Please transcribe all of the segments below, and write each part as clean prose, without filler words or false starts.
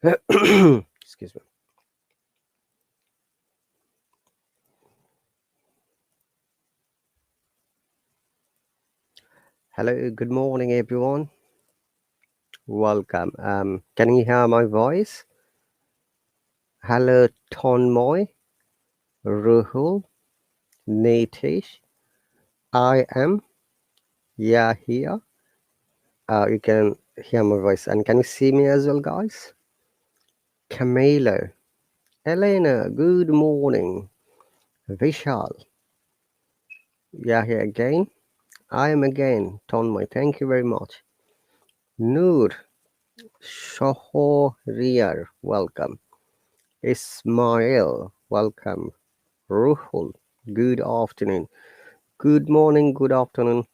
Excuse me. Hello, good morning, everyone. Welcome. Can you hear my voice? Hello, Tonmoy, Ruhul, Natish. I am here. You can hear my voice, and can you see me as well, guys? Camilo, Elena, good morning. Vishal, here again. I am again, Tonmoy. Thank you very much. Noor, Shohoriar, welcome. Ismail, welcome. Ruhul, good afternoon. Good morning, good afternoon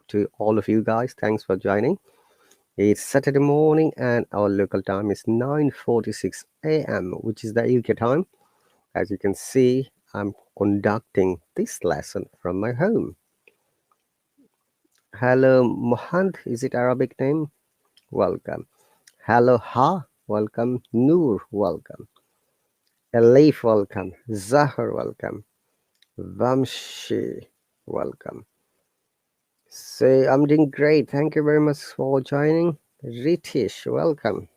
to all of you guys. Thanks for joining. It's Saturday morning and our local time is 9:46 a.m., which is the UK time. As you can see, I'm conducting this lesson from my home. Hello, Mohand, is it Arabic name? Welcome. Hello, Ha, welcome. Noor, welcome. Elif, welcome. Zahar, welcome. Vamshi, welcome. So I'm doing great. Thank you very much for joining. Ritish, welcome.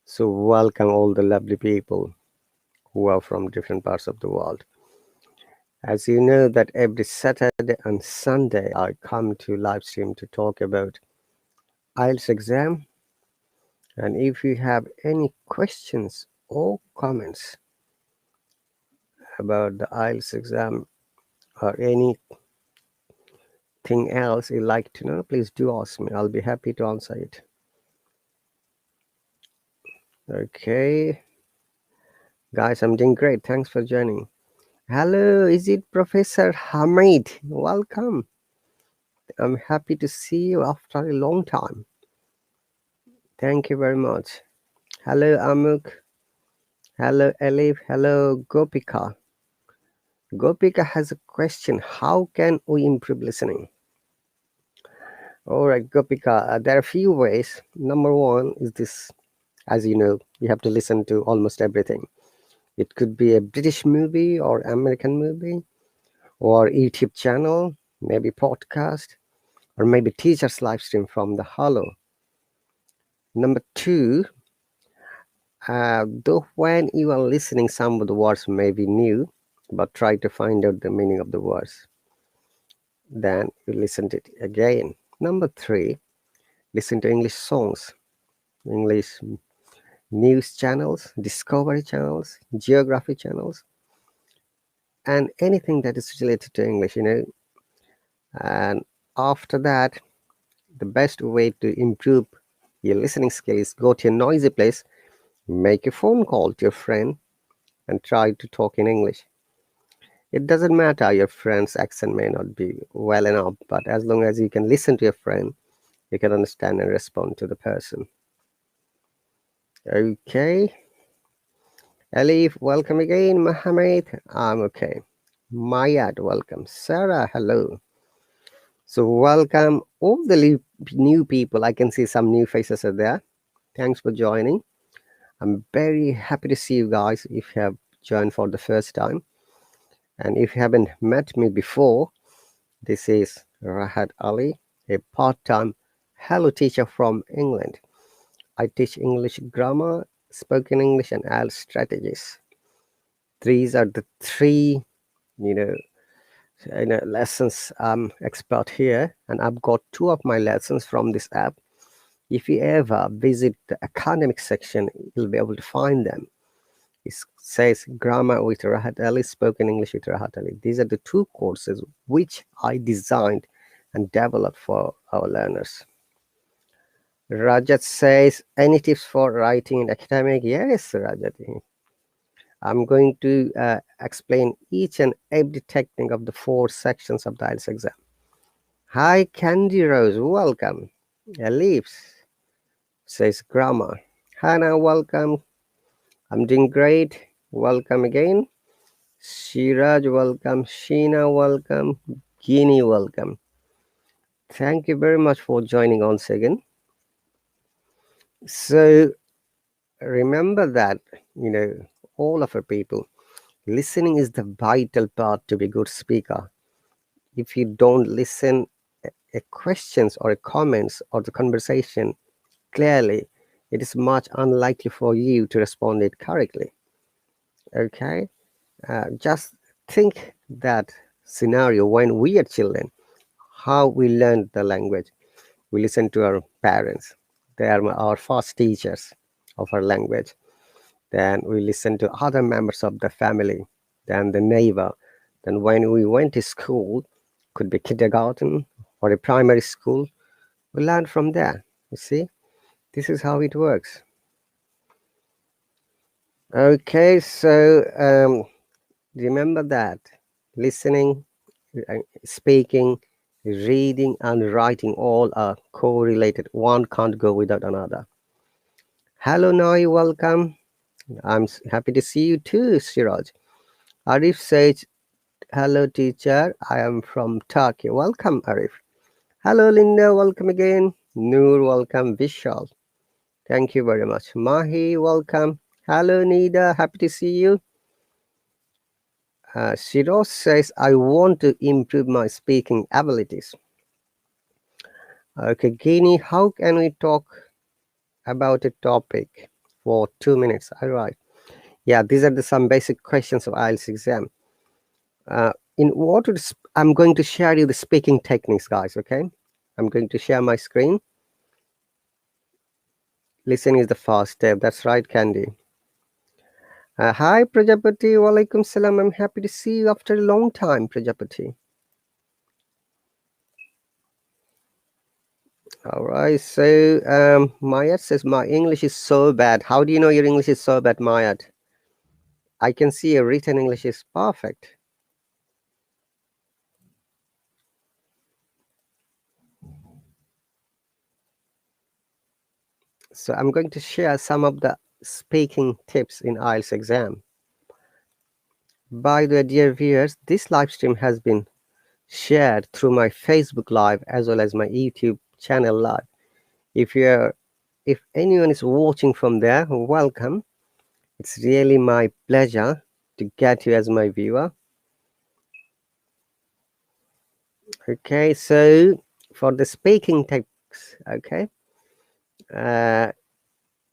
So welcome all the lovely people who are from different parts of the world. As you know that every Saturday and Sunday I come to LiveStream to talk about IELTS exam. And if you have any questions or comments about the IELTS exam or anything else you'd like to know, please do ask me. I'll be happy to answer it. Okay. Guys, I'm doing great. Thanks for joining. Hello, is it Professor Hamid? Welcome. I'm happy to see you after a long time. Thank you very much. Hello, Amuk. Hello, Elif. Hello, Gopika. Gopika has a question. How can we improve listening? All right, Gopika, there are a few ways. Number one is this. As you know, you have to listen to almost everything. It could be a British movie or American movie or YouTube channel, maybe podcast, or maybe teacher's live stream from the Hallo. Number two, though when you are listening, some of the words may be new, but try to find out the meaning of the words. Then you listen to it again. Number three, listen to English songs, English news channels, discovery channels, geography channels, and anything that is related to English, And after that, the best way to improve your listening skill is go to a noisy place, make a phone call to your friend, and try to talk in English. It doesn't matter, your friend's accent may not be well enough, but as long as you can listen to your friend, you can understand and respond to the person. Okay. Elif, welcome again. Mohammed, I'm okay. Mayad, welcome. Sarah, hello. So welcome all the new people. I can see some new faces are there. Thanks for joining. I'm very happy to see you guys if you have joined for the first time. And if you haven't met me before, this is Rahat Ali, a part-time Hello teacher from England. I teach English grammar, spoken English, and IELTS strategies. These are the three, lessons I'm expert here, and I've got two of my lessons from this app. If you ever visit the academic section, you'll be able to find them. It says Grammar with RahatAli's, Spoken English with RahatAli. These are the two courses which I designed and developed for our learners. Rajat says, any tips for writing in academic? Yes, Rajat. I'm going to explain each and every technique of the 4 sections of the IELTS exam. Hi, Candy Rose, welcome. Elifs says grammar. Hannah, welcome. I'm doing great. Welcome again. Shiraj, welcome. Sheena, welcome. Guinea, welcome. Thank you very much for joining once again. So remember that, all of our people, listening is the vital part to be a good speaker. If you don't listen a questions or a comments or the conversation clearly, it is much unlikely for you to respond it correctly. Okay, just think that scenario when we are children, how we learned the language. We listen to our parents; they are our first teachers of our language. Then we listen to other members of the family, then the neighbor. Then when we went to school, could be kindergarten or a primary school, we learn from there. You see, this is how it works. Okay, so remember that listening, speaking, reading, and writing all are correlated. One can't go without another. Hello, Noi, welcome. I'm happy to see you too, Siraj. Arif says, hello, teacher. I am from Turkey. Welcome, Arif. Hello, Linda. Welcome again. Noor, welcome. Vishal. Thank you very much. Mahi, welcome. Hello, Nida. Happy to see you. Shiroz says, I want to improve my speaking abilities. Okay, Guinea, how can we talk about a topic for 2 minutes? All right. Yeah, these are some basic questions of IELTS exam. In order to, I'm going to share you the speaking techniques, guys, okay? I'm going to share my screen. Listen is the first step. That's right, Candy. Hi, Prajapati. Walaikum salam. I'm happy to see you after a long time, Prajapati. All right. So, Mayat says, my English is so bad. How do you know your English is so bad, Mayat? I can see your written English is perfect. So I'm going to share some of the speaking tips in IELTS exam. By the way, dear viewers, this live stream has been shared through my Facebook Live as well as my YouTube channel live. If anyone is watching from there, welcome. It's really my pleasure to get you as my viewer. Okay, so for the speaking tips, okay,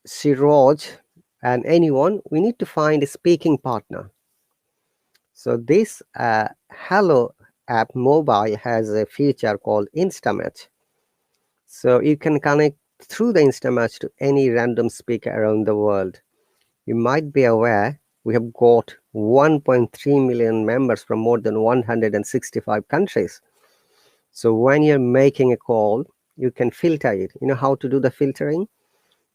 Siraj and anyone, we need to find a speaking partner. So this Hallo app mobile has a feature called Instamatch. So you can connect through the Instamatch to any random speaker around the world. You might be aware we have got 1.3 million members from more than 165 countries. So when you're making a call, you can filter it. You know how to do the filtering?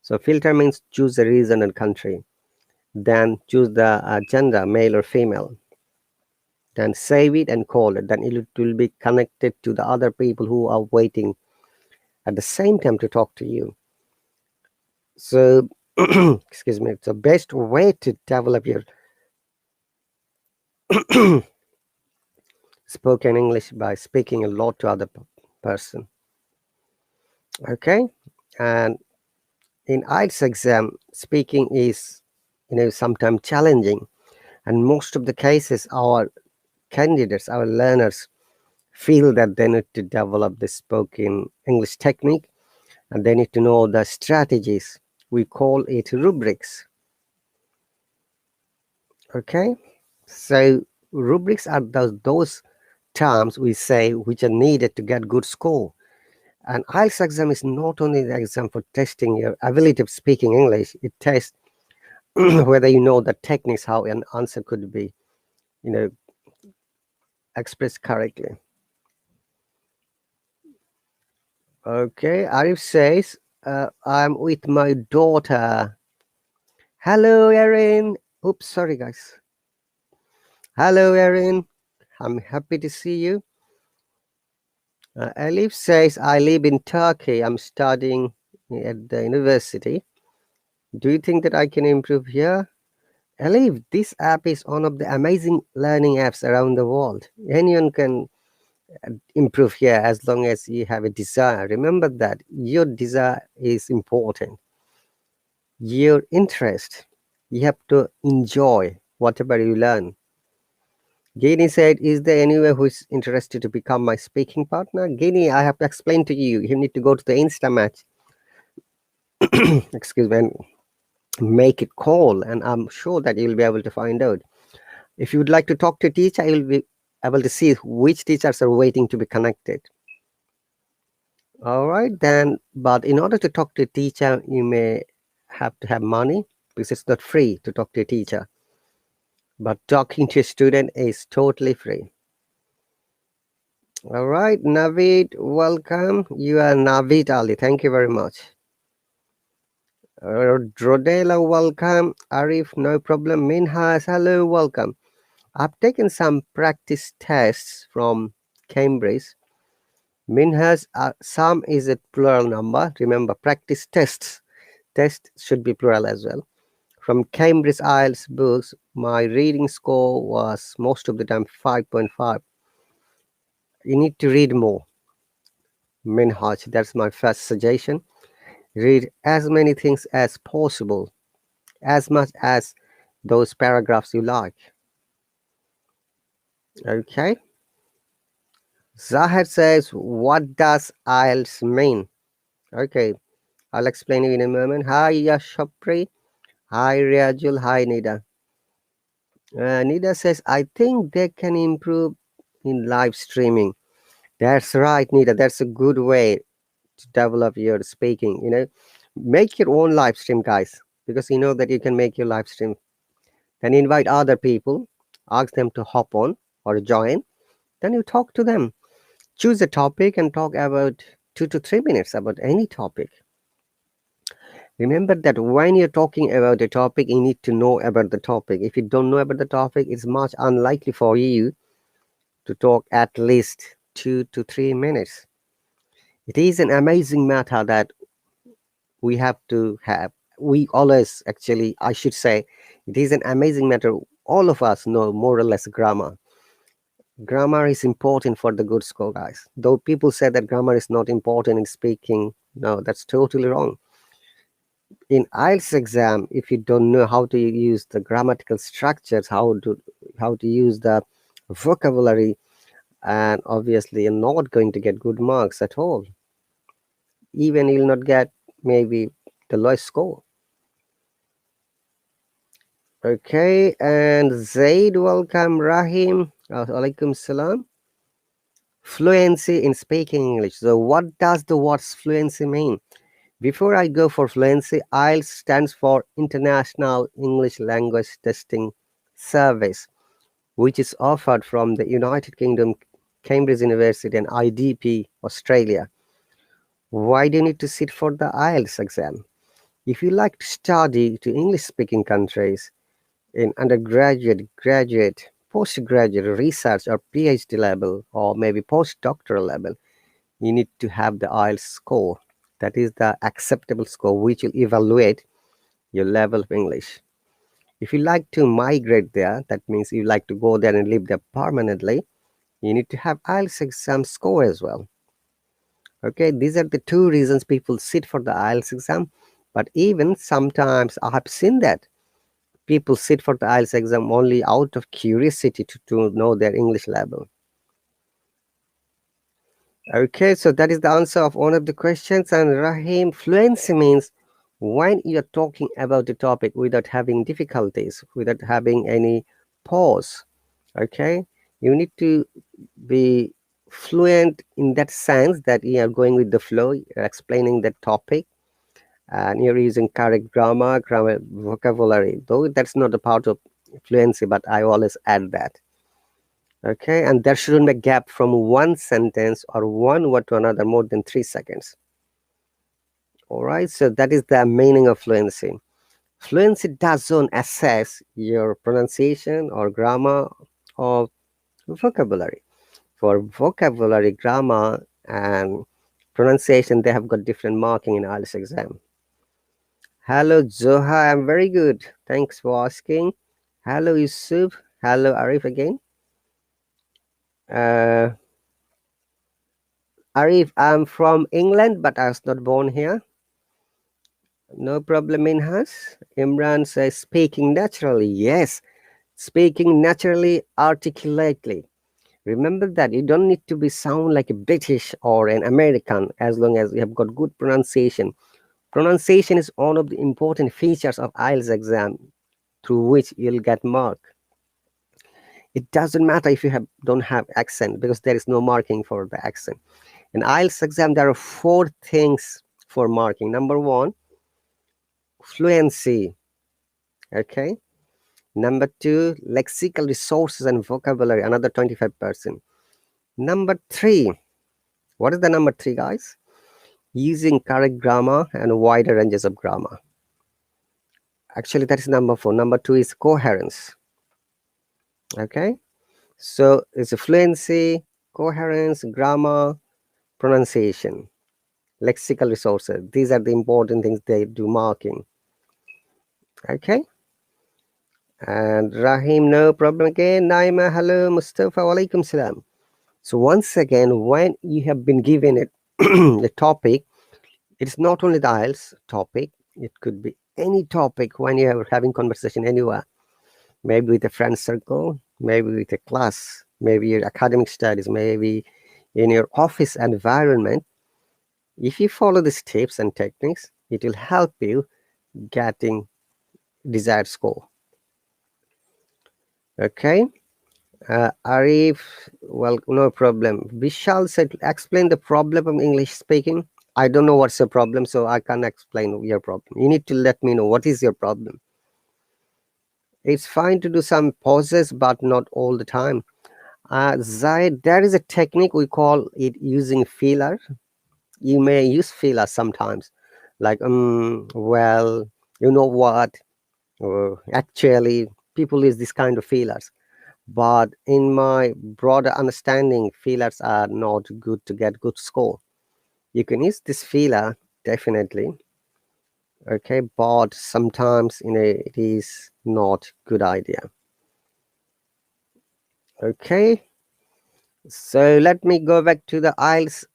So filter means choose the region and country. Then choose the gender, male or female. Then save it and call it. Then it will be connected to the other people who are waiting at the same time to talk to you. So, excuse me, it's the best way to develop your spoken English by speaking a lot to other person. Okay, and in IELTS exam, speaking is sometimes challenging, and most of the cases, our candidates, our learners, feel that they need to develop the spoken English technique, and they need to know the strategies. We call it rubrics. Okay, so rubrics are those terms we say which are needed to get good score. And IELTS exam is not only the exam for testing your ability of speaking English, it tests whether you know the techniques, how an answer could be, expressed correctly. Okay, Arif says, I'm with my daughter. Hello, Erin. Oops, sorry, guys. Hello, Erin. I'm happy to see you. Elif says, I live in Turkey. I'm studying at the university. Do you think that I can improve here? Elif, this app is one of the amazing learning apps around the world. Anyone can improve here as long as you have a desire. Remember that your desire is important. your interest. You have to enjoy whatever you learn. Guinea said, is there anyone who is interested to become my speaking partner? Guinea, I have to explain to you. You need to go to the Insta match, excuse me, and make it call, and I'm sure that you'll be able to find out. If you would like to talk to a teacher, you'll be able to see which teachers are waiting to be connected. All right, then, but in order to talk to a teacher, you may have to have money because it's not free to talk to a teacher. But talking to a student is totally free. All right, Navid, welcome. You are Navid Ali. Thank you very much. Drodela, welcome. Arif, no problem. Minhas, hello, welcome. I've taken some practice tests from Cambridge. Minhas, some is a plural number. Remember, practice tests. Test should be plural as well. From Cambridge IELTS books, my reading score was most of the time 5.5. You need to read more. Minhaj, that's my first suggestion. Read as many things as possible, as much as those paragraphs you like. Okay. Zahid says, what does IELTS mean? Okay, I'll explain you in a moment. Hi Yashapri. Hi Riajul. Hi Nida. Nida says, I think they can improve in live streaming. That's right, Nida. That's a good way to develop your speaking. Make your own live stream, guys, because you know that you can make your live stream. Then invite other people, ask them to hop on or join. Then you talk to them. Choose a topic and talk about 2 to 3 minutes about any topic. Remember that when you're talking about a topic, you need to know about the topic. If you don't know about the topic, it's much unlikely for you to talk at least 2 to 3 minutes. It is an amazing matter that we have to have. We always, actually, I should say, it is an amazing matter. All of us know more or less grammar. Grammar is important for the good score, guys. Though people say that grammar is not important in speaking, no, that's totally wrong. In IELTS exam, if you don't know how to use the grammatical structures, how to use the vocabulary, and obviously you're not going to get good marks at all. Even you'll not get maybe the lowest score. Okay, and Zaid, welcome. Rahim, alaikum salam. Fluency in speaking English. So what does the words fluency mean? Before I go for fluency, IELTS stands for International English Language Testing Service, which is offered from the United Kingdom, Cambridge University, and IDP, Australia. Why do you need to sit for the IELTS exam? If you like to study to English-speaking countries in undergraduate, graduate, postgraduate, research, or PhD level, or maybe postdoctoral level, you need to have the IELTS score. That is the acceptable score which will evaluate your level of English. If you like to migrate there, that means you like to go there and live there permanently, you need to have IELTS exam score as well. Okay, these are the two reasons people sit for the IELTS exam. But even sometimes I have seen that people sit for the IELTS exam only out of curiosity to know their English level. Okay, so that is the answer of one of the questions. And Rahim, fluency means when you're talking about the topic without having difficulties, without having any pause. Okay, you need to be fluent in that sense that you are going with the flow, you're explaining the topic, and you're using correct grammar, vocabulary. Though that's not a part of fluency, but I always add that. Okay, and there shouldn't be a gap from one sentence or one word to another more than 3 seconds. All right, so that is the meaning of fluency. Fluency doesn't assess your pronunciation or grammar or vocabulary. For vocabulary, grammar, and pronunciation, they have got different marking in IELTS exam. Hello, Zoha. I'm very good. Thanks for asking. Hello, Yusuf. Hello, Arif again. Arif, I'm from England, but I was not born here. No problem, Minhas. Imran says speaking naturally. Yes, speaking naturally, articulately. Remember that you don't need to be sound like a British or an American as long as you have got good pronunciation. Pronunciation is one of the important features of IELTS exam through which you'll get mark. It doesn't matter if you don't have accent because there is no marking for the accent. In IELTS exam, there are 4 things for marking. Number 1, fluency. Okay. Number 2, lexical resources and vocabulary, another 25%. Number 3, what is the number 3, guys? Using correct grammar and wider ranges of grammar. Actually, that is number 4. Number 2 is coherence. Okay. So it's a fluency, coherence, grammar, pronunciation, lexical resources. These are the important things they do marking. Okay. And Rahim, no problem again. Naima, hello. Mustafa, walaikum salam. So once again, when you have been given it a topic, it's not only the IELTS topic, it could be any topic when you are having conversation anywhere, maybe with a friend circle, maybe with a class, maybe your academic studies, maybe in your office environment. If you follow these tips and techniques, it will help you getting desired score. Okay. Arif, well, no problem. Vishal said, explain the problem of English speaking. I don't know what's the problem, so I can't explain your problem. You need to let me know what is your problem. It's fine to do some pauses, but not all the time. Zaid, there is a technique we call it using filler. You may use filler sometimes, like, well, you know what, actually, people use this kind of fillers. But in my broader understanding, fillers are not good to get good score. You can use this filler, definitely. Okay, but sometimes, it is not good idea. Okay, so let me go back to the IELTS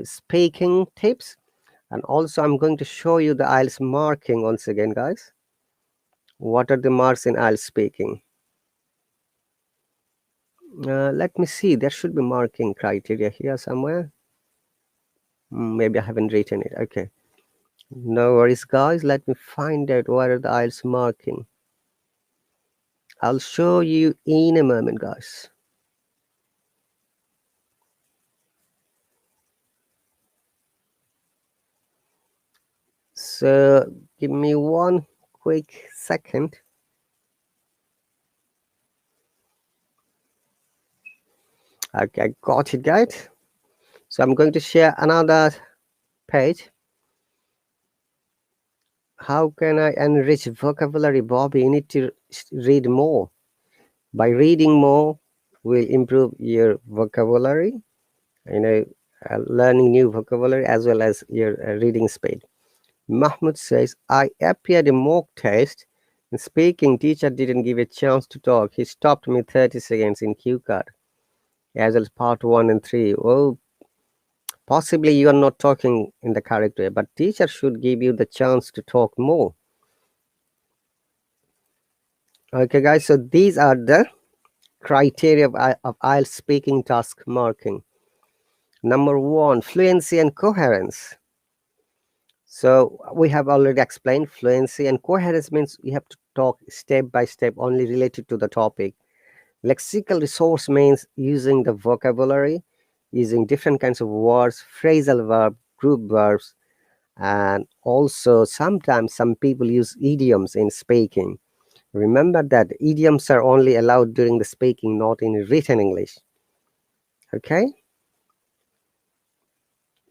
speaking tips, and also I'm going to show you the IELTS marking once again, guys. What are the marks in IELTS speaking? Let me see, there should be marking criteria here somewhere. Maybe I haven't written it. Okay, no worries, guys. Let me find out what are the IELTS marking. I'll show you in a moment, guys. So give me one quick second. Okay, I got it, guys. So I'm going to share another page. How can I enrich vocabulary, Bobby? You need to read more. By reading more, will improve your vocabulary, learning new vocabulary as well as your reading speed. Mahmoud says, I appeared a mock test. In speaking, teacher didn't give a chance to talk. He stopped me 30 seconds in cue card, as well as part 1 and 3. Oh, possibly you are not talking in the correct way, but teacher should give you the chance to talk more. Okay, guys, so these are the criteria of IELTS speaking task marking. Number 1, fluency and coherence. So we have already explained fluency, and coherence means you have to talk step by step only related to the topic. Lexical resource means using the vocabulary, using different kinds of words, phrasal verb, group verbs, and also sometimes some people use idioms in speaking. Remember that idioms are only allowed during the speaking, not in written English. Okay.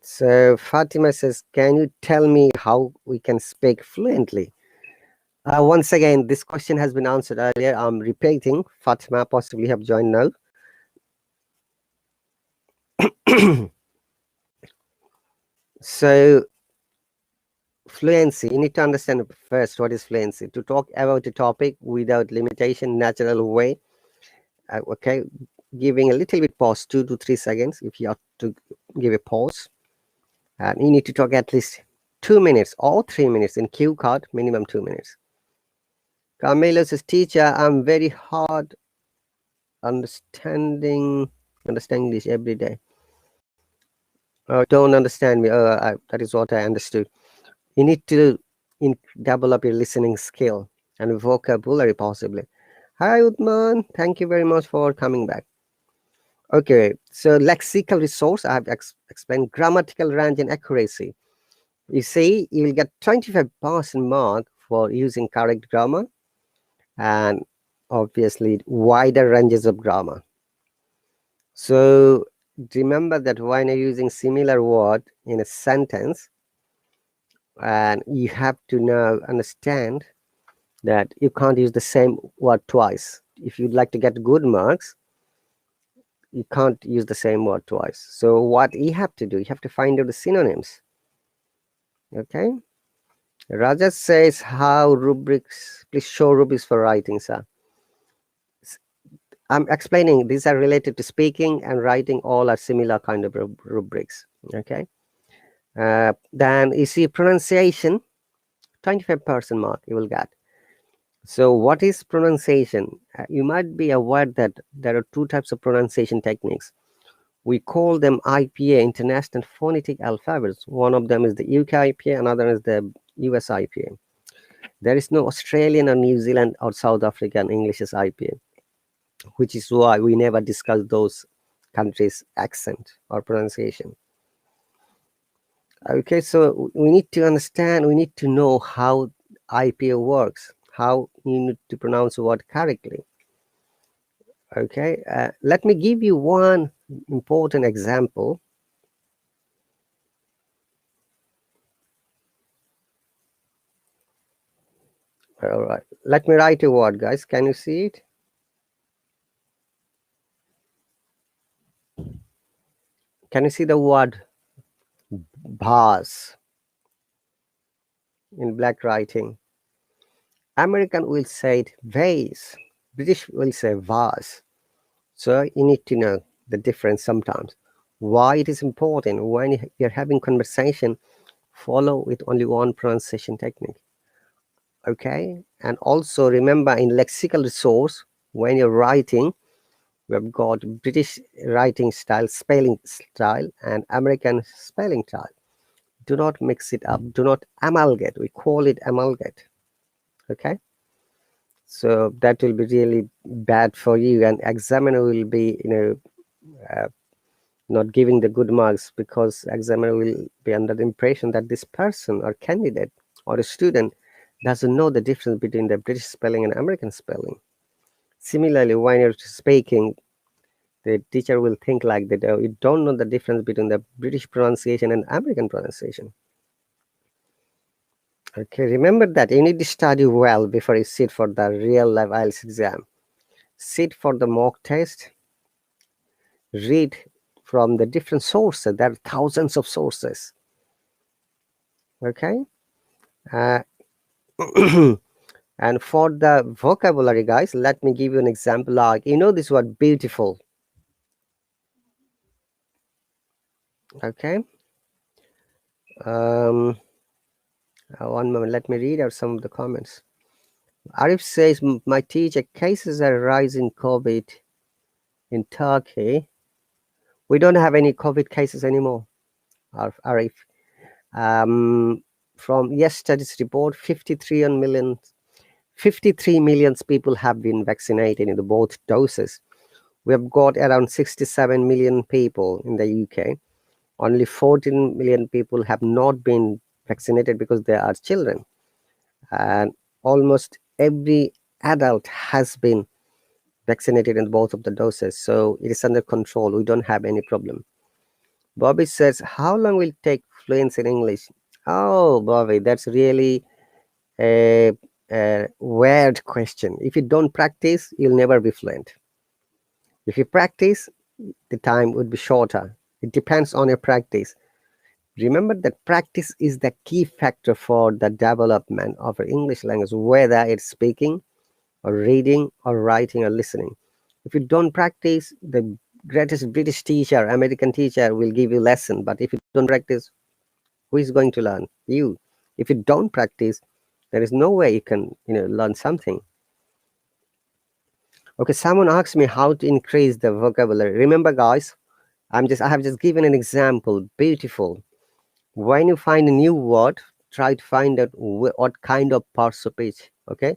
So Fatima says, can you tell me how we can speak fluently? Once again, this question has been answered earlier. I'm repeating. Fatima possibly have joined now. So fluency, you need to understand first what is fluency. To talk about a topic without limitation, natural way. Okay, giving a little bit pause, 2 to 3 seconds if you have to give a pause. And you need to talk at least 2 minutes or 3 minutes. In cue card, minimum 2 minutes. Carmelo says, teacher, I'm very hard understanding English every day. Don't understand me. That is what I understood. You need to develop your listening skill and vocabulary possibly. Hi, Uthman. Thank you very much for coming back. Okay, so lexical resource, I have explained grammatical range and accuracy. You see, you will get 25% mark for using correct grammar and obviously wider ranges of grammar. So remember that when you're using similar word in a sentence, and you have to now understand that you can't use the same word twice. If you'd like to get good marks, you can't use the same word twice. So what you have to do, you have to find out the synonyms. Okay. Raja says, how rubrics, please show rubrics for writing, sir. I'm explaining these are related to speaking and writing, all are similar kind of rubrics. Okay. Then you see pronunciation, 25% mark you will get. So what is pronunciation? You might be aware that there are two types of pronunciation techniques. We call them IPA, International Phonetic Alphabets. One of them is the UK IPA, another is the US IPA. There is no Australian or New Zealand or South African English's IPA, which is why we never discuss those countries' accent or pronunciation. Okay, so we need to understand, we need to know how IPA works, how you need to pronounce a word correctly. Okay, let me give you one important example. All right, let me write a word, guys. Can you see it? Can you see the word vase in black writing? American will say it vase, British will say vase. So you need to know the difference sometimes. Why it is important when you're having conversation, follow with only one pronunciation technique. Okay, and also remember in lexical resource, when you're writing, we've got British writing style, spelling style, and American spelling style. Do not mix it up. Do not amalgate. We call it amalgate. Okay, so that will be really bad for you, and examiner will be, not giving the good marks, because examiner will be under the impression that this person or candidate or a student doesn't know the difference between the British spelling and American spelling. Similarly, when you're speaking, the teacher will think like that, oh, you don't know the difference between the British pronunciation and American pronunciation. Okay, remember that you need to study well before you sit for the real life IELTS exam. Sit for the mock test, read from the different sources. There are thousands of sources. Okay. And for the vocabulary, guys, let me give you an example. Like, this word beautiful. Okay. One moment, let me read out some of the comments. Arif says, my teacher, cases are rising COVID in Turkey. We don't have any COVID cases anymore, Arif. From yesterday's report, 53 million people have been vaccinated in the both doses. We have got around 67 million people in the UK. Only 14 million people have not been vaccinated because they are children. And almost every adult has been vaccinated in both of the doses. So it is under control. We don't have any problem. Bobby says, how long will it take fluency in English? Oh, Bobby, that's really a weird question. If you don't practice, you'll never be fluent. If you practice, the time would be shorter. It depends on your practice. Remember that practice is the key factor for the development of our English language, whether it's speaking or reading or writing or listening. If you don't practice, the greatest British teacher, American teacher will give you lesson, but if you don't practice, Who is going to learn? You. If you don't practice, there is no way you can, learn something. Okay, someone asked me how to increase the vocabulary. Remember, guys, I have just given an example. Beautiful. When you find a new word, try to find out what kind of parts of it. Okay,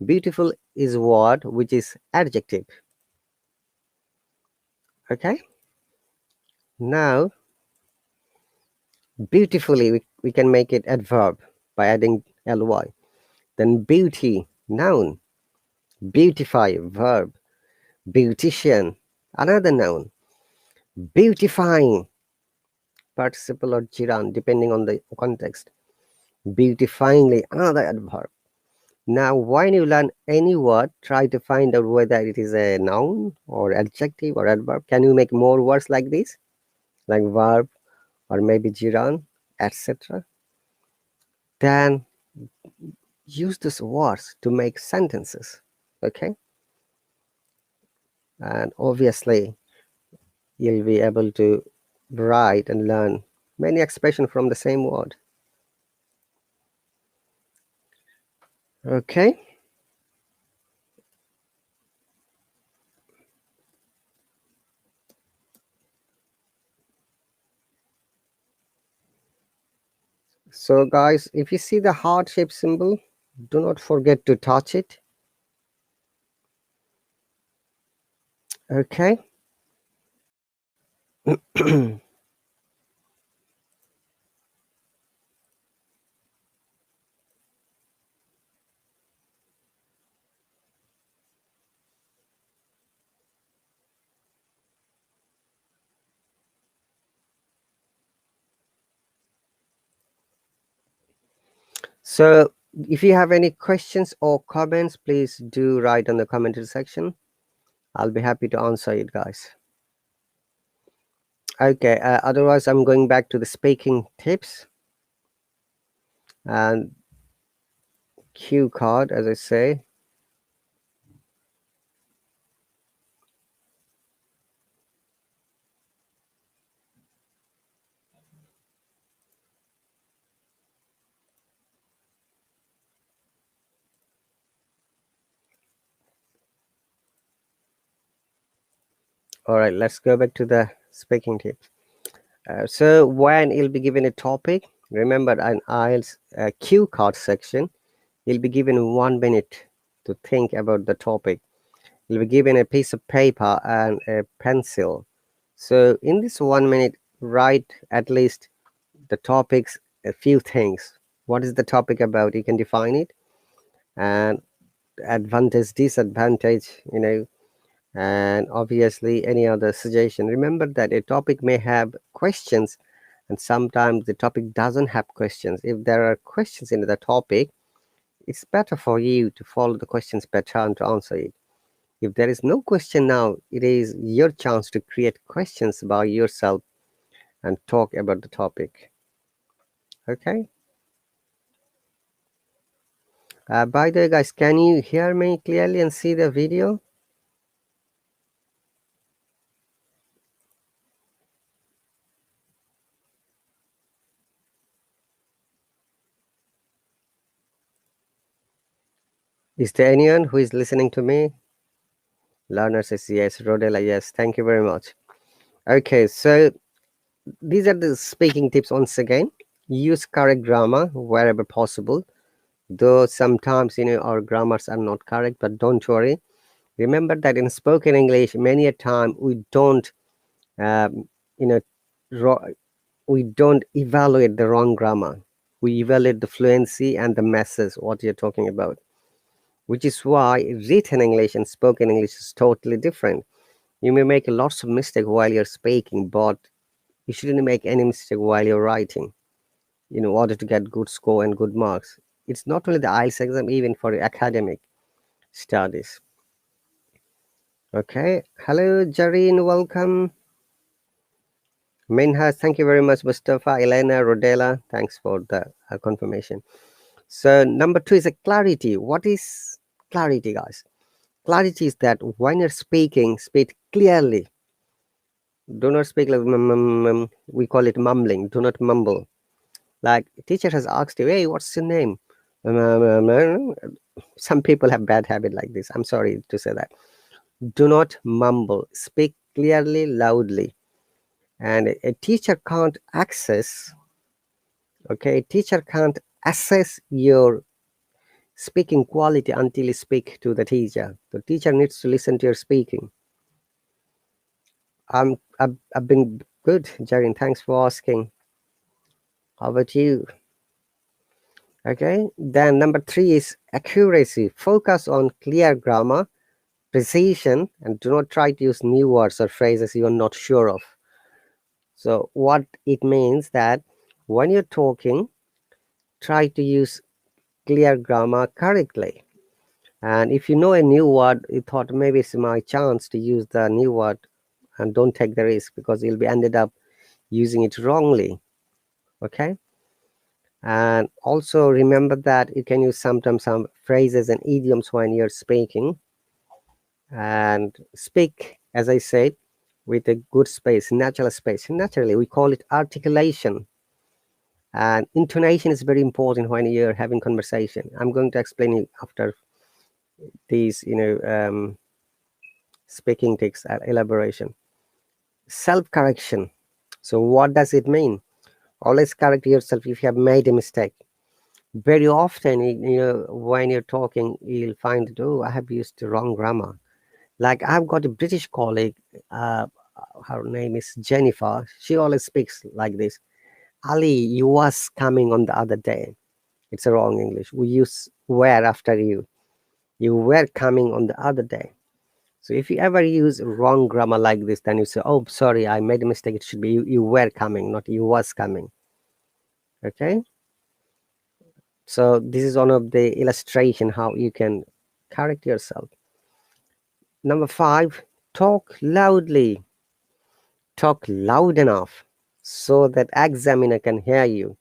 beautiful is a word which is adjective. Okay, now beautifully we can make it adverb by adding ly. Then beauty, noun. Beautify, verb. Beautician, another noun. Beautifying, participle or gerund depending on the context. Beautifyingly, another adverb. Now, when you learn any word, try to find out whether it is a noun or adjective or adverb. Can you make more words like this, like verb or maybe gerund, etc.? Then use these words to make sentences. Okay, and obviously you'll be able to write and learn many expressions from the same word. Okay. So guys, if you see the heart shape symbol, do not forget to touch it. Okay. So if you have any questions or comments, please do write on the commented section. I'll be happy to answer it, guys. Okay, otherwise I'm going back to the speaking tips and cue card, as I say. All right, let's go back to the speaking tips. So when you'll be given a topic, remember an IELTS cue card section, you'll be given 1 minute to think about the topic. You'll be given a piece of paper and a pencil. So in this 1 minute, write at least the topics, a few things. What is the topic about? You can define it, and advantage, disadvantage, and obviously any other suggestion. Remember that a topic may have questions, and sometimes the topic doesn't have questions. If there are questions in the topic, it's better for you to follow the questions pattern to answer it. If there is no question now, it is your chance to create questions about yourself and talk about the topic. Okay. By the way, guys, can you hear me clearly and see the video? Is there anyone who is listening to me? Learner says yes. Rodella, yes. Thank you very much. Okay, so these are the speaking tips once again. Use correct grammar wherever possible, though sometimes our grammars are not correct, but don't worry. Remember that in spoken English, many a time we don't um, you know we don't evaluate the wrong grammar. We evaluate the fluency and the message what you're talking about, which is why written English and spoken English is totally different. You may make lots of mistakes while you're speaking, but you shouldn't make any mistake while you're writing in order to get good score and good marks. It's not only the IELTS exam, even for academic studies. Okay. Hello, Jareen. Welcome. Minhas, thank you very much. Mustafa, Elena, Rodela, thanks for the confirmation. So number 2 is a clarity. What is clarity, guys? Clarity is that when you're speaking, speak clearly. Do not speak like we call it mumbling. Do not mumble. Like teacher has asked you, hey, what's your name? Some people have bad habit like this. I'm sorry to say that. Do not mumble. Speak clearly, loudly. And a teacher can't access, okay, a teacher can't assess your speaking quality until you speak to the teacher. The teacher needs to listen to your speaking. I've been good, Jarin. Thanks for asking. How about you? Okay. Then number 3 is accuracy. Focus on clear grammar, precision, and do not try to use new words or phrases you are not sure of. So what it means that when you're talking, try to use clear grammar correctly. And if you know a new word, you thought maybe it's my chance to use the new word, and don't take the risk because you'll be ended up using it wrongly. Okay. And also remember that you can use sometimes some phrases and idioms when you're speaking, and speak, as I said, with a good space, natural space. Naturally, we call it articulation. And intonation is very important when you're having conversation. I'm going to explain it after these, speaking takes elaboration. Self-correction. So what does it mean? Always correct yourself if you have made a mistake. Very often, when you're talking, you'll find, oh, I have used the wrong grammar. Like I've got a British colleague, uh, her name is Jennifer. She always speaks like this. Ali, you was coming on the other day. It's a wrong English. We use were after you. You were coming on the other day. So if you ever use wrong grammar like this, then you say, oh, sorry, I made a mistake. It should be you were coming, not you was coming. Okay. So this is one of the illustration how you can correct yourself. Number 5, talk loudly. Talk loud enough so that examiner can hear you.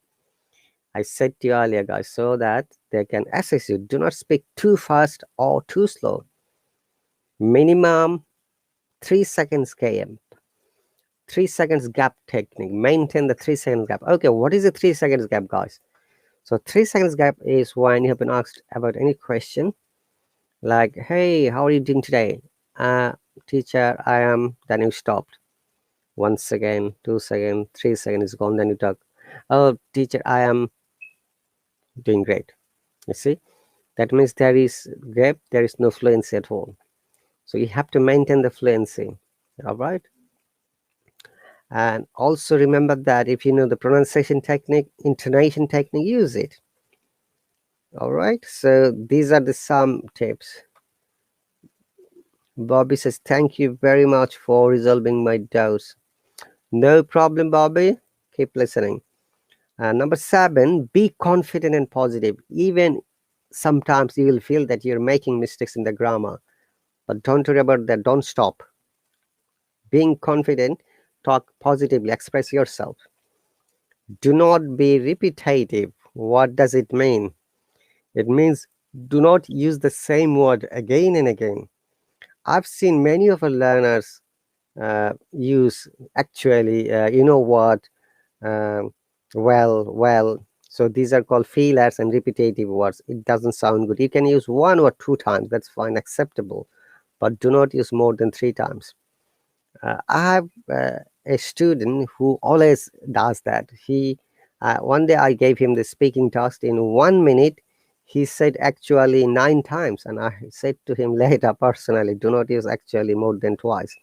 I said to you earlier, guys, so that they can assess you. Do not speak too fast or too slow. Minimum 3 seconds KM. 3 seconds gap technique. Maintain the 3 seconds gap. Okay, what is the 3 seconds gap, guys? So 3 seconds gap is when you have been asked about any question, like, hey, how are you doing today? Teacher, I am. Then you stopped. 1 second, 2 seconds, 3 seconds is gone. Then you talk. Oh, teacher, I am doing great. You see, that means there is gap. There is no fluency at all. So you have to maintain the fluency. All right. And also remember that if you know the pronunciation technique, intonation technique, use it. All right. So these are the some tips. Bobby says, thank you very much for resolving my doubts. No problem, Bobby. Keep listening. Number 7, be confident and positive. Even sometimes you will feel that you're making mistakes in the grammar, but don't worry about that. Don't stop. Being confident, talk positively, express yourself. Do not be repetitive. What does it mean? It means do not use the same word again and again. I've seen many of our learners use actually, you know what, um, well. So these are called fillers and repetitive words. It doesn't sound good. You can use 1 or 2 times. That's fine, acceptable. But do not use more than 3 times. I have a student who always does that. He one day I gave him the speaking task. In 1 minute, he said actually 9 times, and I said to him later personally, do not use actually more than twice.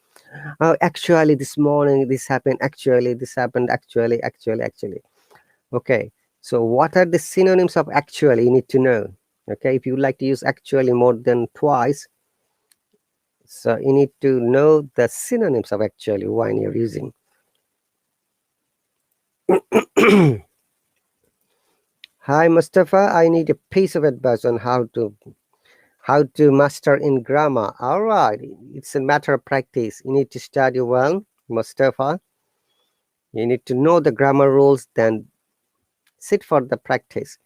Actually, this morning this happened. Actually, this happened. Actually. Okay. So what are the synonyms of actually? You need to know. Okay. If you would like to use actually more than twice, so you need to know the synonyms of actually when you're using. Hi, Mustafa. I need a piece of advice on how to master in grammar. All right. It's a matter of practice. You need to study well, Mustafa. You need to know the grammar rules, then sit for the practice.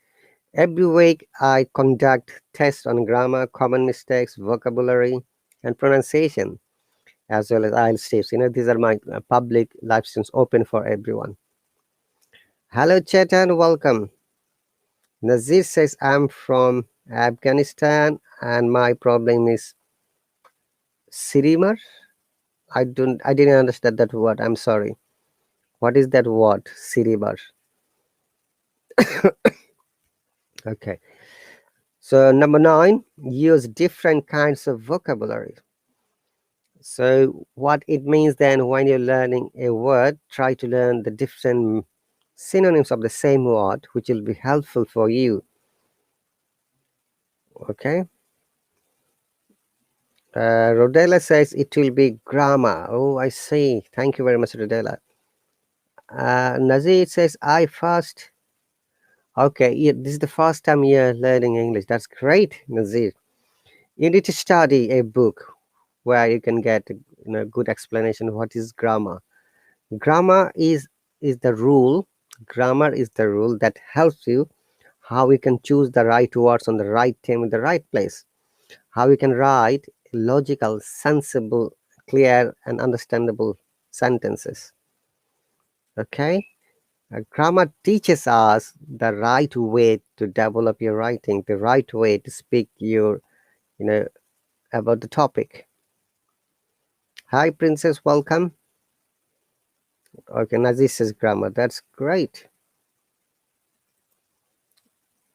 Every week, I conduct tests on grammar, common mistakes, vocabulary, and pronunciation, as well as IELTS tips. These are my public live streams open for everyone. Hello, Chetan, welcome. Nazir says, I'm from Afghanistan and my problem is Sirimar. I didn't understand that word. I'm sorry. What is that word? Siribar. Okay. So number 9, use different kinds of vocabulary. So what it means then when you're learning a word, try to learn the different synonyms of the same word, which will be helpful for you. Okay. Rodella says it will be grammar. Oh, I see. Thank you very much, Rodella. Nazir says I first. Okay, yeah, this is the first time you're learning English. That's great, Nazir. You need to study a book where you can get good explanation of what is grammar. Grammar is the rule. Grammar is the rule that helps you how you can choose the right words on the right time in the right place. How you can write logical, sensible, clear, and understandable sentences. Okay. Grammar teaches us the right way to develop your writing, the right way to speak your, about the topic. Hi, Princess, welcome. Okay, now this is grammar. That's great.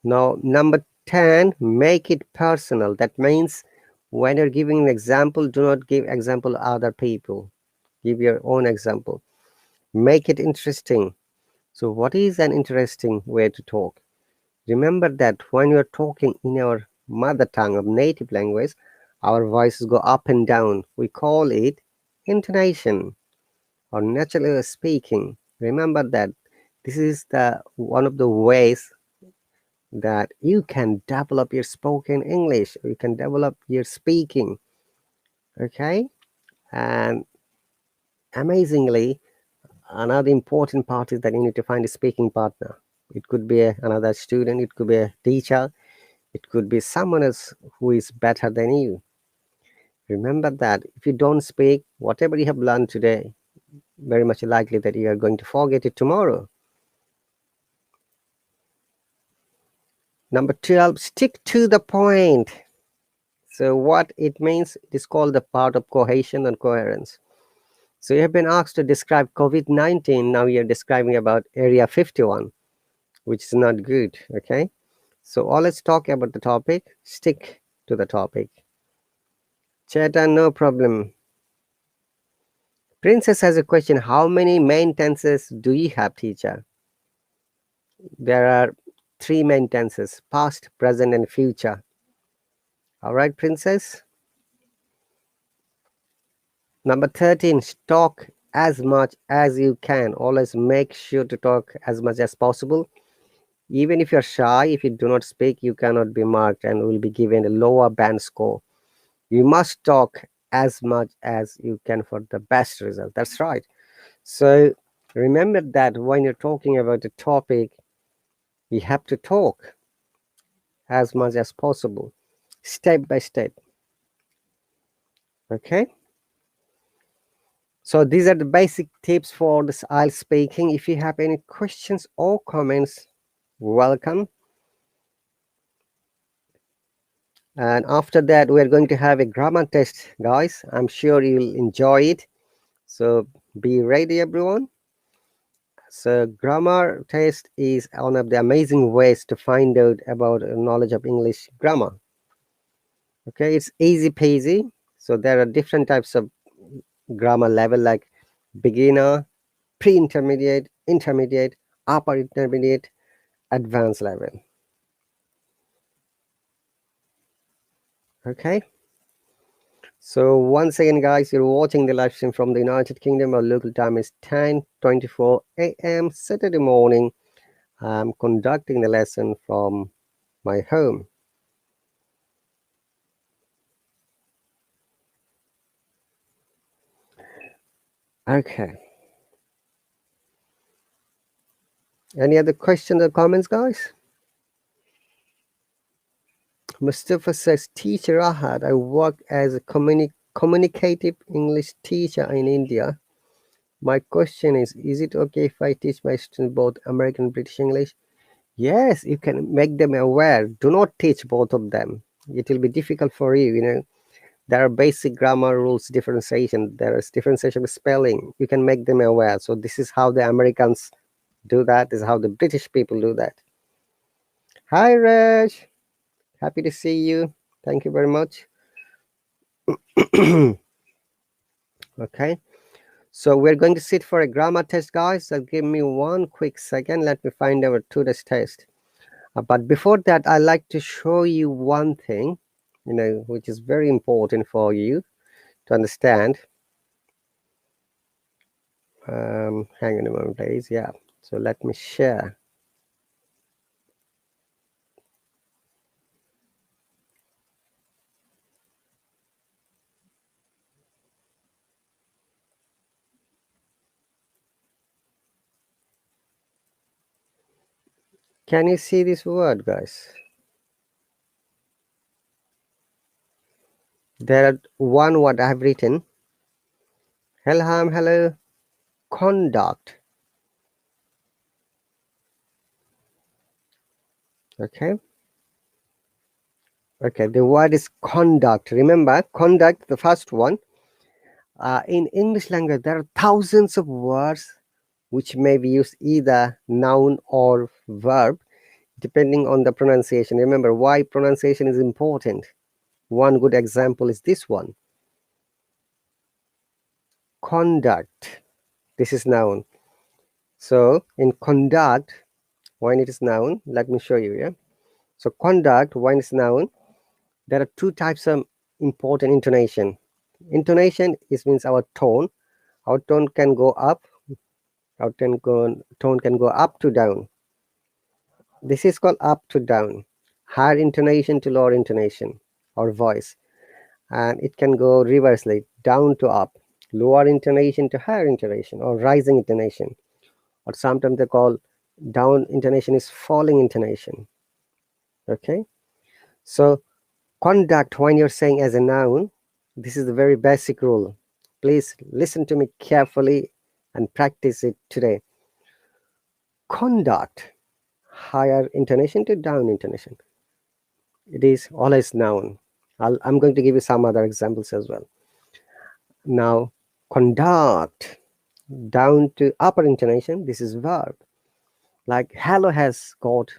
Now, number 10, make it personal. That means when you're giving an example, do not give example to other people. Give your own example. Make it interesting. So, what is an interesting way to talk? Remember that when you're talking in our mother tongue of native language, our voices go up and down. We call it intonation or natural speaking. Remember that this is the one of the ways that you can develop your spoken English. You can develop your speaking. Okay, and amazingly, another important part is that you need to find a speaking partner. It could be another student. It could be a teacher. It could be someone else who is better than you. Remember that if you don't speak, whatever you have learned today, very much likely that you are going to forget it tomorrow. Number 12, stick to the point. So what it means, it is called the part of cohesion and coherence. So you have been asked to describe COVID-19. Now you're describing about Area 51, which is not good. Okay. So let's talk about the topic. Stick to the topic. Chetan, no problem. Princess has a question. How many main tenses do you have, teacher? There are 3 main tenses: past, present, and future. All right, Princess. Number 13, talk as much as you can. Always make sure to talk as much as possible. Even if you're shy, if you do not speak, you cannot be marked and will be given a lower band score. You must talk as much as you can for the best result. That's right. So remember that when you're talking about a topic, you have to talk as much as possible, step by step. Okay. So these are the basic tips for this IELTS speaking. If you have any questions or comments, welcome. And after that, we're going to have a grammar test, guys. I'm sure you'll enjoy it. So be ready, everyone. So grammar test is one of the amazing ways to find out about knowledge of English grammar. Okay, it's easy peasy. So there are different types of grammar level like beginner, pre-intermediate, intermediate, upper intermediate, advanced level. Okay. So once again, guys, you're watching the live stream from the United Kingdom. Our local time is 10:24 a.m. Saturday morning. I'm conducting the lesson from my home. Okay. Any other questions or comments, guys? Mustafa says, Teacher Rahat, I work as a communicative English teacher in India. My question is it okay if I teach my students both American and British English? Yes, you can make them aware. Do not teach both of them. It will be difficult for you, you know. There are basic grammar rules, differentiation. There is differentiation of spelling. You can make them aware. So this is how the Americans do that. This is how the British people do that. Hi, Raj. Happy to see you. Thank you very much. Okay. So we're going to sit for a grammar test, guys. So give me one quick second. Let me find our today's test. But before that, I'd like to show you one thing, you know, which is very important for you to understand. Hang on a moment, please. Yeah. So let me share. Can you see this word, guys? There are one word I have written. Hello, conduct. Okay. Okay, the word is conduct. Remember, conduct, the first one. In English language, there are thousands of words which may be used either noun or verb, depending on the pronunciation. Remember why pronunciation is important. One good example is this one. Conduct. This is noun. So in conduct, when it is noun, let me show you. Yeah. So conduct, when it's noun, there are two types of important intonation. Intonation is means our tone. Our tone can go up. Our tone can go up to down. This is called up to down. Higher intonation to lower intonation or voice. And it can go reversely, down to up, lower intonation to higher intonation or rising intonation. Or sometimes they call down intonation is falling intonation. Okay. So conduct, when you're saying as a noun, this is the very basic rule. Please listen to me carefully and practice it today. Conduct, higher intonation to down intonation. It is always noun. I'm going to give you some other examples as well. Now, conduct, down to upper intonation, this is verb. Like Hallo has got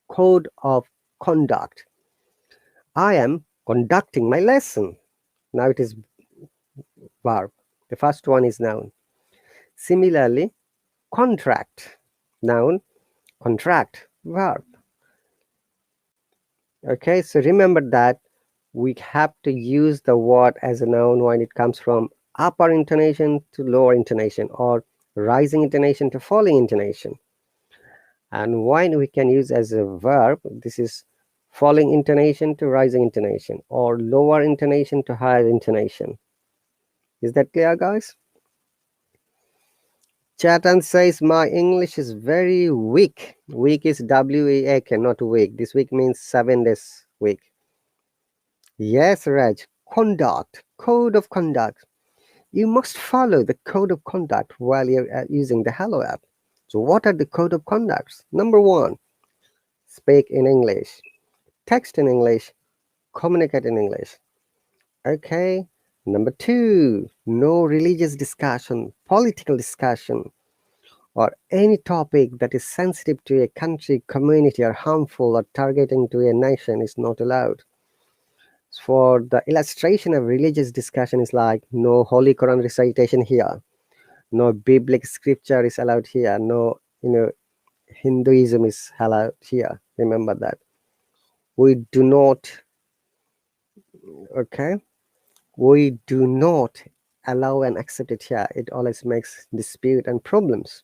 code of conduct. I am conducting my lesson. Now it is verb. The first one is noun. Similarly, contract, noun, contract, verb. Okay, so remember that we have to use the word as a noun when it comes from upper intonation to lower intonation or rising intonation to falling intonation. And when we can use as a verb, this is falling intonation to rising intonation or lower intonation to higher intonation. Is that clear, guys? Chatan says my English is very weak. Weak is W-E-A-K, not weak. This week means 7 days week. Yes, Raj. Conduct, code of conduct. You must follow the code of conduct while you're using the Hallo app. So what are the code of conducts? Number one, speak in English, text in English, communicate in English. Okay. Number two, no religious discussion, political discussion, or any topic that is sensitive to a country, community, or harmful or targeting to a nation is not allowed. For the illustration of religious discussion is like no Holy Quran recitation here, no biblical scripture is allowed here, no, you know, Hinduism is allowed here. Remember that. We do not, okay, we do not allow and accept it here. It always makes dispute and problems.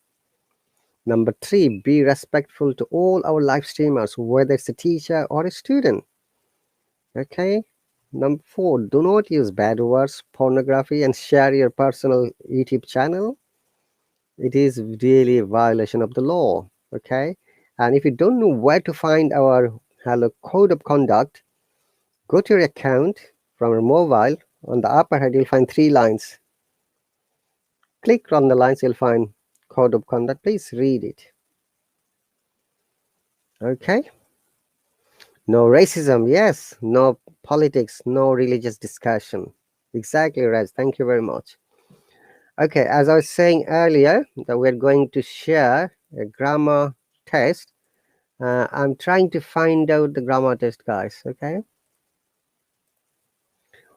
Number three, be respectful to all our live streamers, whether it's a teacher or a student. Okay. Number four, do not use bad words, pornography, and share your personal YouTube channel. It is really a violation of the law. Okay. And if you don't know where to find our Hallo code of conduct, go to your account from your mobile. On the upper head, you'll find 3 lines. click on the lines, you'll find code of conduct. Please read it. Okay. No racism, yes. No politics, no religious discussion. Exactly, Raj. Thank you very much. Okay, as I was saying earlier, that we're going to share a grammar test. I'm trying to find out the grammar test, guys. Okay.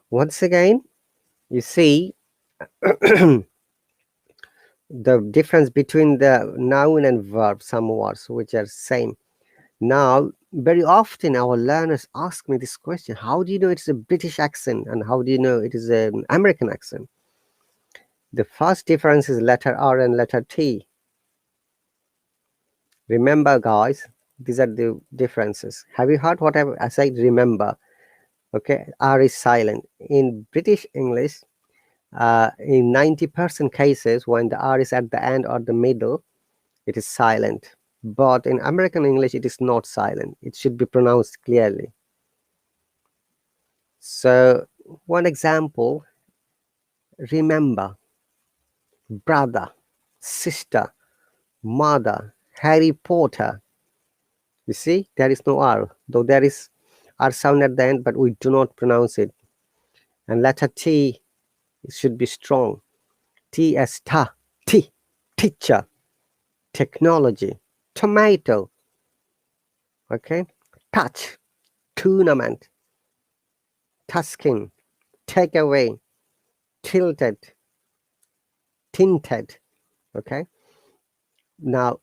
Once again, you see the difference between the noun and verb, some words which are same. Now, very often our learners ask me this question: how do you know it's a British accent and how do you know it is an American accent? The first difference is letter R and letter T. Remember, guys, these are the differences. Have you heard what I said? Remember, okay, R is silent. In British English, in 90% cases, when the R is at the end or the middle, it is silent. But in American English, it is not silent. It should be pronounced clearly. So, one example, remember, brother, sister, mother, Harry Potter. You see, there is no R, though there is R sound at the end, but we do not pronounce it. And letter T, it should be strong. T as ta, T, teacher, technology, tomato, okay, touch, tournament, tasking, take away, tilted, tinted, okay. Now,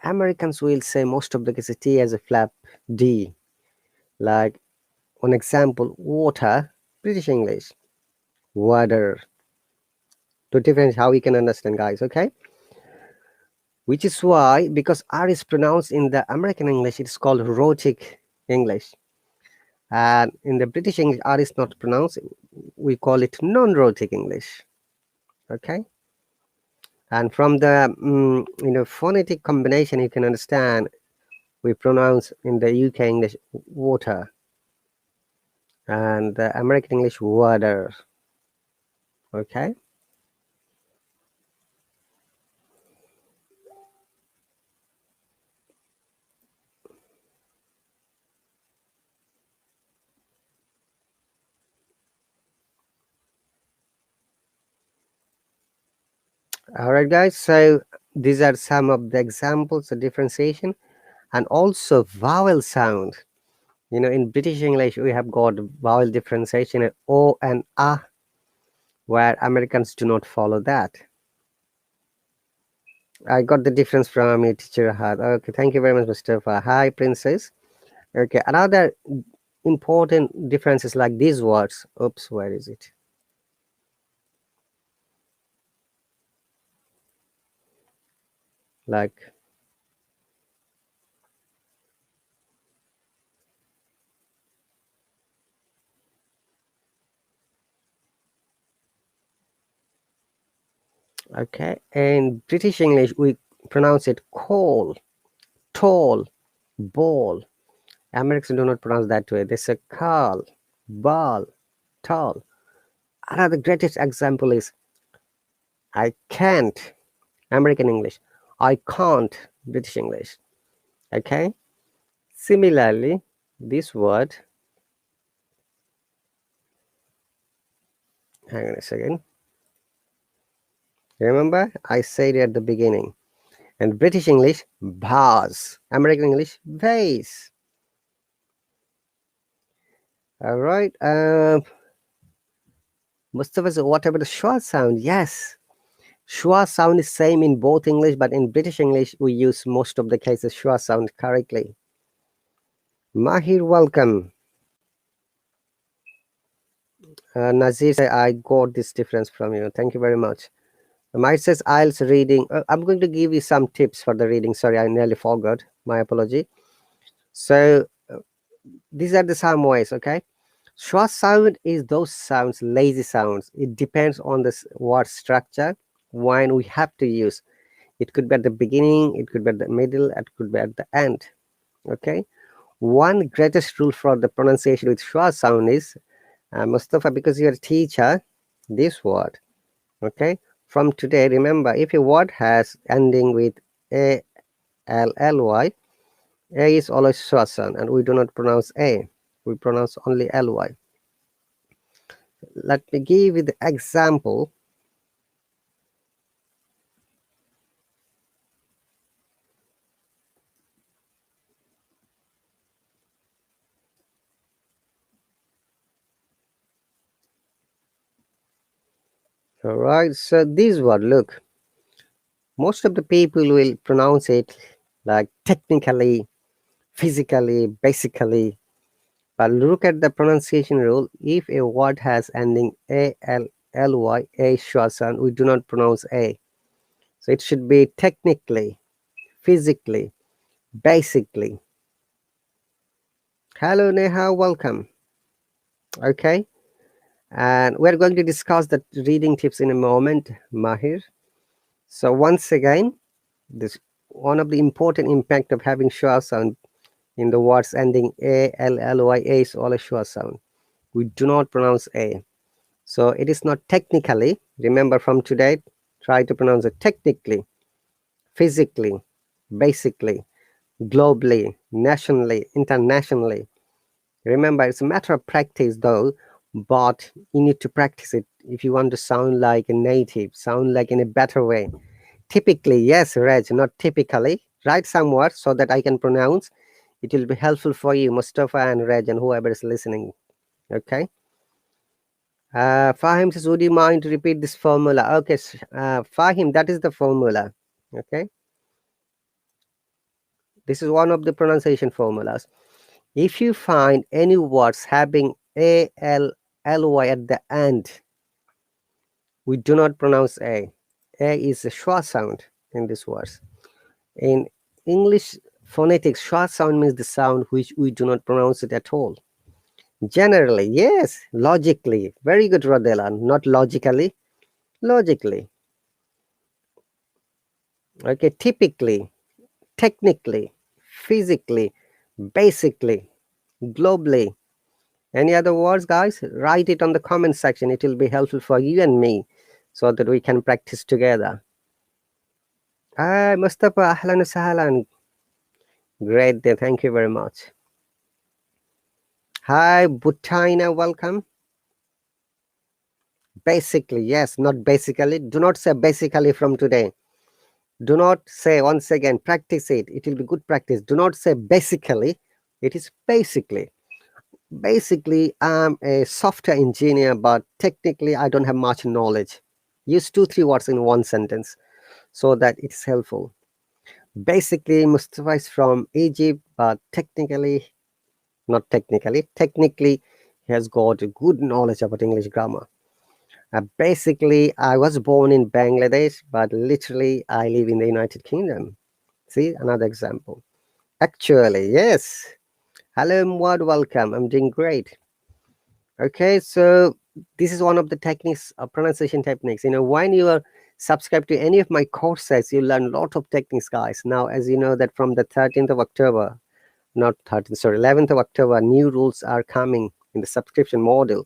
Americans will say most of the cases T as a flap D. Like, one example, water, British English, water. To differentiate how we can understand, guys, okay? Which is why, because R is pronounced in the American English, it's called rhotic English. And in the British English, R is not pronounced. We call it non-rhotic English, okay? And from the phonetic combination, you can understand we pronounce in the UK English water and the American English water, okay? All right, guys, so these are some of the examples of differentiation. And also vowel sound. In British English, we have got vowel differentiation at O and A, where Americans do not follow that. I got the difference from your teacher, Rahat. Okay, thank you very much, Mustafa. Hi, Princess. Okay, another important difference is like these words. Oops, where is it? Like, okay, in British English, we pronounce it call, tall, ball. Americans do not pronounce that way. They say call, ball, tall. Another greatest example is I can't, American English. I can't, British English. Okay. Similarly, this word, hang on a second. Remember, I said it at the beginning. And British English, vase. American English, vase. All right. Mustafa says, what about the schwa sound? Yes. Schwa sound is same in both English, but in British English, we use most of the cases schwa sound correctly. Mahir, welcome. Nazir said, I got this difference from you. Thank you very much. Mike says IELTS reading. I'm going to give you some tips for the reading. Sorry, I nearly forgot. My apology. So these are the some ways, okay? Schwa sound is those sounds, lazy sounds. It depends on the word structure when we have to use. It could be at the beginning, it could be at the middle, it could be at the end, okay? One greatest rule for the pronunciation with schwa sound is, Mustafa, because you're a teacher, this word, okay? from today, remember, if a word has ending with A-L-L-Y, A is always short sound, and we do not pronounce A. We pronounce only L-Y. Let me give you the example. All right, so this word, look, most of the people will pronounce it like technically, physically, basically. But look at the pronunciation rule. If a word has ending A-L-L-Y, A short sound, we do not pronounce A. So it should be technically, physically, basically. Hello, Neha, welcome. Okay, and we're going to discuss the reading tips in a moment, Mahir. So once again, this one of the important impact of having short sound in the words ending A-L-L-Y, A is all a short sound. We do not pronounce A. So it is not technically. Remember from today, try to pronounce it technically, physically, basically, globally, nationally, internationally. Remember, it's a matter of practice though, but you need to practice it if you want to sound like a native, sound like in a better way. Typically, yes, Reg, not typically. Write some words so that I can pronounce. It will be helpful for you, Mustafa and Reg, and whoever is listening. Okay. Fahim says, would you mind to repeat this formula? Okay, Fahim, that is the formula. Okay. This is one of the pronunciation formulas. If you find any words having A-L-L-Y at the end, we do not pronounce A. A is a short sound in this words. In English phonetics, short sound means the sound which we do not pronounce it at all. Generally, yes, logically. Very good, Rodela. Not logically, logically. Okay, typically, technically, physically, basically, globally. Any other words, guys? Write it on the comment section. It will be helpful for you and me so that we can practice together. Hi, Mustafa. Ahlan wa sahlan. Great day. Thank you very much. Hi, Butaina. Welcome. Basically, yes, not basically. Do not say basically from today. Do not say, once again, practice it. It will be good practice. Do not say basically. It is basically. Basically, I'm a software engineer, but technically I don't have much knowledge. Use 2-3 words in one sentence so that it's helpful. Basically, Mustafa is from Egypt, but technically, not technically, technically, he has got a good knowledge about English grammar. Basically, I was born in Bangladesh, but literally, I live in the United Kingdom. See, another example. Actually, yes. Hello, Mwad, welcome. I'm doing great. Okay, so this is one of the techniques, pronunciation techniques. You know, when you are subscribed to any of my courses, you learn a lot of techniques, guys. Now, as you know that from the 13th of October, not 13th, sorry, 11th of October, new rules are coming in the subscription model.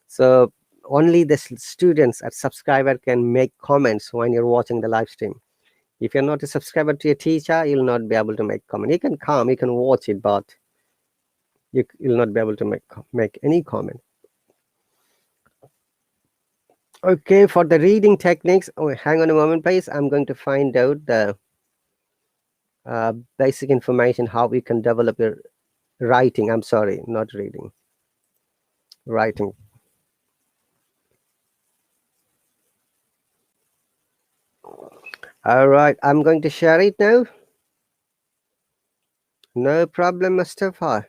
So only the students at subscriber can make comments when you're watching the live stream. If you're not a subscriber to your teacher, you'll not be able to make comment. You can come, you can watch it, but you'll not be able to make any comment. Okay, for the reading techniques, oh, hang on a moment, please. I'm going to find out the basic information how we can develop your writing. I'm sorry, not reading, writing. All right, I'm going to share it now. No problem, Mustafa.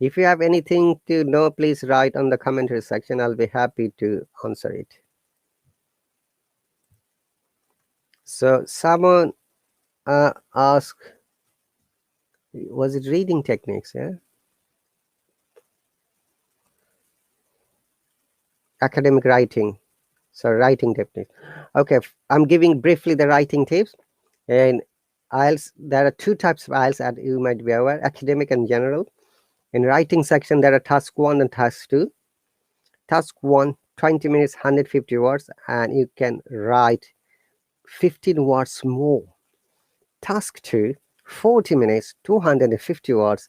If you have anything to know, please write on the commentary section. I'll be happy to answer it. So someone asked, was it reading techniques? Yeah. Academic writing. So writing techniques. Okay, I'm giving briefly the writing tips. In IELTS, there are 2 types of IELTS that you might be aware, academic and general. In writing section, there are task 1 and task 2. Task 1, 20 minutes 150 words, and you can write 15 words more. Task 2, 40 minutes 250 words,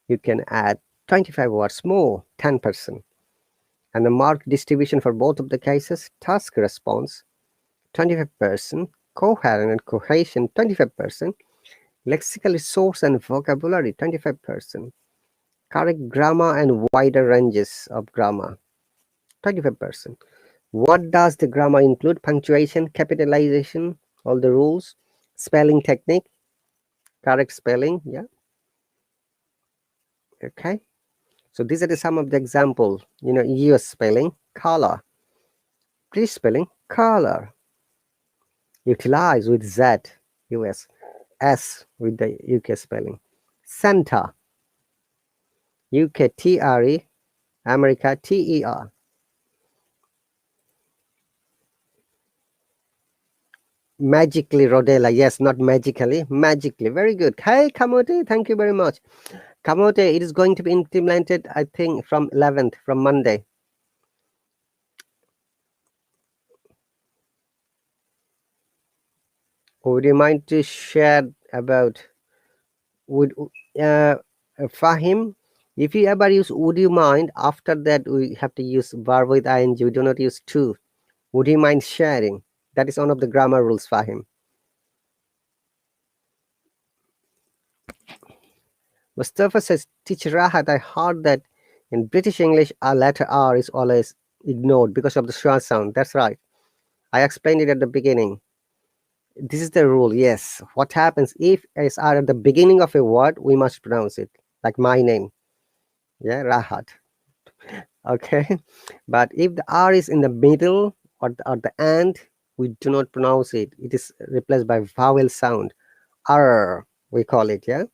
you can add 25 words more, 10%. And the mark distribution for both of the cases: task response 25%, coherent and cohesion 25%, lexical resource and vocabulary 25%, correct grammar and wider ranges of grammar 25%. What does the grammar include? Punctuation, capitalization, all the rules, spelling technique, correct spelling, yeah. Okay, so these are the some of the example. US spelling, color. British spelling, color. Utilize with Z, US. S with the UK spelling. Center, UK TRE, America TER. Magically, Rodella. Yes, not magically, magically. Very good. Hey, Kamote, thank you very much. Kamote, it is going to be implemented, I think, from 11th, from Monday. Would you mind to share about, would Fahim, if you ever use would you mind, after that we have to use verb with ing, we do not use to. Would you mind sharing? That is one of the grammar rules, Fahim. Mustafa says, Teacher Rahat, I heard that in British English, a letter R is always ignored because of the schwa sound. That's right. I explained it at the beginning. This is the rule, yes. What happens if S R at the beginning of a word, we must pronounce it, like my name. Yeah, Rahat. Okay. But if the R is in the middle or the end, we do not pronounce it. It is replaced by vowel sound. R, we call it, yeah.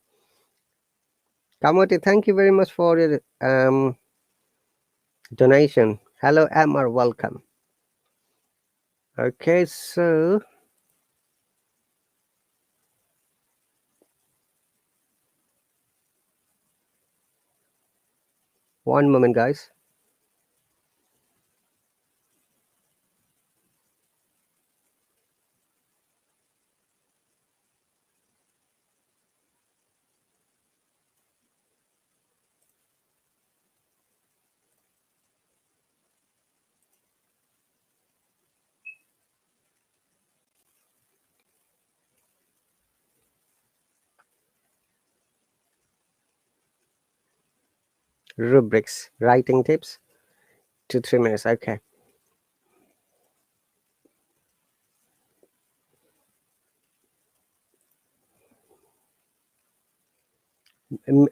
Kamote, thank you very much for your donation. Hello, Amar, welcome. Okay, so one moment, guys. Rubrics, writing tips, 2-3 minutes. Okay.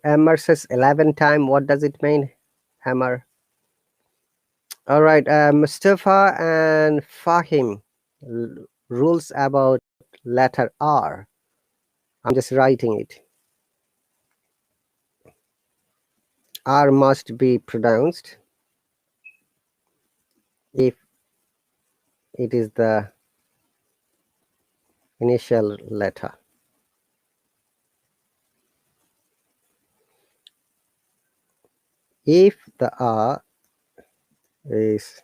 Amar says 11 time. What does it mean, Amar? All right, Mustafa and Fahim, rules about letter R. I'm just writing it. R must be pronounced if it is the initial letter. If the R is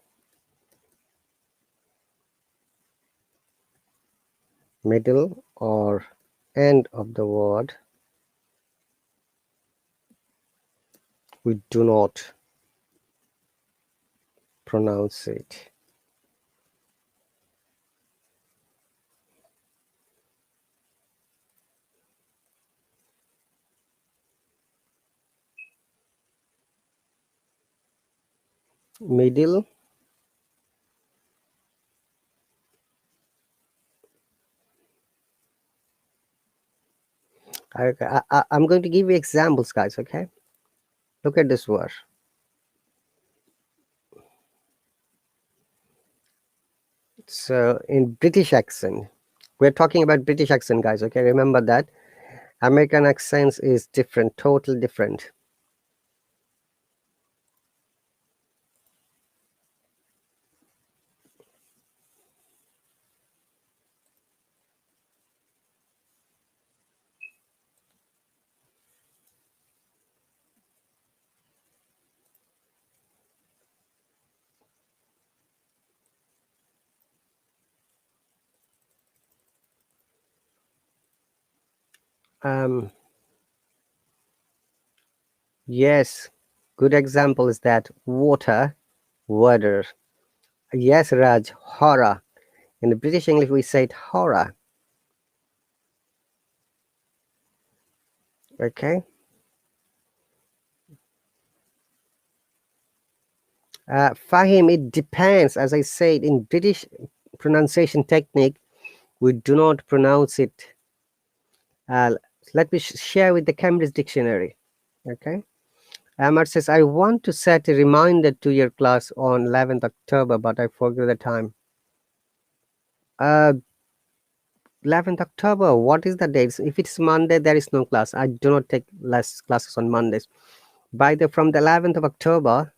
middle or end of the word, we do not pronounce it. Middle I'm going to give you examples, guys. Okay, look at this word. So in British accent, we're talking about British accent, guys. Okay, remember that. American accents is different, totally different. Yes, good example is that water, water. Yes, Raj, horror. In the British English, we say it horror. Okay. Fahim, it depends. As I said, in British pronunciation technique, we do not pronounce it. Let me share with the Cambridge Dictionary. Okay. Amar says, I want to set a reminder to your class on 11th October, but I forget the time. 11th October, what is the date? If it's Monday, there is no class. I do not take less classes on Mondays. From the 11th of October,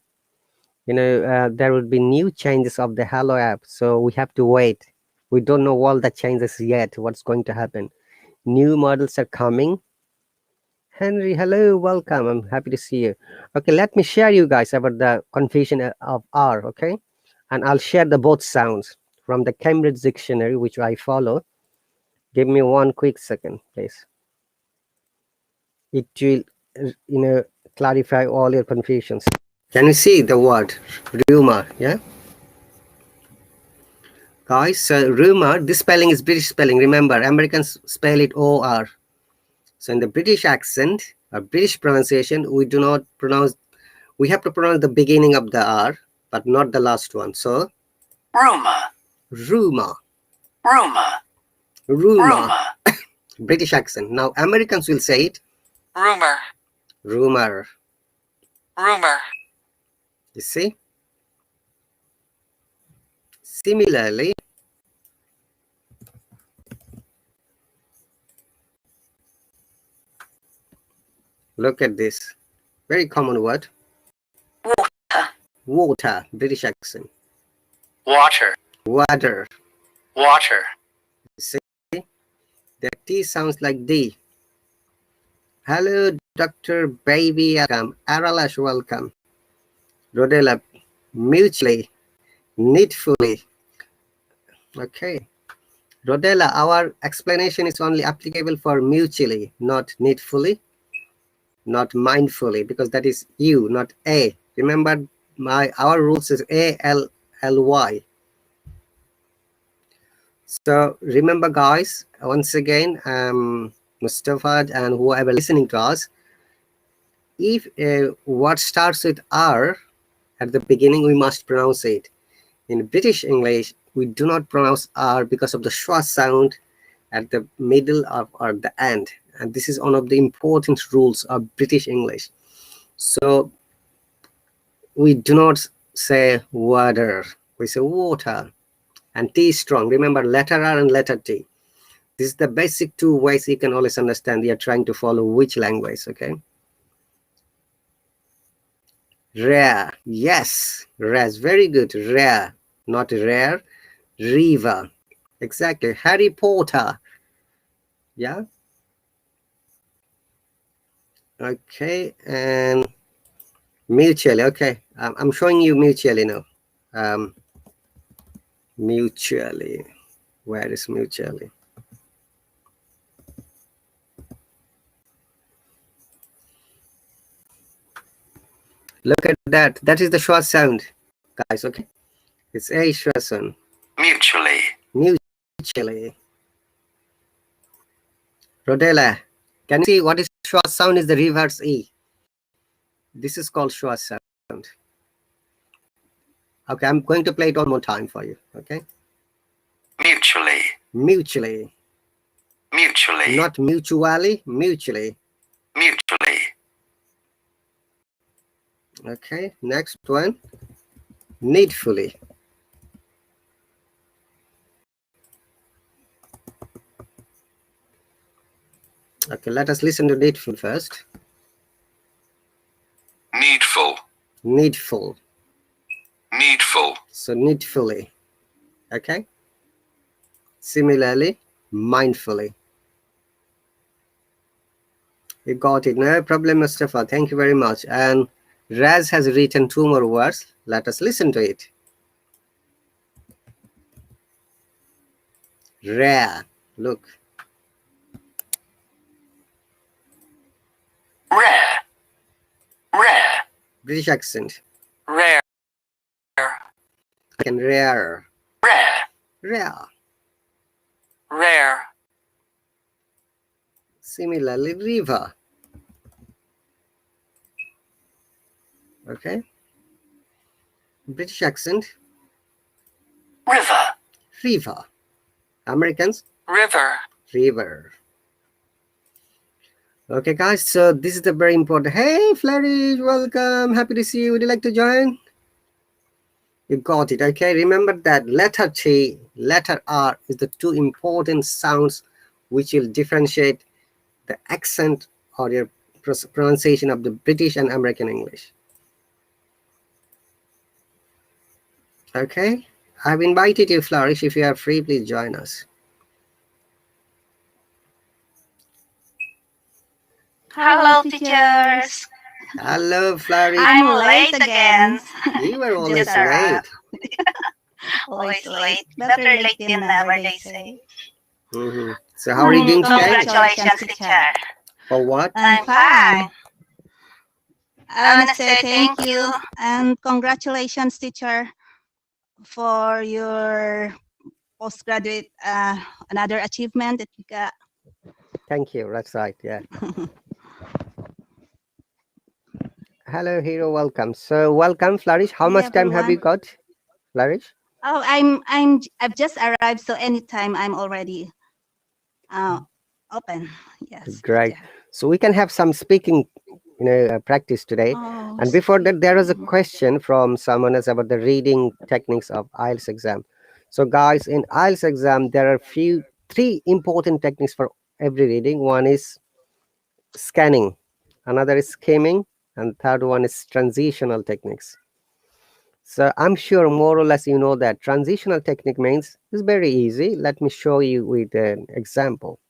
there will be new changes of the Hallo app. So we have to wait. We don't know all the changes yet, what's going to happen. New models are coming. Henry, hello, welcome. I'm happy to see you. Okay, let me share you guys about the confusion of R, okay? And I'll share the both sounds from the Cambridge Dictionary, which I follow. Give me one quick second, please. It will, clarify all your confusions. Can you see the word rumor? Yeah, guys. So rumor. This spelling is British spelling. Remember, Americans spell it O-R. So in the British accent or British pronunciation, we do not pronounce. We have to pronounce the beginning of the R, but not the last one. So rumor, rumor, rumor, rumor. British accent. Now Americans will say it rumor, rumor, rumor. You see? Similarly, look at this. Very common word. Water. Water. British accent. Water. Water. Water. You see? The T sounds like D. Hello, Dr. Baby. Welcome. Aralash, welcome. Rodella, mutually, needfully. Okay. Rodella, our explanation is only applicable for mutually, not needfully, not mindfully, because that is you, not A. Remember, our rules is A-L-L-Y. So remember, guys, once again, Mustafa and whoever listening to us, if a word starts with R at the beginning, we must pronounce it. In British English, we do not pronounce R because of the schwa sound at the middle of or the end. And this is one of the important rules of British English. So we do not say water, we say water. And T is strong. Remember, letter R and letter T. This is the basic two ways you can always understand you're trying to follow which language, okay? Rare, yes, rare is very good. Rare, not rare. River, exactly. Harry Potter, yeah. Okay, and mutually, okay. I'm showing you mutually now. Mutually, where is mutually? Look at that. That is the short sound, guys. Okay, it's a short sound. Mutually. Mutually. Rodella, can you see what is short sound? Is the reverse E. This is called short sound. Okay, I'm going to play it one more time for you. Okay. Mutually. Mutually. Mutually. Not mutually. Mutually. Mutually. Okay. Next one. Needfully. Okay, let us listen to needful first. Needful. Needful. Needful. So needfully. Okay. Similarly, mindfully. You got it. No problem, Mustafa. Thank you very much. And Raz has written two more words. Let us listen to it. Rare. Look. Rare. Rare. British accent. Rare. And rare. Rare. Rare. Rare. Similarly, river. Okay. British accent. River. River. Americans. River. River. Okay, guys. So this is the very important. Hey, Flourish, welcome. Happy to see you. Would you like to join? You got it. Okay. Remember that letter T, letter R is the two important sounds which will differentiate the accent or your pronunciation of the British and American English. Okay. I've invited you, Flourish. If you are free, please join us. Hello, teachers. Hello, Flourish. I'm late again. You were always Just late. Always late. Better late than never, they say. So how are you doing today? Congratulations, teacher. For what? I'm fine. I want to say thank you and congratulations, teacher, for your postgraduate another achievement that you got. Thank you. That's right. Yeah. Hello, Hero. Welcome. So, welcome, Flourish. How much time have you got, Flourish? Oh, I've just arrived, so anytime I'm already open. Yes. Great. Teacher. So we can have some speaking, practice today. Oh, And before that, there was a question from someone else about the reading techniques of IELTS exam. So, guys, in IELTS exam, there are three important techniques for every reading. One is scanning, another is skimming, and third one is transitional techniques. So I'm sure more or less you know that transitional technique means it's very easy. Let me show you with an example.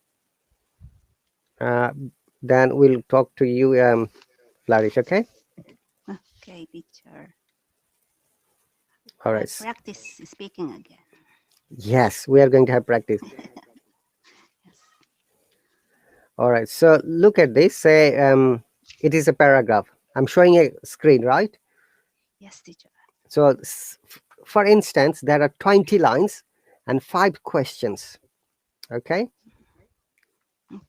Then we'll talk to you, Flourish, okay? Okay, teacher. All right. Practice speaking again. Yes, we are going to have practice. Yes. All right. So look at this. Say it is a paragraph. I'm showing a screen, right? Yes, teacher. So for instance, there are 20 lines and 5 questions. Okay. Okay.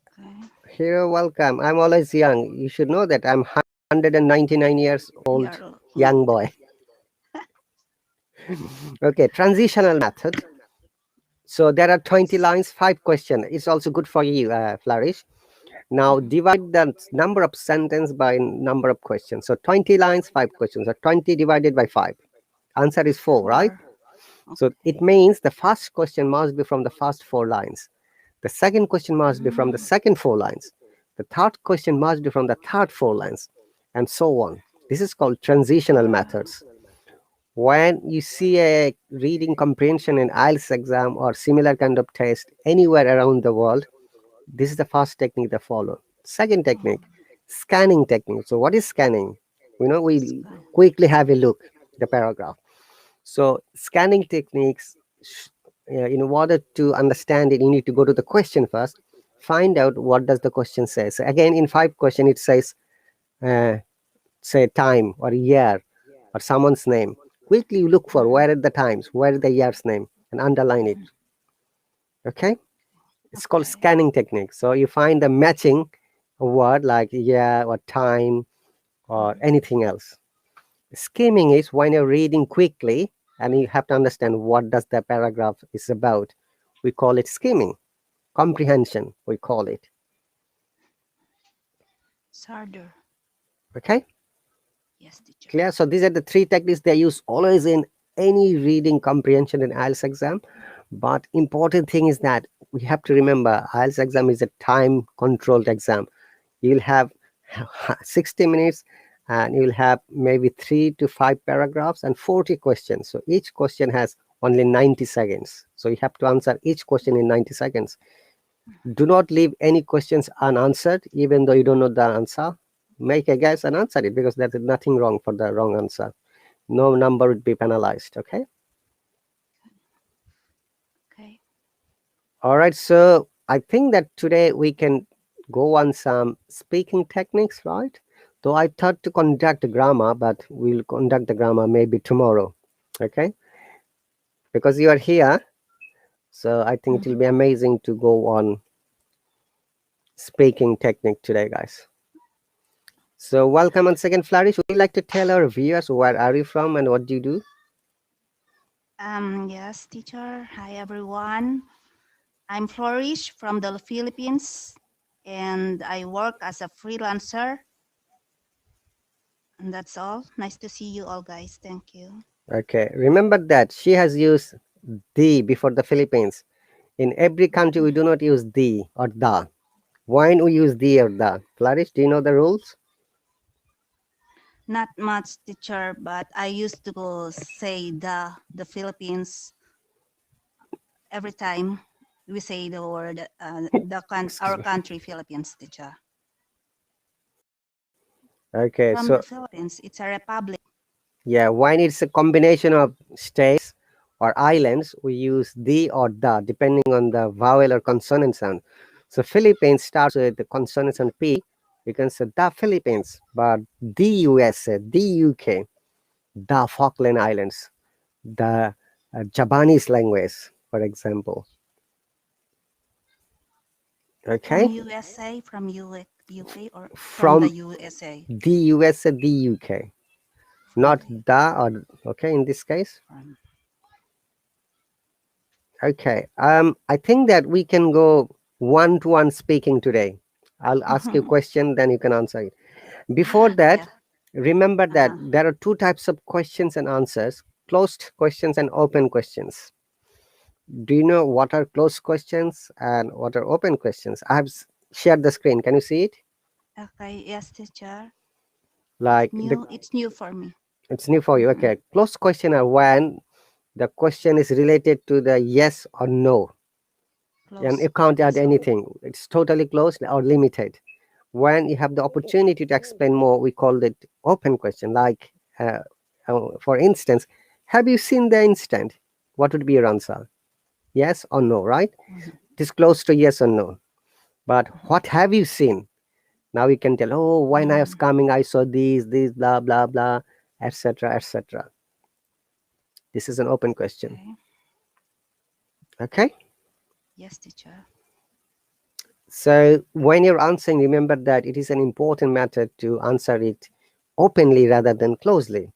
Hero, welcome. I'm always young. You should know that I'm 199 years old young boy. Okay, transitional method. So there are 20 lines, 5 questions. It's also good for you, Flourish. Now divide the number of sentence by number of questions. So 20 lines, 5 questions. So 20 divided by 5. Answer is 4, right? So it means the first question must be from the first 4 lines. The second question must be from the second 4 lines. The third question must be from the third 4 lines, and so on. This is called transitional methods. When you see a reading comprehension in IELTS exam or similar kind of test anywhere around the world, this is the first technique they follow. Second technique, scanning technique. So what is scanning? We quickly have a look at the paragraph. So scanning techniques, in order to understand it, you need to go to the question first, find out what does the question say. So again, in 5 question, it says, say time or year or someone's name. Quickly you look for where are the times, where is the year's name, and underline it. Okay? It's called scanning technique. So you find the matching word like year or time or anything else. Skimming is when you're reading quickly and you have to understand what does the paragraph is about. We call it skimming. Comprehension, we call it. Harder. Okay? Yes, teacher. Clear? So these are the 3 techniques they use always in any reading comprehension in IELTS exam. But important thing is that we have to remember IELTS exam is a time controlled exam. You'll have 60 minutes and you'll have maybe 3 to 5 paragraphs and 40 questions. So each question has only 90 seconds. So you have to answer each question in 90 seconds. Do not leave any questions unanswered, even though you don't know the answer. Make a guess and answer it, because there's nothing wrong for the wrong answer. No number would be penalized. Okay. Okay. All right. So I think that today we can go on some speaking techniques, right? Though I thought to conduct the grammar, but we'll conduct the grammar maybe tomorrow. Okay, because you are here, so I think it will be amazing to go on speaking technique today, guys. So welcome once again, Flourish. Would you like to tell our viewers where are you from and what do you do? Yes, teacher. Hi, everyone. I'm Flourish from the Philippines, and I work as a freelancer. And that's all. Nice to see you all, guys. Thank you. Okay, remember that she has used the before the Philippines. In every country, we do not use the or the. When we use the or the. Flourish, do you know the rules? Not much, teacher, but I used to say the Philippines every time we say the word Excuse our me. country, Philippines, teacher. Okay, From the so Philippines, it's a republic. yeah, when it's a combination of states or islands, we use the or the depending on the vowel or consonant sound. So Philippines starts with the consonant sound P. You can say the Philippines, but the USA, the UK, the Falkland Islands, the Japanese language, for example. From Okay, USA, from UK, or from the from USA? the USA, the UK, From not the the or okay in this case. from. Okay. I think that we can go one-to-one speaking today. I'll ask you a question, then you can answer it. Before Yeah. that, remember that Uh-huh. there are two types of questions and answers: closed questions and open questions. Do you know what are closed questions and what are open questions? I have shared the screen. Can you see it? Okay. Yes, teacher. Like the It's new for me. it's new for you. Mhm. Okay. Closed question are when the question is related to the yes or no, and Close. you can't add Yes. anything. It's totally closed or limited. When you have the opportunity to explain more, we call it open question. Like, for instance, have you seen the instant? What would be your answer? Yes or no, right? Mhm. It is close to yes or no. But Mhm. what have you seen? Now you can tell, oh, when I was Mm. coming, I saw these, blah, blah, blah, etc., etc. This is an open question. Okay. Okay. Yes, teacher. So when you're answering, remember that it is an important matter to answer it openly rather than closely.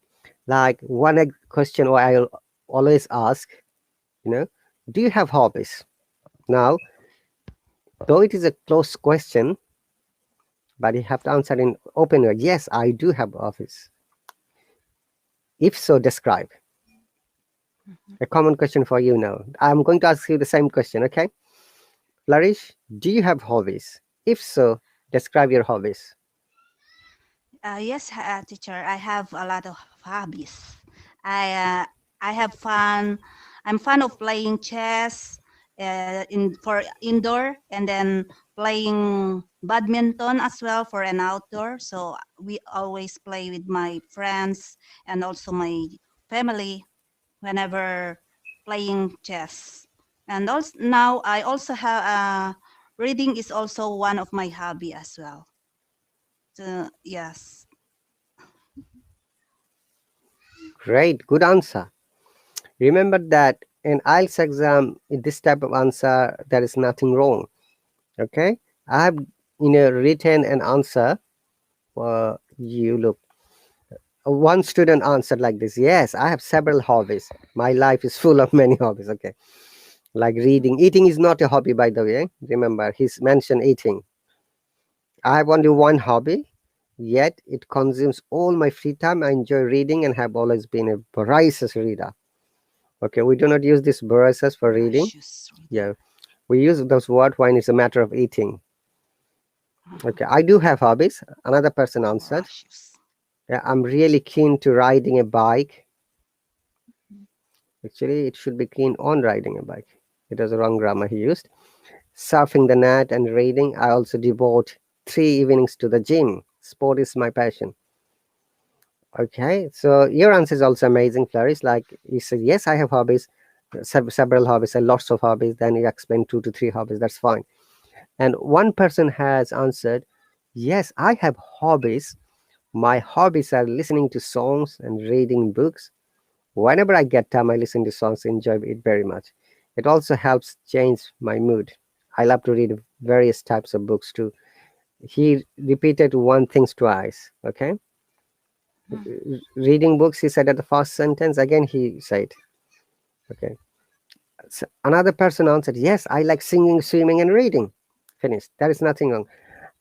Like one question I'll always ask, you know, do you have hobbies? Now, though it is a closed question, but you have to answer in open way. Yes, I do have hobbies. If so, describe. Mhm. A common question for you now. I'm going to ask you the same question, okay? Flourish, do you have hobbies? If so, describe your hobbies. Yes, teacher. I have a lot of hobbies. I uh, I have fun. I'm fond of playing chess in for indoor, and then playing badminton as well for an outdoor. So we always play with my friends and also my family whenever playing chess. And also now I also have reading is also one of my hobby as well. So yes. Great, good answer. Remember that in IELTS exam, in this type of answer, there is nothing wrong. Okay, I have written an answer. You look. One student answered like this: yes, I have several hobbies. My life is full of many hobbies. Okay, like reading. Eating is not a hobby, by the way. Remember, he's mentioned eating. I have only one hobby, yet it consumes all my free time. I enjoy reading and have always been a voracious reader. Okay, we do not use this voracious for reading. Voracious Yeah, reader. we use those words when it's a matter of eating. Okay, I do have hobbies. Another person answered. Voracious. Yeah, I'm really keen to riding a bike. Actually, it should be keen on riding a bike. It was the wrong grammar he used. Surfing the net and reading. I also devote 3 evenings to the gym. Sport is my passion. Okay, so your answer is also amazing, Flourish. Like you said, yes, I have hobbies, several hobbies, and lots of hobbies. Then you explain 2 to 3 hobbies. That's fine. And one person has answered, yes, I have hobbies. My hobbies are listening to songs and reading books. Whenever I get time, I listen to songs, enjoy it very much. It also helps change my mood. I love to read various types of books too. He repeated one thing twice. Okay. Reading books, he said at the first sentence. Again, he said, okay. So another person answered, yes, I like singing, swimming, and reading. Finished. There is nothing wrong.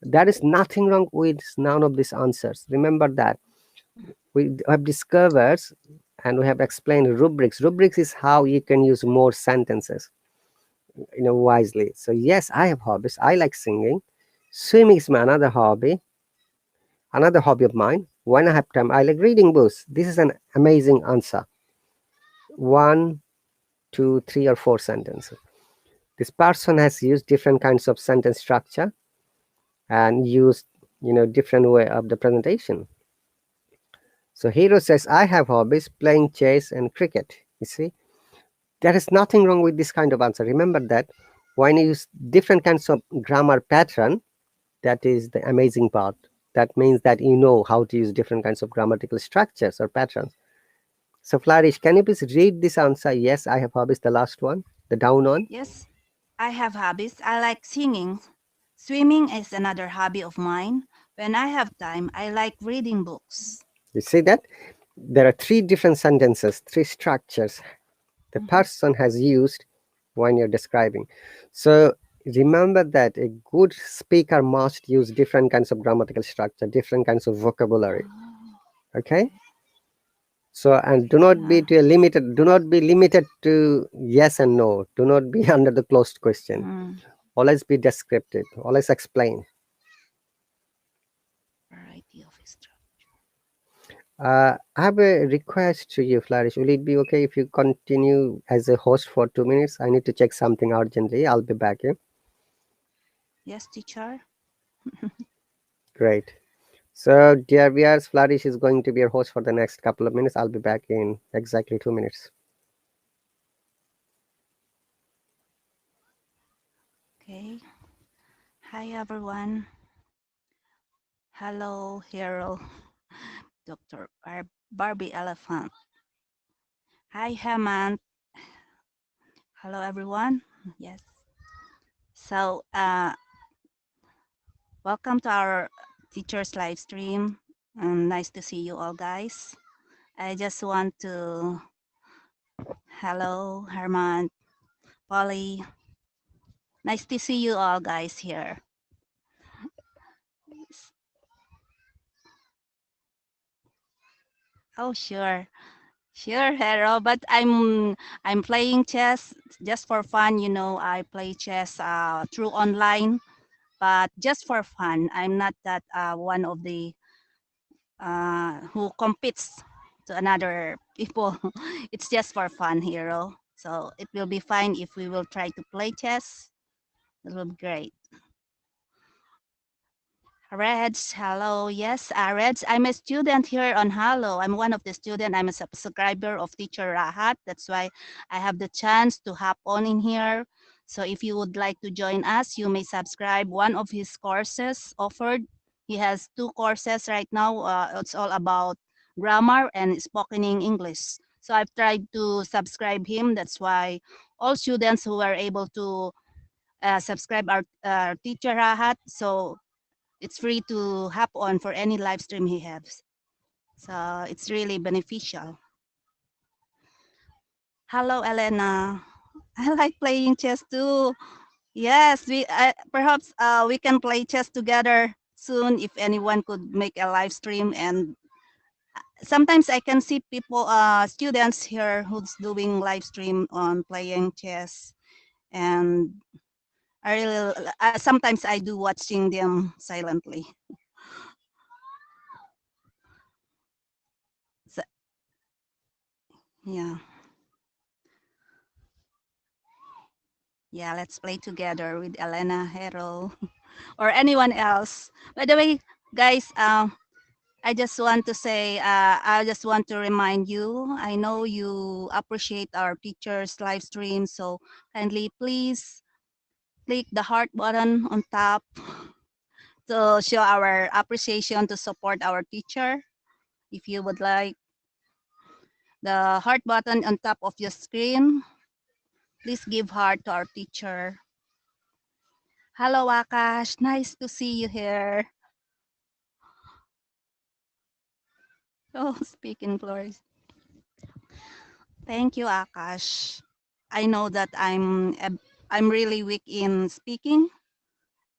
There is nothing wrong with none of these answers. Remember that. We have discovered and we have explained rubrics. Rubrics is how you can use more sentences, wisely. So yes, I have hobbies. I like singing. Swimming is my another hobby of mine. When I have time, I like reading books. This is an amazing answer. One, two, three, or four sentences. This person has used different kinds of sentence structure and used, different way of the presentation. So Hero says, I have hobbies playing chess and cricket. You see, there is nothing wrong with this kind of answer. Remember that when you use different kinds of grammar pattern, that is the amazing part. That means that you know how to use different kinds of grammatical structures or patterns. So Flourish, can you please read this answer? Yes, I have hobbies, the last one, the down one. Yes, I have hobbies. I like singing. Swimming is another hobby of mine. When I have time, I like reading books. You see that? There are three different sentences, three structures the person has used when you're describing. So remember that a good speaker must use different kinds of grammatical structure, different kinds of vocabulary. Okay? So and do not be limited to yes and no. Do not be under the closed question. Always be descriptive, always explain. Variety of structure. I have a request to you, Flourish. Will it be okay if you continue as a host for 2 minutes? I need to check something urgently. I'll be back here. Yes, teacher. Great. So, dear viewers, Flourish is going to be your host for the next couple of minutes. I'll be back in exactly 2 minutes. Okay. Hi, everyone. Hello, hero. Dr. Barbie Elephant. Hi, Hemant. Hello, everyone. Yes. So, welcome to our teacher's live stream. Nice to see you all, guys. I just want to hello, Herman, Polly. Nice to see you all, guys, here. Oh, sure. Sure, Hero, but I'm playing chess just for fun. I play chess through online, but just for fun. I'm not that one of the who competes to another people. It's just for fun, Hero. So it will be fine if we will try to play chess. It will be great. Reds, hello. Yes, Reds, I'm a student here on Hallo. I'm one of the students. I'm a subscriber of Teacher Rahat. That's why I have the chance to hop on in here. So if you would like to join us, you may subscribe one of his courses offered. He has two courses right now. It's all about grammar and spoken English. So I've tried to subscribe him. That's why all students who are able to subscribe our Teacher Rahat. So it's free to hop on for any live stream he has. So it's really beneficial. Hello, Elena. I like playing chess too. Yes, perhaps we can play chess together soon if anyone could make a live stream. And sometimes I can see people, students here who's doing live stream on playing chess. And I really, sometimes I do watching them silently. So, yeah. Yeah, let's play together with Elena, Hero, or anyone else. By the way, guys, I just want to say, I just want to remind you, I know you appreciate our teachers live stream, so kindly please click the heart button on top to show our appreciation to support our teacher. If you would like the heart button on top of your screen, please give heart to our teacher. Hello, Akash. Nice to see you here. Oh, speaking Flores. Thank you, Akash. I know that I'm really weak in speaking,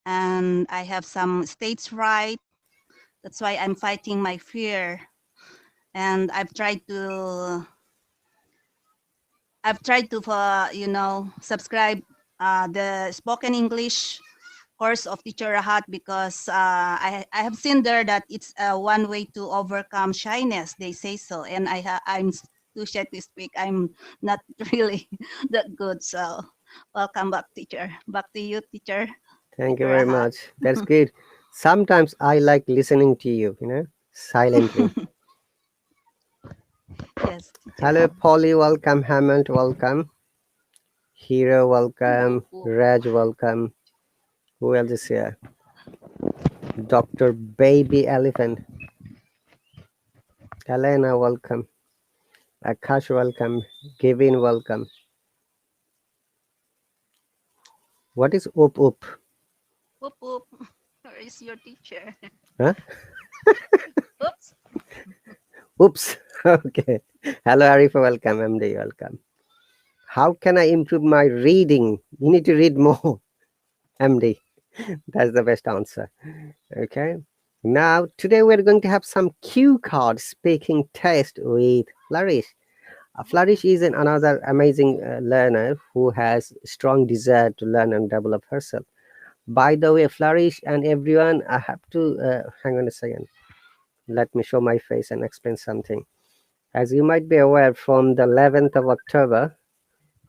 and I have some stage fright. That's why I'm fighting my fear, and I've tried to subscribe the spoken English course of Teacher Rahat because I have seen there that it's one way to overcome shyness. They say so, and I'm too shy to speak. I'm not really that good. So welcome back, teacher. Back to you, teacher. Thank you Teacher very Rahat. much. That's good. Sometimes I like listening to you, silently. Yes, Hello, teacher. Polly. Welcome. Hammond. Welcome. Hero. Welcome. Whoop, whoop. Raj. Welcome. Who else is here? Dr. Baby Elephant. Elena. Welcome. Akash. Welcome. Kevin. Welcome. What is oop oop? Whoop, whoop. Where is your teacher? Huh? Oops. Oops. Okay. Hello, Arifa. Welcome. MD. Welcome. How can I improve my reading? You need to read more. MD. That's the best answer. Okay. Now, today we're going to have some cue card speaking test with Flourish. Flourish is another amazing learner who has strong desire to learn and develop herself. By the way, Flourish and everyone, I have to hang on a second. Let me show my face and explain something. As you might be aware, from the 11th of October.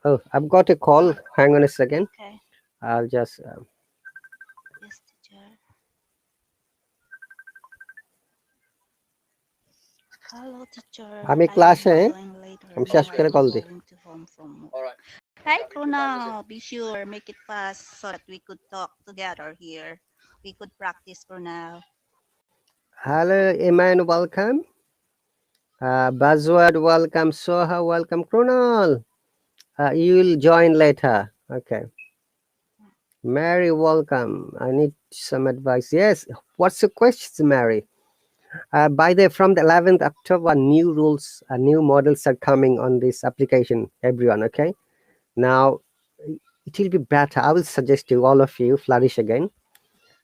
Oh, I've got a call. Hang on a second. Okay. I'll just. Yes, teacher. Hello, teacher. আমি I will ক্লাসে join later. আমি Now শেষ করে I'm call দিই going to home from work. Hi, Kruna. Be sure, make it fast so that we could talk together here. We could practice for now. Hello, Iman, welcome. Buzzword, welcome. Soha, welcome. Krunal, you'll join later. Okay. Mary, welcome. I need some advice. Yes. What's your question, Mary? By the from the 11th October, new rules, new models are coming on this application. Everyone, okay? Now it will be better. I will suggest to all of you, Flourish again,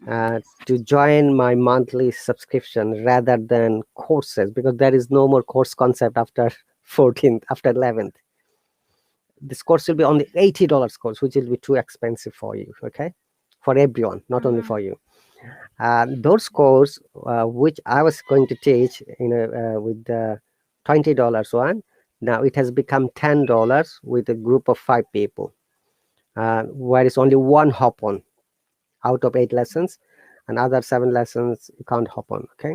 Yes. to join my monthly subscription rather than courses, because there is no more course concept after 14th, after 11th. This course will be only $80 course, which will be too expensive for you, okay? For everyone, not only for you. Those course which I was going to teach, with the $20 one, now it has become $10 with a group of 5 people, where it's only one hop on out of 8 lessons, and other 7 lessons you can't hop on, okay?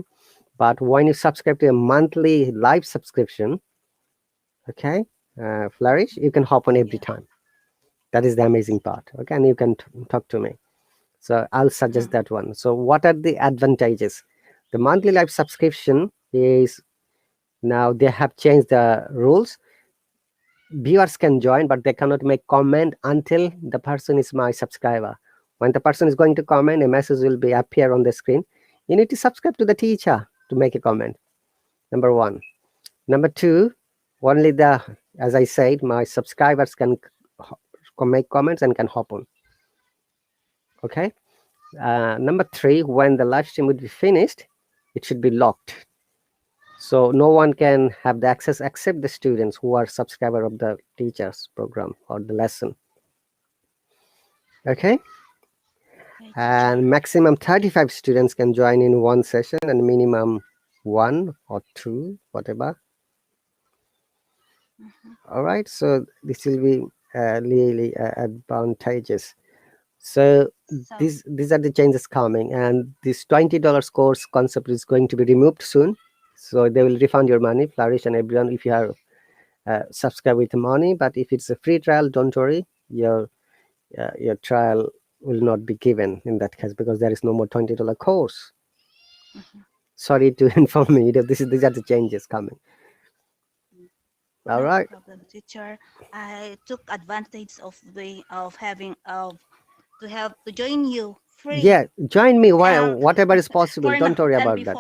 But when you subscribe to a monthly live subscription, okay, Flourish, you can hop on every time. That is the amazing part, okay? And you can talk to me. So I'll suggest that one. So what are the advantages? The monthly live subscription is, now they have changed the rules. Viewers can join, but they cannot make comment until the person is my subscriber. When the person is going to comment, a message will be appear on the screen. You need to subscribe to the teacher to make a comment. Number 1. Number 2, only as I said, my subscribers can make comments and can hop on. Okay. Number 3, when the live stream would be finished, it should be locked. So no one can have the access except the students who are subscriber of the teacher's program or the lesson. Okay. And maximum 35 students can join in one session, and minimum 1 or 2, whatever. All right. So this will be really advantageous. So these are the changes coming, and this $20 course concept is going to be removed soon. So they will refund your money, Flourish and everyone, if you are subscribed with money. But if it's a free trial, don't worry, your trial will not be given in that case because there is no more $20 course. Mhm. Sorry to inform you that these are the changes coming. All No right. problem, teacher. I took advantage of having to have to join you free Yeah, join me and whatever is possible. for now Don't worry and about that.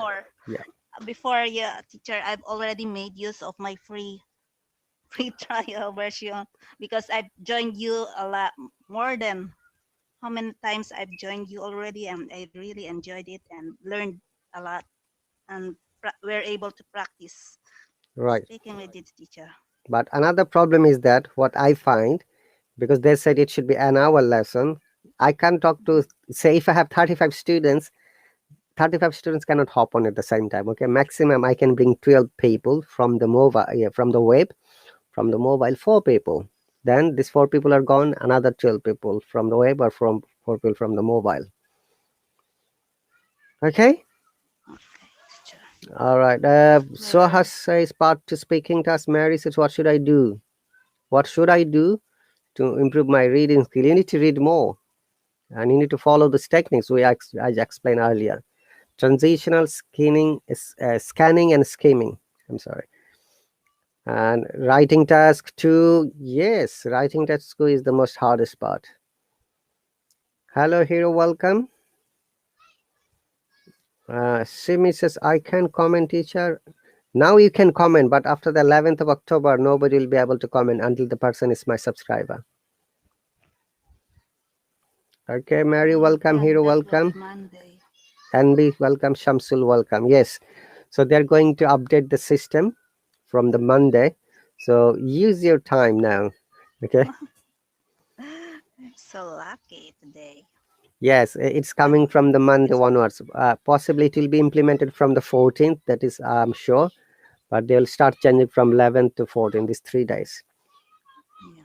Yeah. before, yeah, teacher, I've already made use of my free trial version because I've joined you a lot more than how many times I've joined you already, and I really enjoyed it and learned a lot, and we're able to practice Right. speaking with the teacher. But another problem is that what I find, because they said it should be an hour lesson, I can talk to, say, if I have 35 students, 35 students cannot hop on at the same time. Okay, maximum I can bring 12 people from the mobile, yeah, from the web, from the mobile, 4 people. Then these 4 people are gone, another 12 people from the web or from 4 people from the mobile. Okay. Okay, teacher. All right. So We're has says part to speaking to us. Mary says, what should I do? What should I do to improve my reading skill? You need to read more and you need to follow these techniques I explained earlier. Transitional scanning and skimming. I'm sorry. And writing task 2. Yes, writing task 2 is the most hardest part. Hello, hero. Welcome. Simi says, I can comment, teacher. Now you can comment, but after the 11th of October, nobody will be able to comment until the person is my subscriber. Okay, Mary, welcome. and Hero, that was welcome. Monday. Anbi, welcome. Shamsul, welcome. Yes. So they're going to update the system from the Monday. So use your time now. Okay. I'm so lucky today. Yes, it's coming from the Monday onwards. Possibly it will be implemented from the 14th. That is, I'm sure. But they'll start changing from 11th to 14th, these 3 days. Yeah.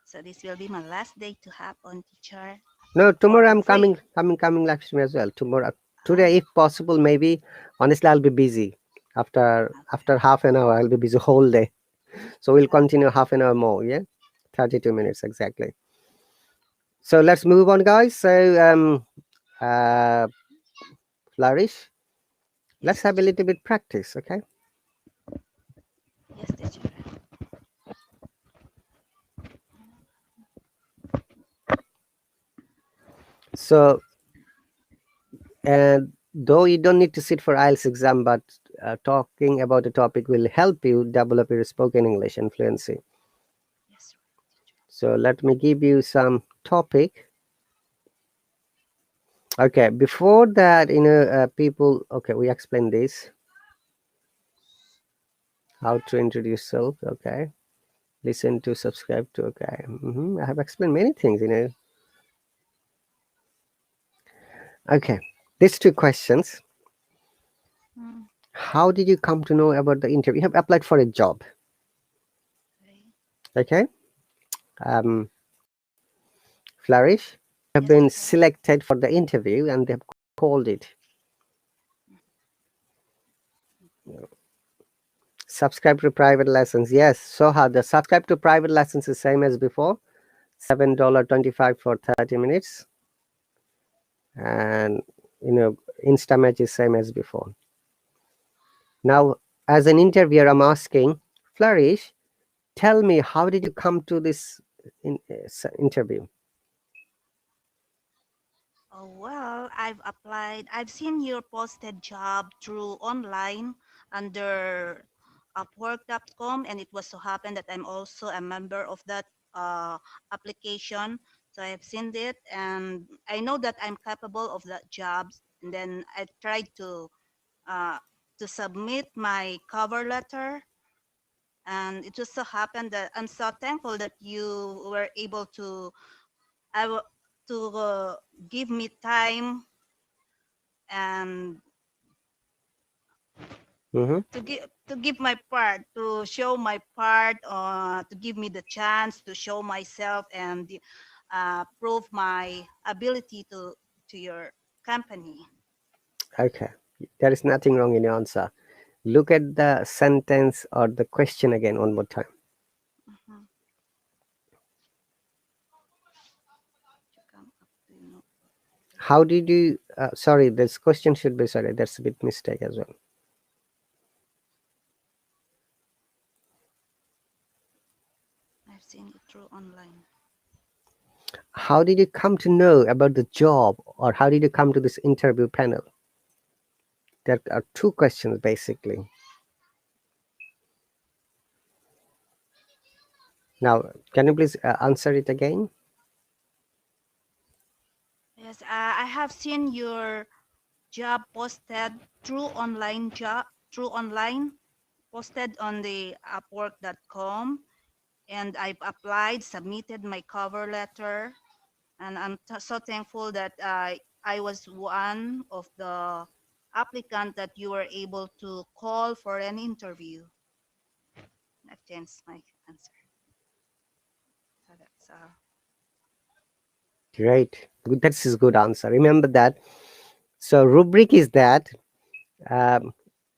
So this will be my last day to have on, teacher, No, tomorrow for I'm free. coming live stream as well. Tomorrow, Oh, today, if possible, maybe. Honestly, I'll be busy. okay. After half an hour, I'll be busy whole day. So we'll continue Okay. half an hour more. Yeah, 32 minutes exactly. So let's move on, guys. So Flourish. Let's Yes, have a teacher. little bit practice, okay? Yes, teacher. So, and though you don't need to sit for IELTS exam, but talking about the topic will help you develop your spoken English and fluency. Yes, So let me give you some topic. Okay, before that, people. Okay, we explain this. How to introduce self. Okay, listen to, subscribe to. Okay, I have explained many things. Okay, these 2 questions. mm, How did you come to know about the interview? You have applied for a job. okay. Okay, Flourish. Have Yes, been teacher. selected for the interview and they have called it. Subscribe to private lessons. Yes, so how the subscribe to private lessons is same as before. $7.25 for 30 minutes. And InstaMatch is same as before. Now, as an interviewer, I'm asking, Flourish, tell me, how did you come to this interview? Oh, well, I've applied. I've seen your posted job through online under Upwork.com, and it was so happen that I'm also a member of that application. So I've seen it, and I know that I'm capable of that job. And then I tried uh, to submit my cover letter, and it just so happened that I'm so thankful that you were able to I w- to give me time and Mm-hmm. to give my part, to show my part, to give me the chance to show myself and prove my ability to your company. Okay, there is nothing wrong in your answer. Look at the sentence or the question again one more time. Mhm. How did you, sorry, this question should be, sorry, that's a bit mistake as well. I've seen it through online. How did you come to know about the job, or how did you come to this interview panel? There are two questions basically. Now, can you please answer it again? Yes, I have seen your job posted through online, posted on the Upwork.com, and I've applied, submitted my cover letter, and I'm so thankful that I was one of the applicant that you were able to call for an interview. That changed my answer. So that's Great. Good. That's a good answer. Remember that. So rubric is that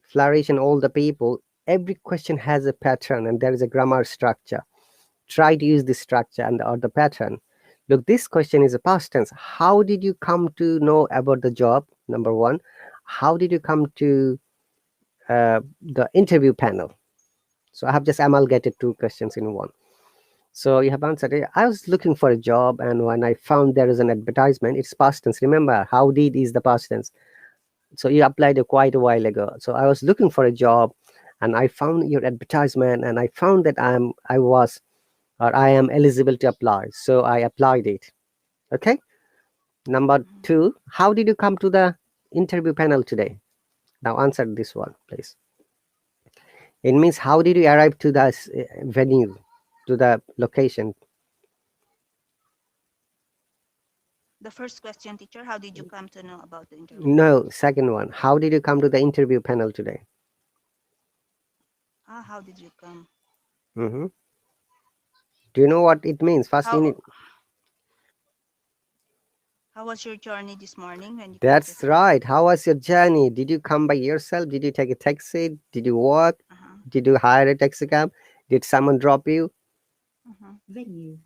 flourish in all the people. Every question has a pattern and there is a grammar structure. Try to use this structure and or the pattern. Look, this question is a past tense. How did you come to know about the job? Number one. How did you come to the interview panel? So I have just amalgamated two questions in one. So you have answered it. I was looking for a job, and when I found there is an advertisement, it's past tense. Remember, how did is the past tense. So you applied it quite a while ago. So I was looking for a job, and I found your advertisement, and I found that I am eligible to apply. So I applied it. Okay. Number two, how did you come to the interview panel today? Now answer this one, please. It means how did you arrive to the venue, to the location? the first question, teacher. How did you come to know about the interview? No, second one. How did you come to the interview panel today? How did you come? Mm-hmm. Do you know what it means? First, you need. How was your journey this morning when you came to That's class? right. How was your journey? Did you come by yourself? Did you take a taxi? Did you walk? Did you hire a taxi cab? Did someone drop you? Venue.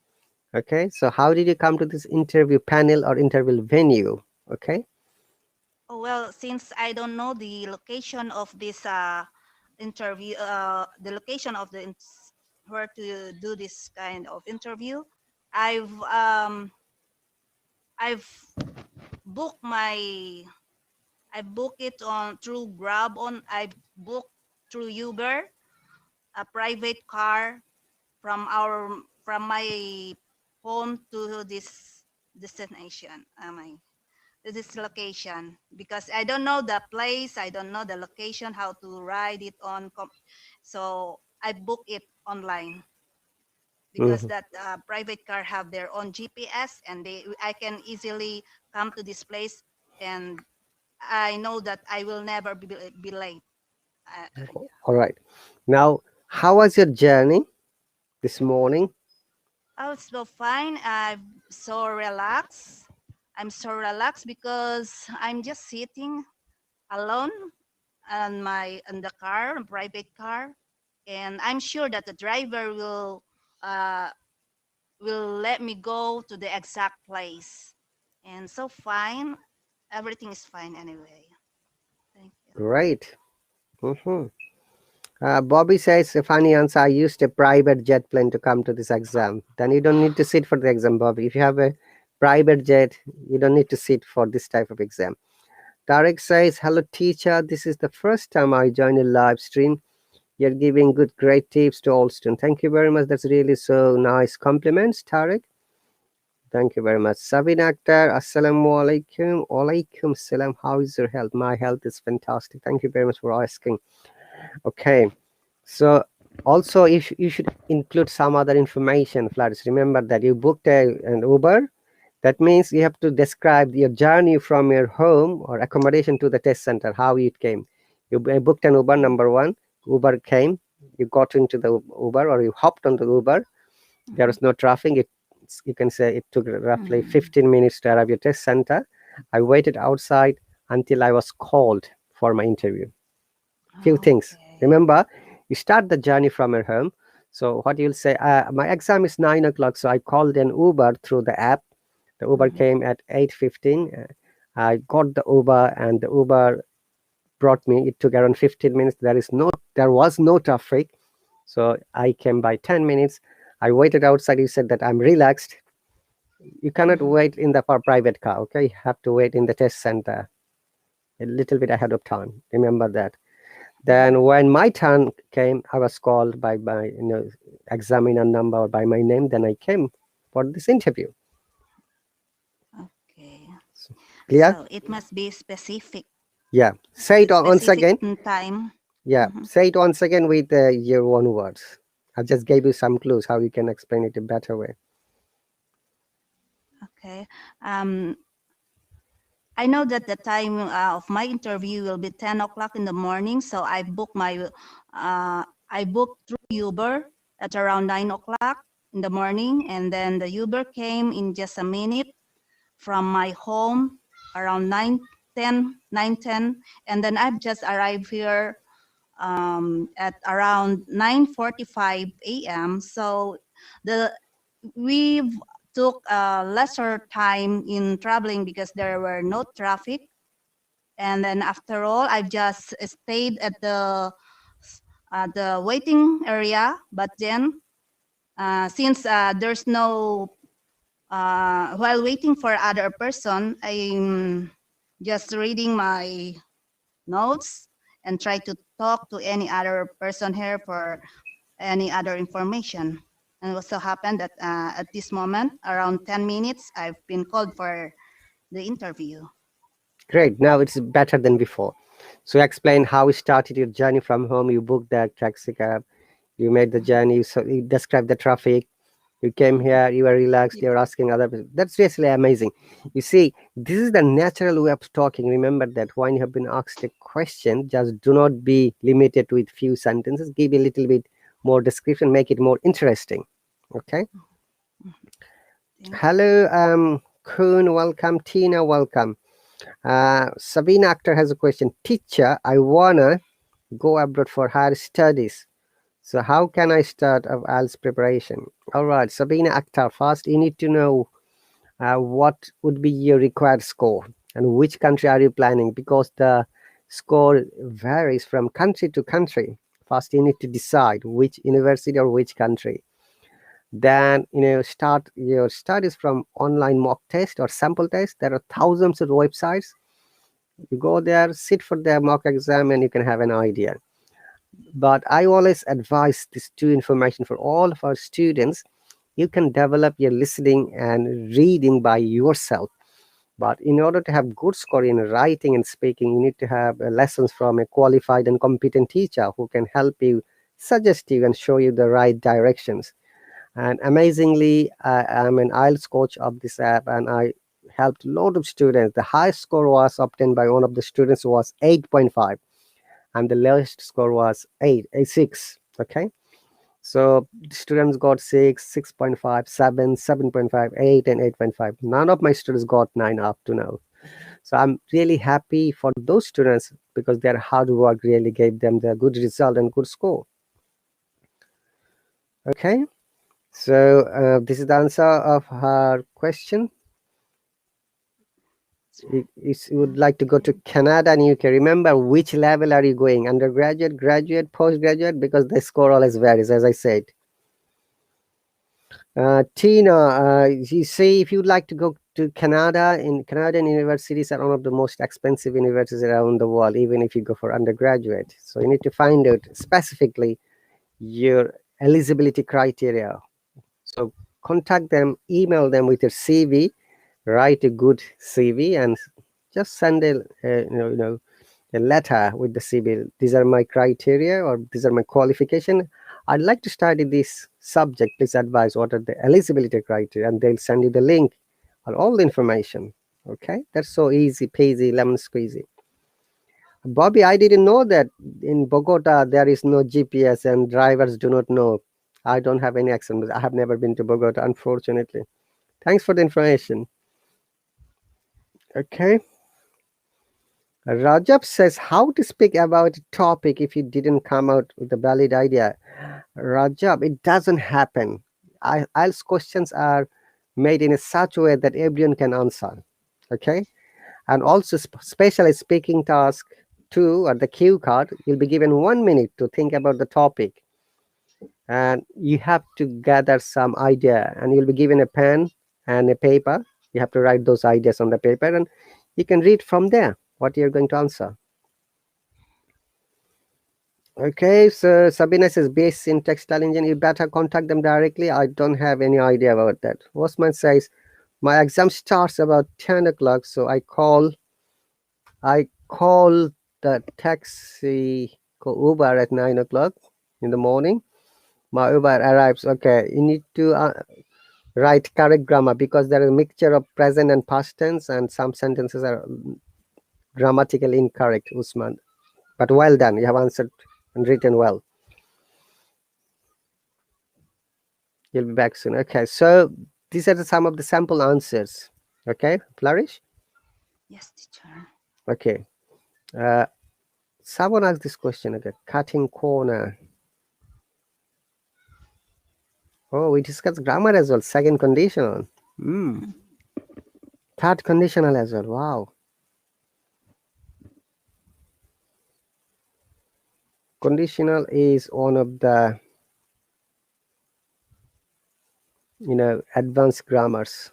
Okay. So how did you come to this interview panel or interview venue? Okay. Oh, well, since I don't know the location of this interview, the location of the where to do this kind of interview, I've um, I've booked my I booked it on through Grab on I booked through Uber a private car from my home to this destination. To this location because I don't know the place, I don't know the location, how to ride it on. So I book it online because Mhm. that private car have their own GPS and I can easily come to this place and I know that I will never be late. All right. Now, how was your journey this morning? I was so fine. I'm so relaxed. I'm so relaxed because I'm just sitting alone in the car, a private car, and I'm sure that the driver uh, will let me go to the exact place. And so fine, everything is fine anyway. Thank you. Great. Mm-hmm. Bobby says, a funny answer, I used a private jet plane to come to this exam. Then you don't need to sit for the exam, Bobby. If you have a private jet, you don't need to sit for this type of exam. Tarek says, hello, teacher. This is the first time I join a live stream. You're giving good, great tips to all students. Thank you very much. That's really so nice. Compliments, Tarek. Thank you very much. Sabine Akhtar, Assalamu alaikum. Alaikum salam. How is your health? My health is fantastic. Thank you very much for asking. Okay. So also if you should include some other information, Flaris. Remember that you booked an Uber. That means you have to describe your journey from your home or accommodation to the test center, how it came. You booked an Uber, number one. Uber came. You got into the Uber or you hopped on the Uber. There was no traffic. You can say it took roughly 15 minutes to arrive at your test center. I waited outside until I was called for my interview. Few things. Remember, you start the journey from your home. So what you'll say, my exam is 9 o'clock. So I called an Uber through the app. The Uber came at 8:15. I got the Uber, and the Uber brought me. It took around 15 minutes. There was no traffic, so I came by 10 minutes. I waited outside. He said that I'm relaxed. You cannot wait in the private car. Okay, you have to wait in the test center a little bit ahead of time. Remember that. Then when my turn came, I was called by my examiner number or by my name. Then I came for this interview. Okay. Clear? So it must be specific. Yeah. Say it once Specific again. time. Yeah. Say it once again with your own words. I just gave you some clues how you can explain it a better way. Okay. I know that the time of my interview will be 10 o'clock in the morning, so I booked through Uber at around 9 o'clock in the morning, and then the Uber came in just a minute from my home around 9:10, and then I've just arrived here at around 9:45 a.m. So we took lesser time in traveling because there were no traffic. And then after all, I just stayed at the waiting area. But then, since there's no while waiting for other person, I'm just reading my notes and try to talk to any other person here for any other information. And it also happened that at this moment, around 10 minutes, I've been called for the interview. Great. Now it's better than before. So explain how you started your journey from home. You booked the taxi cab. You made the journey. So you described the traffic. You came here. You were relaxed. You're asking other people. That's really amazing. You see, this is the natural way of talking. Remember that when you have been asked a question, just do not be limited with few sentences. Give a little bit more description. Make it more interesting. Okay. Hello, Kuhn. Welcome. Tina. Welcome. Sabina Akhtar has a question. Teacher, I wanna go abroad for higher studies. So how can I start of IELTS preparation? All right, Sabina Akhtar, first you need to know what would be your required score and which country are you planning, because the score varies from country to country. First you need to decide which university or which country. Then start your studies from online mock test or sample test. There are thousands of websites. You go there, sit for the mock exam, and you can have an idea. But I always advise this two information for all of our students. You can develop your listening and reading by yourself. But in order to have good score in writing and speaking, you need to have lessons from a qualified and competent teacher who can help you, suggest you, and show you the right directions. And amazingly, I'm an IELTS coach of this app, and I helped a lot of students. The highest score was obtained by one of the students was 8.5, and the lowest score was 6. Okay, so the students got 6, 6.5, 7, 7.5, 8, and 8.5. None of my students got 9 up to now. So I'm really happy for those students because their hard work really gave them the good result and good score. Okay, so this is the answer of her question. If you would like to go to Canada and UK, remember which level are you going? Undergraduate, graduate, postgraduate? Because the score always varies, as I said. Tina, you see, if you'd like to go to Canada, in Canadian universities are one of the most expensive universities around the world, even if you go for undergraduate. So you need to find out specifically your eligibility criteria. So contact them, email them with your CV, write a good CV, and just send a letter with the CV. These are my criteria, or these are my qualification. I'd like to study this subject. Please advise what are the eligibility criteria, and they'll send you the link or all the information. Okay, that's so easy peasy lemon squeezy. Bobby, I didn't know that in Bogota there is no GPS and drivers do not know. I don't have any accent. I have never been to Bogota, unfortunately. Thanks for the information. Okay. Rajab says, how to speak about a topic if you didn't come out with a valid idea? Rajab, it doesn't happen. IELTS questions are made in a such way that everyone can answer. Okay. And also special speaking task 2 or the cue card, you'll be given 1 minute to think about the topic, and you have to gather some idea, and you'll be given a pen and a paper. You have to write those ideas on the paper, and you can read from there what you're going to answer. Okay, so Sabina says based in textile engineering, you better contact them directly. I don't have any idea about that. Osman says my exam starts about 10 o'clock, so I call the taxi Uber at 9 o'clock in the morning. My Uber arrives. Okay, you need to write correct grammar because there is a mixture of present and past tense, and some sentences are grammatically incorrect, Usman. But well done, you have answered and written well. You'll be back soon. Okay, so these are some of the sample answers. Okay, Flourish. Yes, teacher. Okay. Someone asked this question again. Cutting corner. Oh, we discussed grammar as well. Second conditional. Third conditional as well. Wow. Conditional is one of the advanced grammars.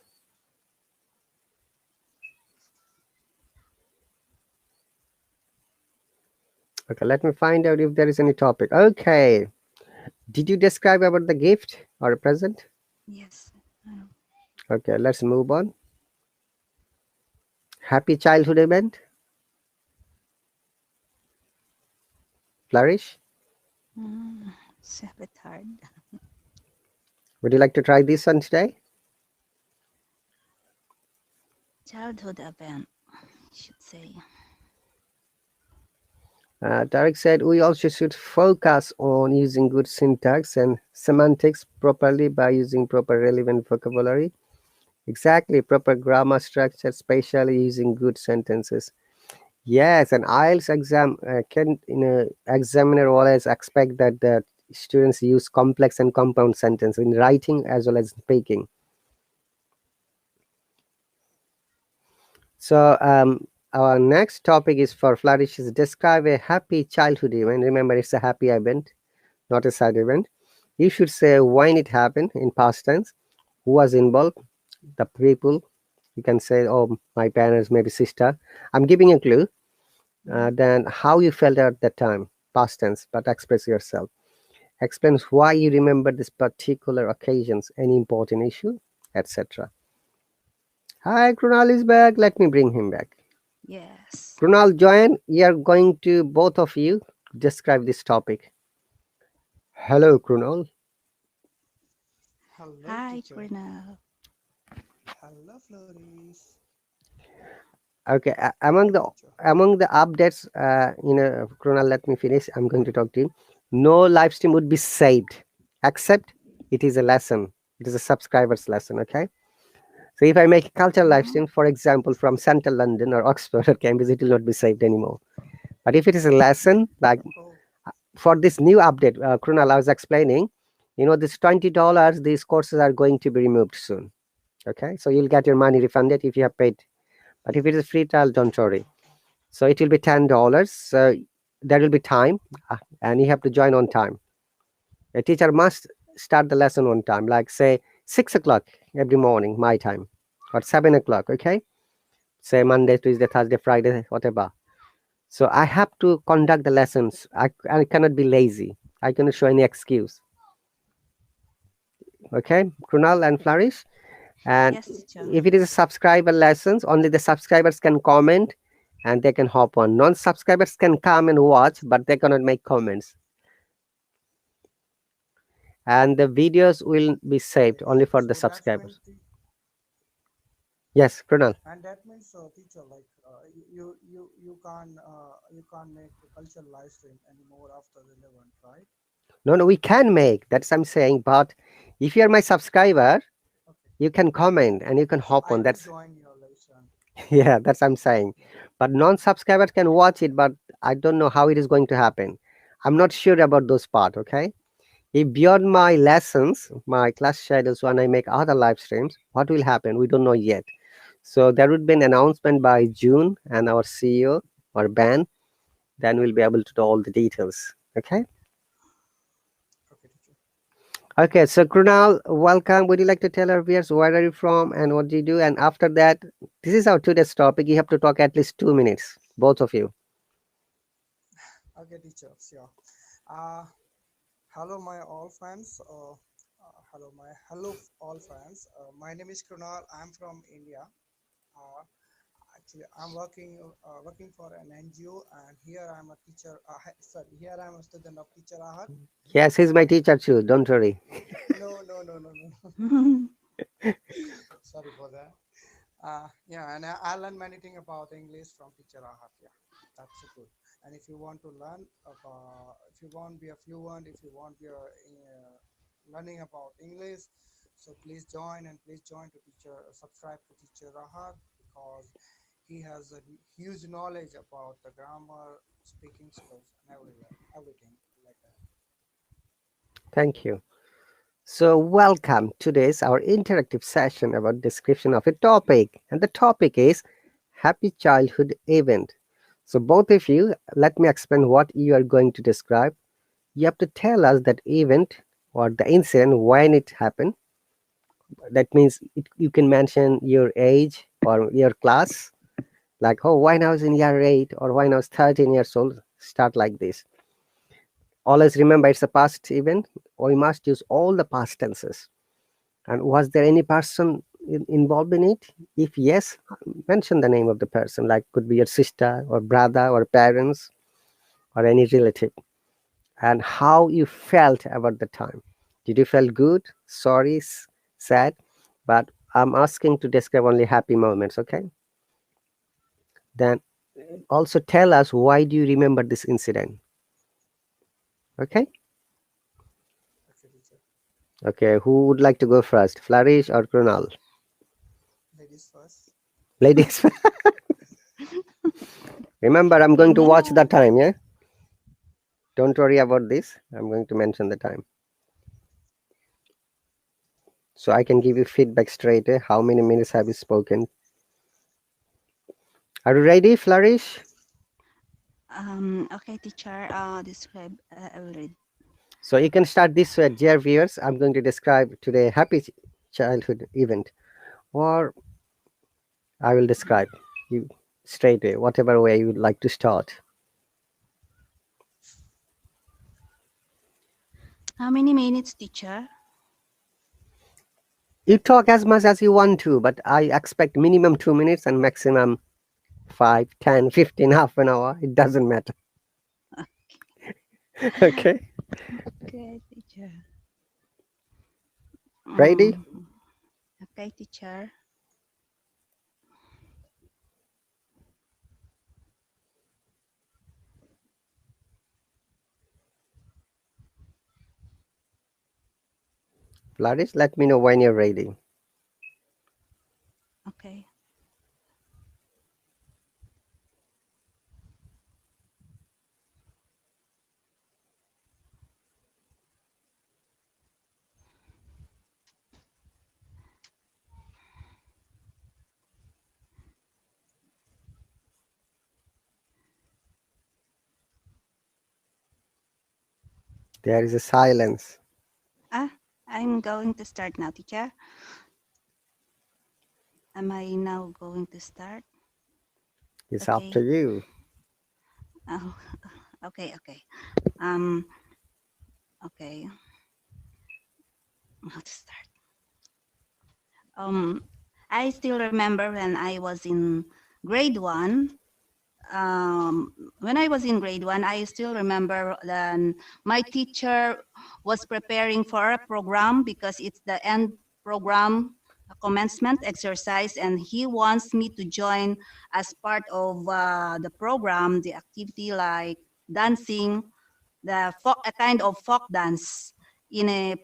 Okay, let me find out if there is any topic. Okay. Did you describe about the gift or a present? Yes. Okay, let's move on. Happy childhood event. Flourish. It's a bit hard. Would you like to try this one today? Childhood event, I should say. Tarek said we also should focus on using good syntax and semantics properly by using proper relevant vocabulary. Exactly, proper grammar structure, especially using good sentences. Yes, an IELTS exam can, examiner always expect that the students use complex and compound sentences in writing as well as speaking. So our next topic is for Flourish is describe a happy childhood event. Remember, it's a happy event, not a sad event. You should say when it happened in past tense, who was involved, the people. You can say, oh, my parents, maybe sister. I'm giving a clue. Then how you felt at that time, past tense, but express yourself. Explains why you remember this particular occasions, any important issue, etc. Hi, Krunal is back. Let me bring him back. Yes. Krunal, join. We are going to both of you describe this topic. Hello, Krunal. Hello, Hi, teacher. Cornell. Hello, Floris. Okay, among the updates, Krunal, let me finish. I'm going to talk to you. No live stream would be saved, except it is a lesson. It is a subscriber's lesson. Okay. So if I make a cultural live stream, for example, from Central London or Oxford or Cambridge, it will not be saved anymore. But if it is a lesson, like Oh, for this new update, Krunal, I was explaining, this $20, these courses are going to be removed soon. Okay, so you'll get your money refunded if you have paid. But if it is a free trial, don't worry. So it will be $10. So there will be time, and you have to join on time. A teacher must start the lesson on time, like say 6 o'clock every morning, my time, or 7 o'clock. Okay, say Monday, Tuesday, Thursday, Friday, whatever. So I have to conduct the lessons. I cannot be lazy. I cannot show any excuse. Okay, Krunal and Flourish. And Yes, teacher. if it is a subscriber lessons, only the subscribers can comment and they can hop on. Non-subscribers can come and watch, but they cannot make comments. And the videos will be saved only for the so that subscribers. means, Yes, Krunal. and that means, teacher, like you can't make a cultural live stream anymore after 11, right? No, we can make. That's I'm saying. But if you are my subscriber, Okay. you can comment and you can So hop I on. can That's join your lesson. yeah, that's I'm saying. But non-subscribers can watch it, but I don't know how it is going to happen. I'm not sure about those part. Okay. If beyond my lessons, my class schedules, when I make other live streams, what will happen? We don't know yet. So there would be an announcement by June, and our CEO or Ben, then we'll be able to know all the details. Okay. Okay, teacher. Okay. So Krunal, welcome. Would you like to tell our viewers where are you from and what do you do? And after that, this is our today's topic. You have to talk at least 2 minutes, both of you. Okay, teacher. Sure. Uh, hello, my all fans. Hello, all fans. My name is Krunal. I'm from India. Uh, Actually, I'm working for an NGO, and here I'm a teacher. Sorry, here I'm a student of teacher Rahat. Yes, he's my teacher too. Don't worry. No, no, no, no, no. Sorry for that. Yeah, and I learn many things about English from teacher Rahat. Yeah, that's so good. And if you want to learn about, if you want to be a fluent, if you want to be learning about English, so please join and please join to teacher, subscribe to teacher Rahat because he has a huge knowledge about the grammar, speaking skills, and everywhere, everything like that. Thank you. So welcome. Today's our interactive session about description of a topic, and the topic is happy childhood event. So both of you, let me explain what you are going to describe. You have to tell us that event or the incident when it happened. That means you can mention your age or your class, like, oh, when I was in year 8 or when I was 13 years old. Start like this. Always remember it's a past event, or you must use all the past tenses. And was there any person involved in it? If yes, mention the name of the person, like could be your sister or brother or parents or any relative, and how you felt about the time. Did you feel good, sorry, sad? But I'm asking to describe only happy moments, okay? Then also tell us why do you remember this incident, okay? Okay, teacher. Okay, who would like to go first, Flourish or Krunal? Ladies first. Ladies. Remember, I'm going to watch the time, yeah? Don't worry about this. I'm going to mention the time. So I can give you feedback straight away. How many minutes have you spoken? Are you ready, Flourish? Okay, teacher. Describe. I will read. So you can start this way, dear viewers. I'm going to describe today happy childhood event, or I will describe you straight away, whatever way you would like to start. How many minutes, teacher? You talk as much as you want to, but I expect minimum 2 minutes and maximum 5, 10, 15, half an hour. It doesn't matter. Okay, Okay, teacher. ready? Okay, teacher. Flourish, let me know when you're ready. Okay. There is a silence. I'm going to start now, teacher. Am I now going to start? It's up Okay. to you. Oh, okay. Um, okay. How to start? I still remember when I was in grade one. When I was in grade one, I still remember then my teacher was preparing for a program because it's the end program, a commencement exercise, and he wants me to join as part of the program, the activity like dancing, a kind of folk dance in a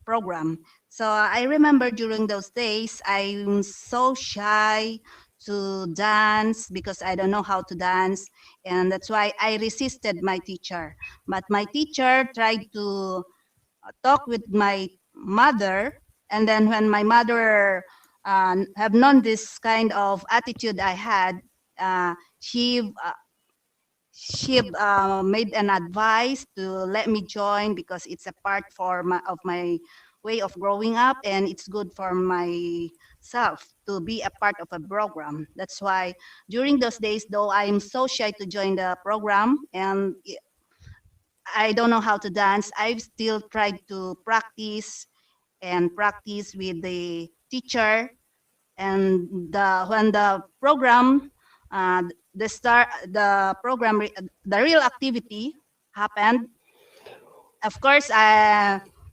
program. So I remember during those days, I'm so shy to dance because I don't know how to dance. And that's why I resisted my teacher. But my teacher tried to talk with my mother. And then when my mother have known this kind of attitude I had, she made an advice to let me join because it's a part of my way of growing up, and it's good for myself to be a part of a program. That's why during those days, though I'm so shy to join the program and I don't know how to dance, I've still tried to practice and practice with the teacher. And when the program, the program, the real activity happened. Of course,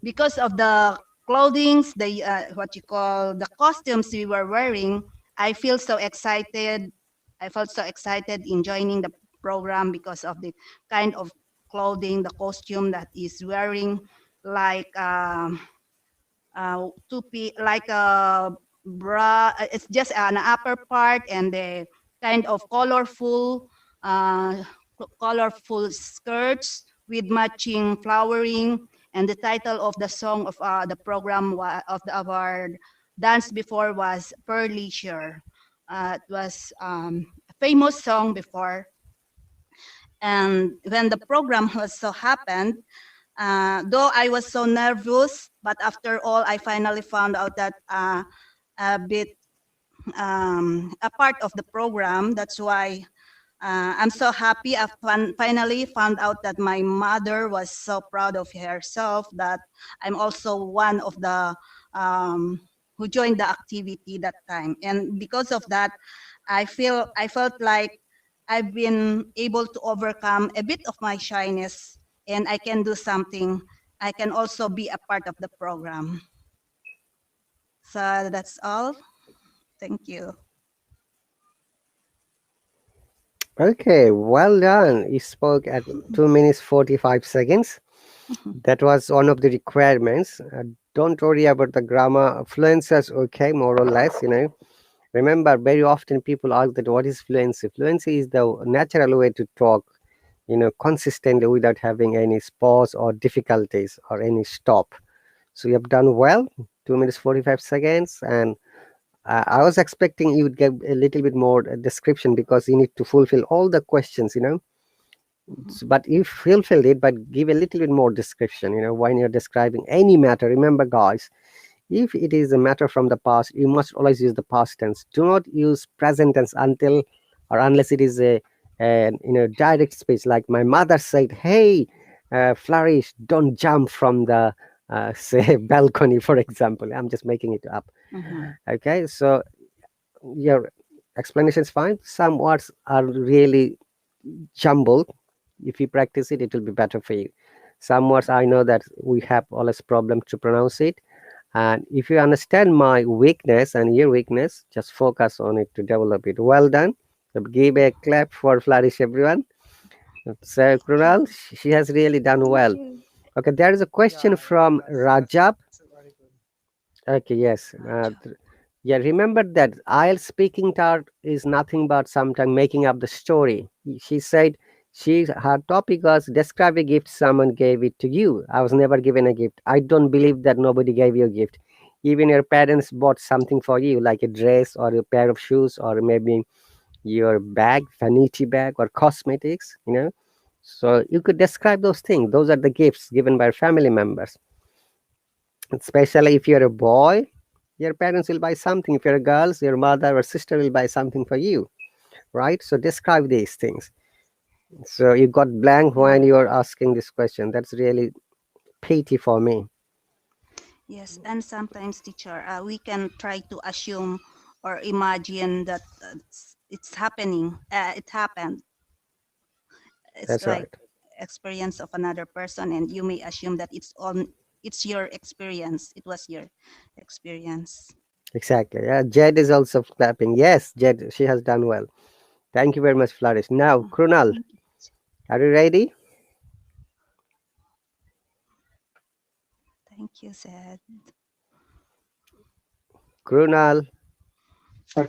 because of the clothings, the what you call the costumes we were wearing, I feel so excited. I felt so excited in joining the program because of the kind of clothing, the costume that is wearing, like like a bra. It's just an upper part and the kind of uh, colorful skirts with matching flowering. And the title of the song of the program of our dance before was Per Leisure. It was a famous song before. And when the program was so happened, though I was so nervous, but after all, I finally found out that a bit a part of the program. That's why I'm so happy. I finally found out that my mother was so proud of herself that I'm also one of the who joined the activity that time. And because of that, I felt like I've been able to overcome a bit of my shyness, and I can do something. I can also be a part of the program. So that's all. Thank you. Okay, well done. You spoke at 2 minutes 45 seconds. That was one of the requirements. Don't worry about the grammar. Fluency is okay, more or less, Remember, very often people ask that what is fluency? Fluency is the natural way to talk, consistently without having any pause or difficulties or any stop. So you have done well, 2 minutes 45 seconds. And I was expecting you would give a little bit more description because you need to fulfill all the questions. But you fulfilled it, but give a little bit more description, when you're describing any matter. Remember, guys, if it is a matter from the past, you must always use the past tense. Do not use present tense until or unless it is a direct speech. Like my mother said, "Hey, Flourish, don't jump from the say balcony," for example. I'm just making it up. Okay, so your explanation is fine. Some words are really jumbled. If you practice it, it will be better for you. Some words I know that we have always problem to pronounce it. And if you understand my weakness and your weakness, just focus on it to develop it. Well done. So give a clap for Flourish, everyone. So, Krunal, she has really done well. Okay, there is a question Yeah, yeah, from Rajab. that's a very good. Okay, yes. Yeah, remember that IELTS speaking tart is nothing but sometimes making up the story. She said her topic was describe a gift someone gave it to you. I was never given a gift. I don't believe that nobody gave you a gift. Even your parents bought something for you, like a dress or a pair of shoes or maybe your bag, vanity bag or cosmetics. So you could describe those things. Those are the gifts given by family members. Especially if you're a boy, your parents will buy something. If you're a girl, your mother or sister will buy something for you, right? So describe these things. So you got blank when you're asking this question. That's really pity for me. Yes, and sometimes, teacher, we can try to assume or imagine that it's happening. It happened. It's That's like right. experience of another person, and you may assume that it's your experience. It was your experience. Exactly. Yeah, Jed is also clapping. Yes, Jed, she has done well. Thank you very much, Flourish. Now, Krunal, Thank you. are you ready? Thank you, said. Krunal.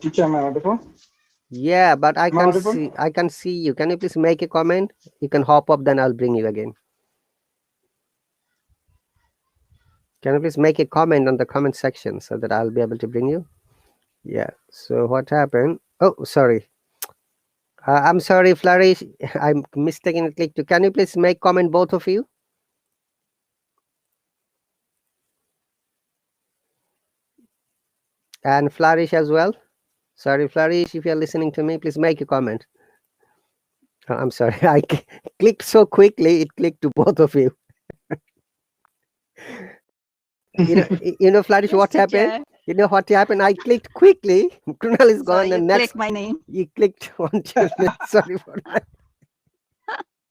Teacher, am I audible? Yeah, but I Am I can audible? see you. Can you please make a comment? You can hop up, then I'll bring you again. Can you please make a comment on the comment section so that I'll be able to bring you? Yeah. So what happened? Oh, sorry. I'm sorry, Flourish. I'm mistakenly clicked to. Can you please make comment, both of you? And Flourish as well. Sorry, Flourish, if you're listening to me, please make a comment. I'm sorry. I clicked so quickly, it clicked to both of you. Flourish, Yes, what happened? teacher. You know what happened? I clicked quickly. Krunal is So gone, you and click next my name. you clicked on your name. Sorry for that.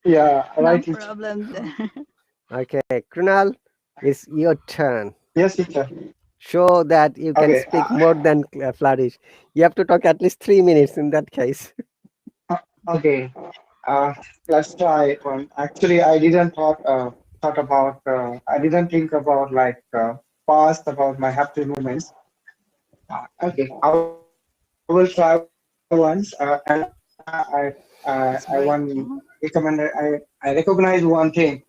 Yeah, No right, teacher. problem there. Okay, Krunal, it's your turn. Yes, teacher. Show that you can Okay. speak more than Flourish. You have to talk at least 3 minutes in that case. Okay. Uh, let's try one. Actually, I didn't thought about. I didn't think about like past about my happy moments. Okay, I will try once. And I That's great. one recommend. I recognize one thing.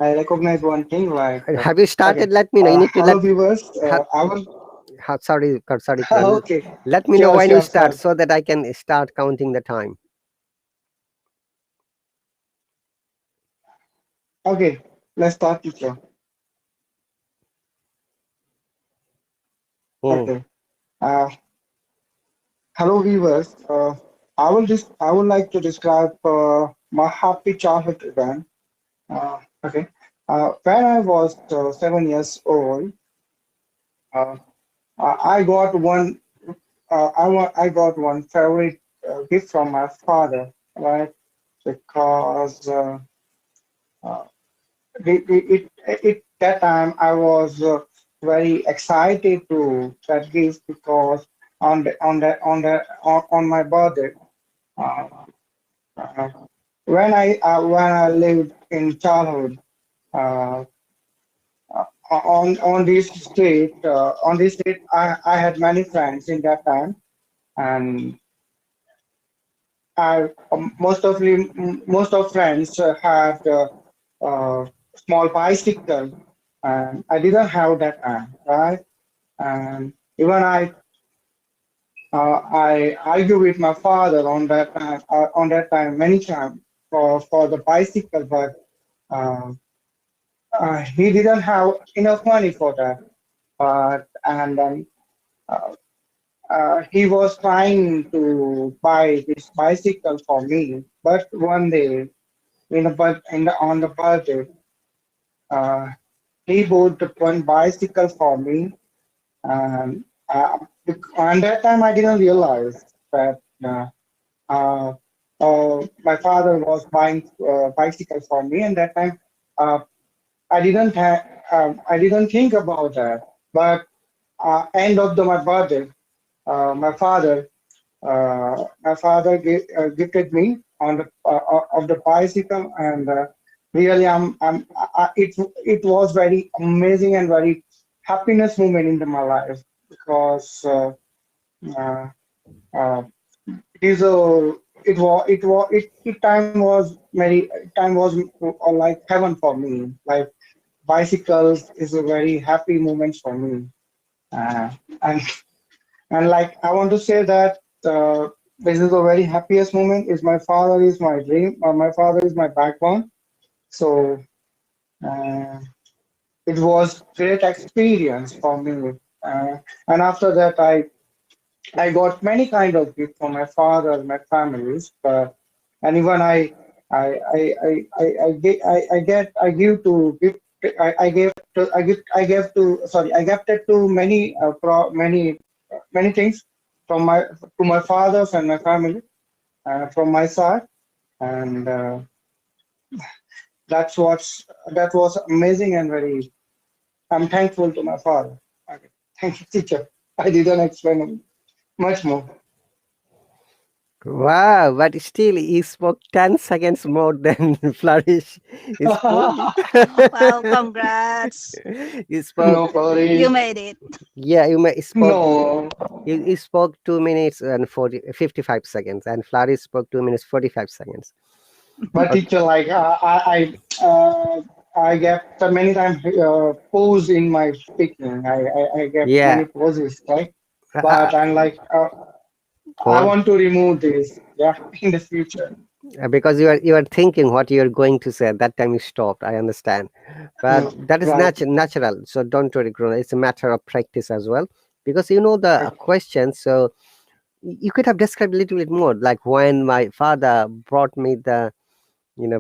I recognize one thing like. Have you Okay. started? Let me know. You need to Hello, let. viewers. Ha, I will. sorry, Krunal. Okay. Let me know Sure, when you sure, start sure. so that I can start counting the time. Okay. Let's start, teacher. Hmm. Okay. Uh, Hello, viewers. I would like to describe my happy childhood event. Okay. When I was 7 years old, uh, I got one. I got one favorite gift from my father, right? Because uh, that time I was very excited to that gift because on my birthday. Uh, uh, when I lived in childhood, uh, on this street, I had many friends in that time, and most of friends had small bicycle, and I didn't have that time, right? And even I argue with my father on that time many times for the bicycle, but uh, he didn't have enough money for that. And then uh, he was trying to buy this bicycle for me, but one day on the birthday, uh, he bought the one bicycle for me, and on that time I didn't realize that uh, my father was buying bicycle for me, and that time uh, I didn't think about that. But end of my birthday, my father gifted me on the of the bicycle, and really it was very amazing and very happiness moment in my life because uh, uh, it is a it time was like heaven for me. Like bicycles is a very happy moment for me, uh, and like I want to say that this is the very happiest moment. Is my father is my dream. My father is my backbone. So uh, it was great experience for me. And after that, I got many kind of gifts from my father, my families, but and even I give to gift I gave to I gave to sorry I gifted to many many things from my to my fathers and my family from my side, and that was amazing and very I'm thankful to my father. Okay. Thank you, teacher. I didn't explain much more. Wow, but still, he spoke 10 seconds more than Flourish. He spoke. Well, congrats. He spoke. No, You sorry. made it. Yeah, spoke. No. He spoke 2 minutes and 55 seconds, and Flourish spoke 2 minutes 45 seconds. But Okay. teacher, like I get many times pause in my speaking. I get Yeah, many pauses, right? but I'm like, Go I on. want to remove this, yeah, in the future. Because you are thinking what you are going to say. At that time you stopped. I understand, but that is Right. natural. So don't worry, Grona. It's a matter of practice as well. Because you know the Okay. question, so you could have described a little bit more. Like when my father brought me the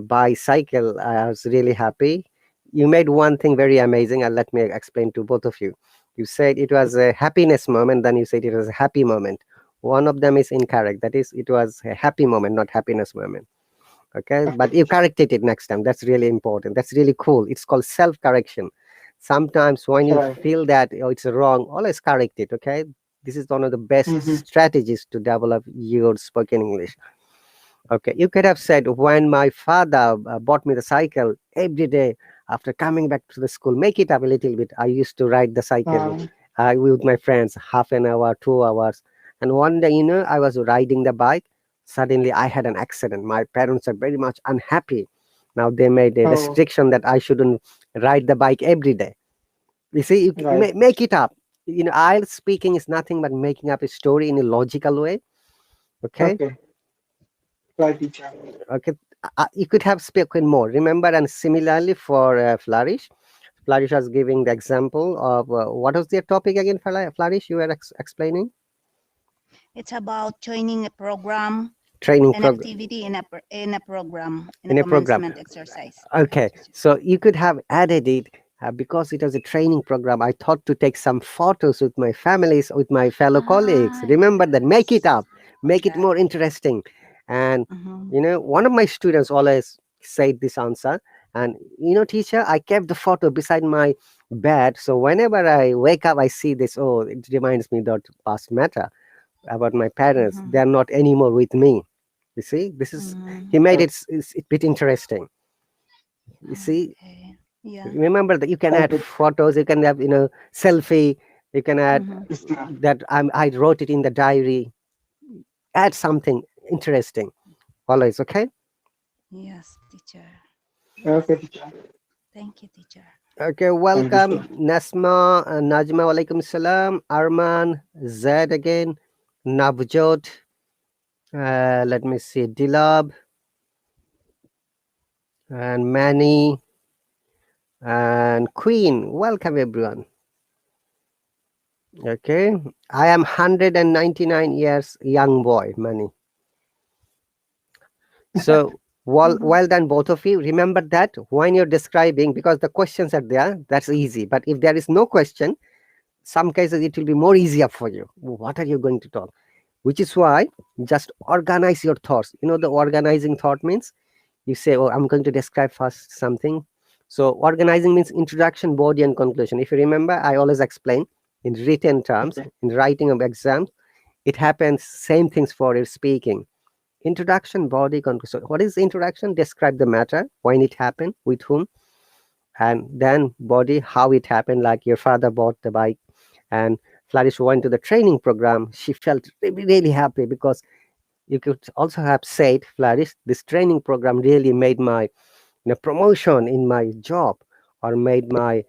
bicycle, I was really happy. You made one thing very amazing, and let me explain to both of you. You said it was a happiness moment, then you said it was a happy moment. One of them is incorrect. That is, it was a happy moment, not happiness moment. Okay, Okay, but you teacher. corrected it next time. That's really important. That's really cool. It's called self correction. Sometimes when you Right. feel that it's wrong, always correct it. Okay, this is one of the best Mm-hmm. strategies to develop your spoken English. Okay, you could have said, when my father bought me the cycle every day after coming back to the school, make it up a little bit. I used to ride the cycle Um, with my friends, half an hour, 2 hours. And one day, I was riding the bike. Suddenly, I had an accident. My parents are very much unhappy. Now, they made a oh, restriction that I shouldn't ride the bike every day. You see, right. make it up. IELTS speaking is nothing but making up a story in a logical way. Okay, Okay, right, teacher. okay. You could have spoken more, remember. And similarly for Flourish was giving the example of what was their topic again. Flourish, you were explaining It's about joining a program, training an program activity in a program, in a in a program. commencement exercise. Okay, so you could have added it, because it was a training program. I thought to take some photos with my families, with my fellow colleagues. Ah, Remember that, make it yes. up, make it Yeah. more interesting. And Mm-hmm. one of my students always said this answer. And teacher, I kept the photo beside my bed. So whenever I wake up, I see this. Oh, it reminds me that past matter about my parents. Mm-hmm. They are not anymore with me. You see, this is Mm-hmm. he made Right. it's a bit interesting. You see, Okay. Yeah. remember that you can add Okay. photos, you can have selfie, you can add Mm-hmm. Yes, ma'am. that I wrote it in the diary. Add something interesting always. Okay. Yes, teacher. Okay, teacher. Thank you, teacher. Okay, Thank you, welcome sir. Nasma, Najma, walaikum salam, Arman, Zed again, Navjot, let me see, Dilab and Manny and Queen. Welcome everyone. Okay, I am 199 years young boy, Manny. So Mm-hmm. well done, both of you. Remember that when you're describing, because the questions are there, that's easy. But if there is no question, some cases it will be more easier for you. What are you going to talk? Which is why just organize your thoughts. The organizing thought means you say, oh, I'm going to describe first something. So organizing means introduction, body, and conclusion. If you remember, I always explain in written terms, Okay. in writing of exams, it happens same things for your speaking. Introduction, body, conclusion. So what is introduction? Describe the matter, when it happened, with whom, and then body, how it happened. Like your father bought the bike, and Flourish went to the training program. She felt really, really happy because you could also have said, Flourish, this training program really made my promotion in my job, or made my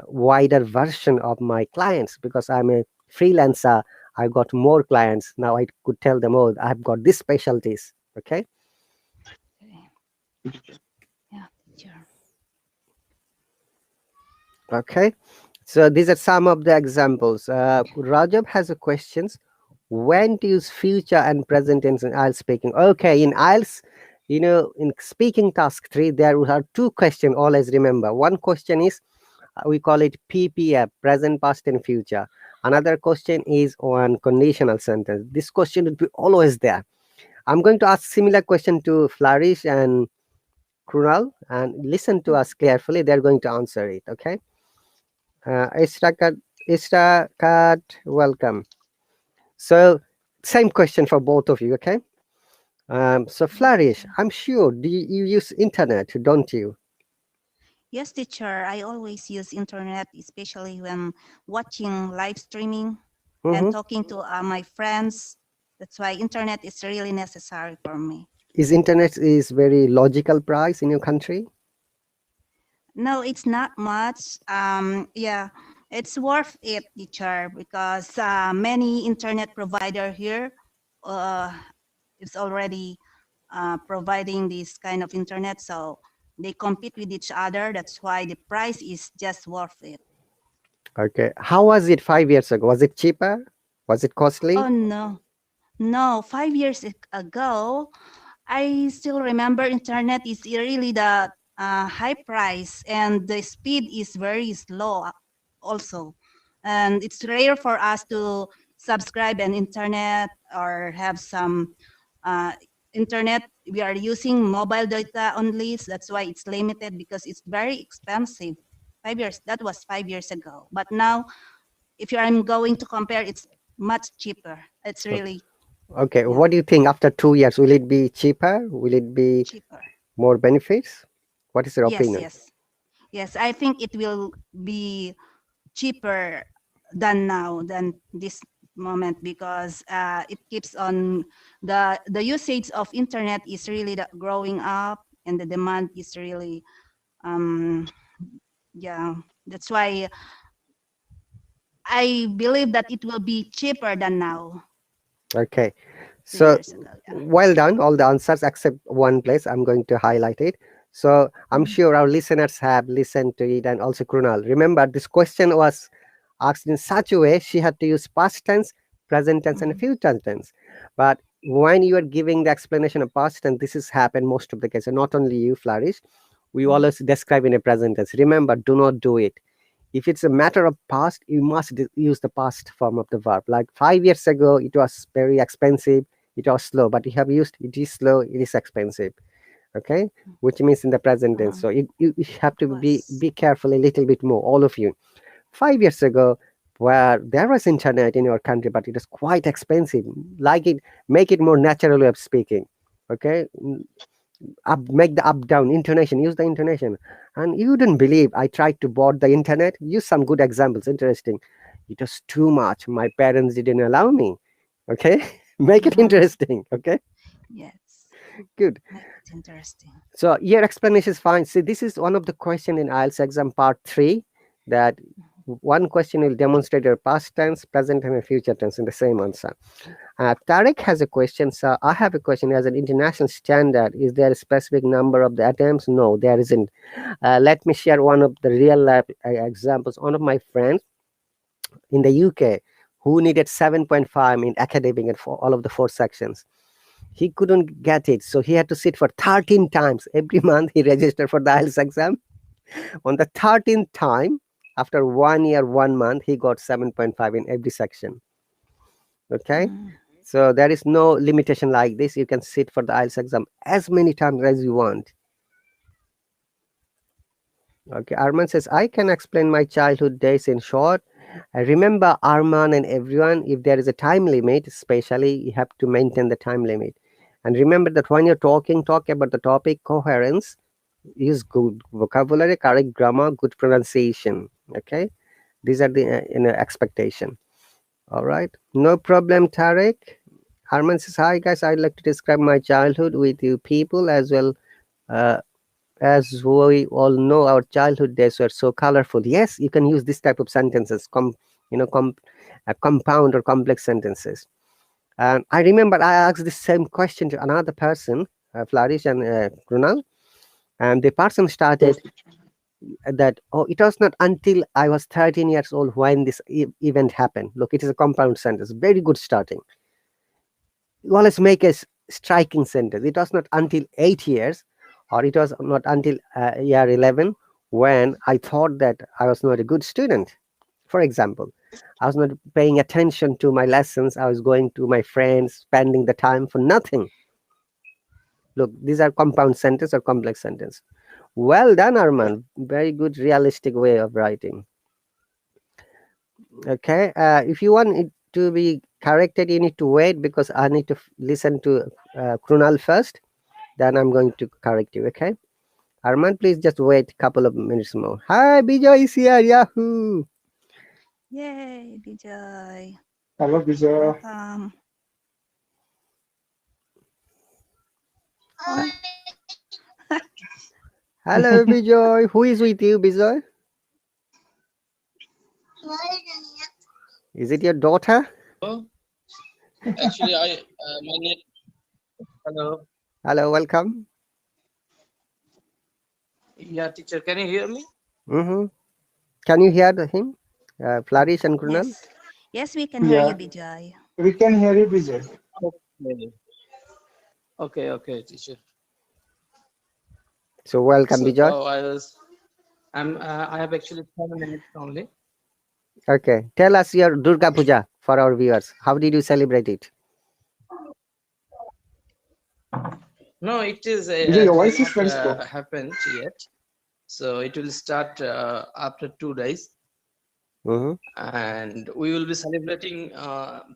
wider version of my clients, because I'm a freelancer. I got more clients now. I could tell them, oh, I've got these specialties. Okay. Okay. Yeah, teacher. Okay, so these are some of the examples. Rajab has a questions. When to use future and present tense in IELTS speaking? Okay, in IELTS, in speaking task 3, there are two questions, always remember. One question is, we call it PPF, present, past, and future. Another question is on conditional sentence. This question will be always there. I'm going to ask similar question to Flourish and Krunal, and listen to us carefully. They're going to answer it. Okay. Istakat, welcome. So, same question for both of you, okay? So Yes, Flourish, teacher. I'm sure, do you use internet, don't you? Yes, teacher. I always use internet, especially when watching live streaming and Hmm. talking to my friends. That's why internet is really necessary for me. Is internet is very logical price in your country? No, it's not much. Yeah, It's worth it, teacher, because many internet provider here is already providing this kind of internet, so they compete with each other. That's why the price is just worth it. Okay. How was it 5 years ago? Was it cheaper? Was it costly? Oh no, no, 5 years ago, I still remember internet is really the high price and the speed is very slow also. And it's rare for us to subscribe an internet or have some uh, internet. We are using mobile data only. So that's why it's limited because it's very expensive. 5 years, that was 5 years ago. But now, if I'm going to compare, it's much cheaper. It's really, Okay. yeah, What do you think after 2 years? Will it be cheaper? Will it be cheaper. more benefits? What is your Yes, opinion? yes. Yes, I think it will be cheaper than now, than this moment, because it keeps on the usage of internet is really growing up, and the demand is really yeah. That's why I believe that it will be cheaper than now, Okay. 2 So years ago. Yeah. well done, all the answers except one place. I'm going to highlight it. So I'm Mhm. sure our listeners have listened to it, and also Krunal. Remember, this question was asked in such a way she had to use past tense, present tense, and Mhm. future tense. But when you are giving the explanation of past tense, this has happened most of the cases. Not only you, Flourish. We Mhm. always describe in a present tense. Remember, do not do it. If it's a matter of past, you must use the past form of the verb. Like 5 years ago, it was very expensive, it was slow, but you have used it is slow, it is expensive. Okay, which means in the present tense. So you have It to was. be careful a little bit more, all of you. 5 years ago, where there was internet in your country, but it was quite expensive. Like it, make it more natural way of speaking. Okay, up, make the up down intonation, use the intonation. And you wouldn't believe, I tried to board the internet, use some good examples, interesting. It was too much, my parents didn't allow me. Okay, make it Mhm. interesting. Okay, Yes. good. Make it interesting. So your explanation is fine. See, this is one of the question in IELTS exam part 3, that one question will demonstrate your past tense, present tense, and future tense in the same answer. Tarek has a question. So I have a question. As an international standard, is there a specific number of the attempts? No, there isn't. Let me share one of the real life examples. One of my friends in the UK who needed 7.5 in academic and for all of the 4 sections. He couldn't get it, so he had to sit for 13 times every month. He registered for the IELTS exam. On the 13th time, after 1 year, 1 month, he got 7.5 in every section. Okay, Mm. so there is no limitation like this. You can sit for the IELTS exam as many times as you want. Okay, Arman says, I can explain my childhood days in short. I remember, Arman and everyone, if there is a time limit, especially, you have to maintain the time limit. And remember that when you're talking, talk about the topic, coherence, use good vocabulary, correct grammar, good pronunciation. Okay, these are the expectation. All right, no problem, Tarek. Arman says, hi guys, I'd like to describe my childhood with you people as well. Uh, as we all know, our childhood days were so colorful. Yes, you can use this type of sentences, compound or complex sentences. And I remember I asked the same question to another person, Flourish and Krunal, and the person started that, oh, it was not until I was 13 years old when this event happened. Look, it is a compound sentence, very good starting. You always make a striking sentence. It was not until 8 years, or it was not until year 11 when I thought that I was not a good student. For example, I was not paying attention to my lessons. I was going to my friends, spending the time for nothing. Look, these are compound sentence or complex sentence. Well done, Arman. Very good, realistic way of writing. Okay, if you want it to be corrected, you need to wait because I need to listen to Krunal first. Then I'm going to correct you. Okay, Arman, please just wait a couple of minutes more. Hi, Bijoy is here. Yahoo! Yay, Bijoy. Hello, Vijay. Welcome. Oh, Hello, Bijoy. Who is with you, Bijoy? Is it your daughter? Oh, actually, my name. Hello. Hello, welcome. Yeah, teacher, can you hear me? Mm-hmm. Can you hear him? Flourish and Krunal? Yes. Yes, we can hear you, Yeah, Bijoy. we can hear you, Vijay. Okay. Okay, teacher. So welcome, So Bijoy. I have actually 10 minutes only. Okay. Tell us your Durga Puja for our viewers. How did you celebrate it? No, it is Vijay, your actually voice is not very slow. happened yet. So it will start after 2 days, Mm-hmm. and we will be celebrating Not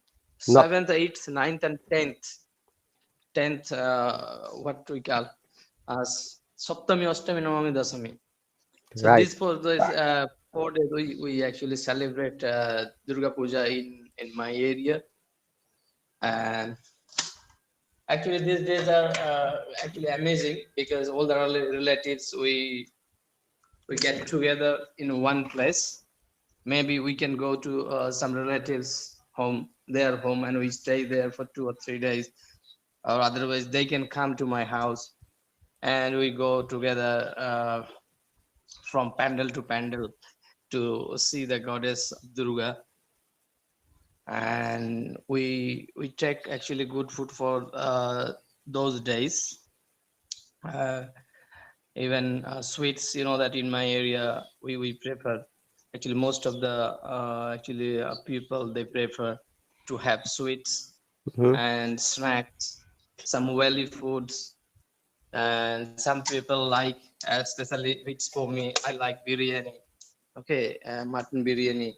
7th, 8th, 9th, and 10th. 10th, what we call as Saptami, Ashtami, Navami, Dasami. So right. these 4 days we actually celebrate Durga Puja in my area, and actually these days are actually amazing because all the relatives we get together in one place. Maybe we can go to some relatives home, their home, and we stay there for 2 or 3 days, or otherwise they can come to my house and we go together from pandal to pandal to see the goddess Durga, and we take actually good food for those days. Uh, Even sweets, you know that in my area we prefer. Actually, most of the people they prefer to have sweets Mm-hmm. and snacks, some welly foods, and some people like, especially it's for me, I like biryani. Okay, mutton biryani.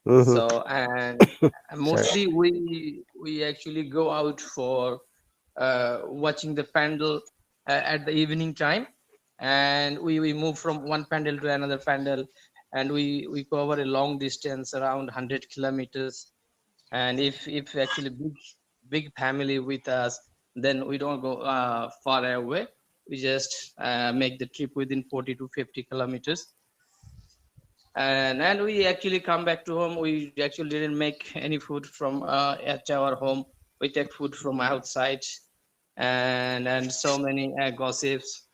Mm-hmm. So and Sorry. mostly we actually go out for watching the pandal at the evening time, and we move from one pandal to another pandal, and we cover a long distance around 100 kilometers. And if actually big family with us, then we don't go far away. We just make the trip within 40 to 50 kilometers, and we actually come back to home. We actually didn't make any food from at our home. We take food from outside, and so many gossips,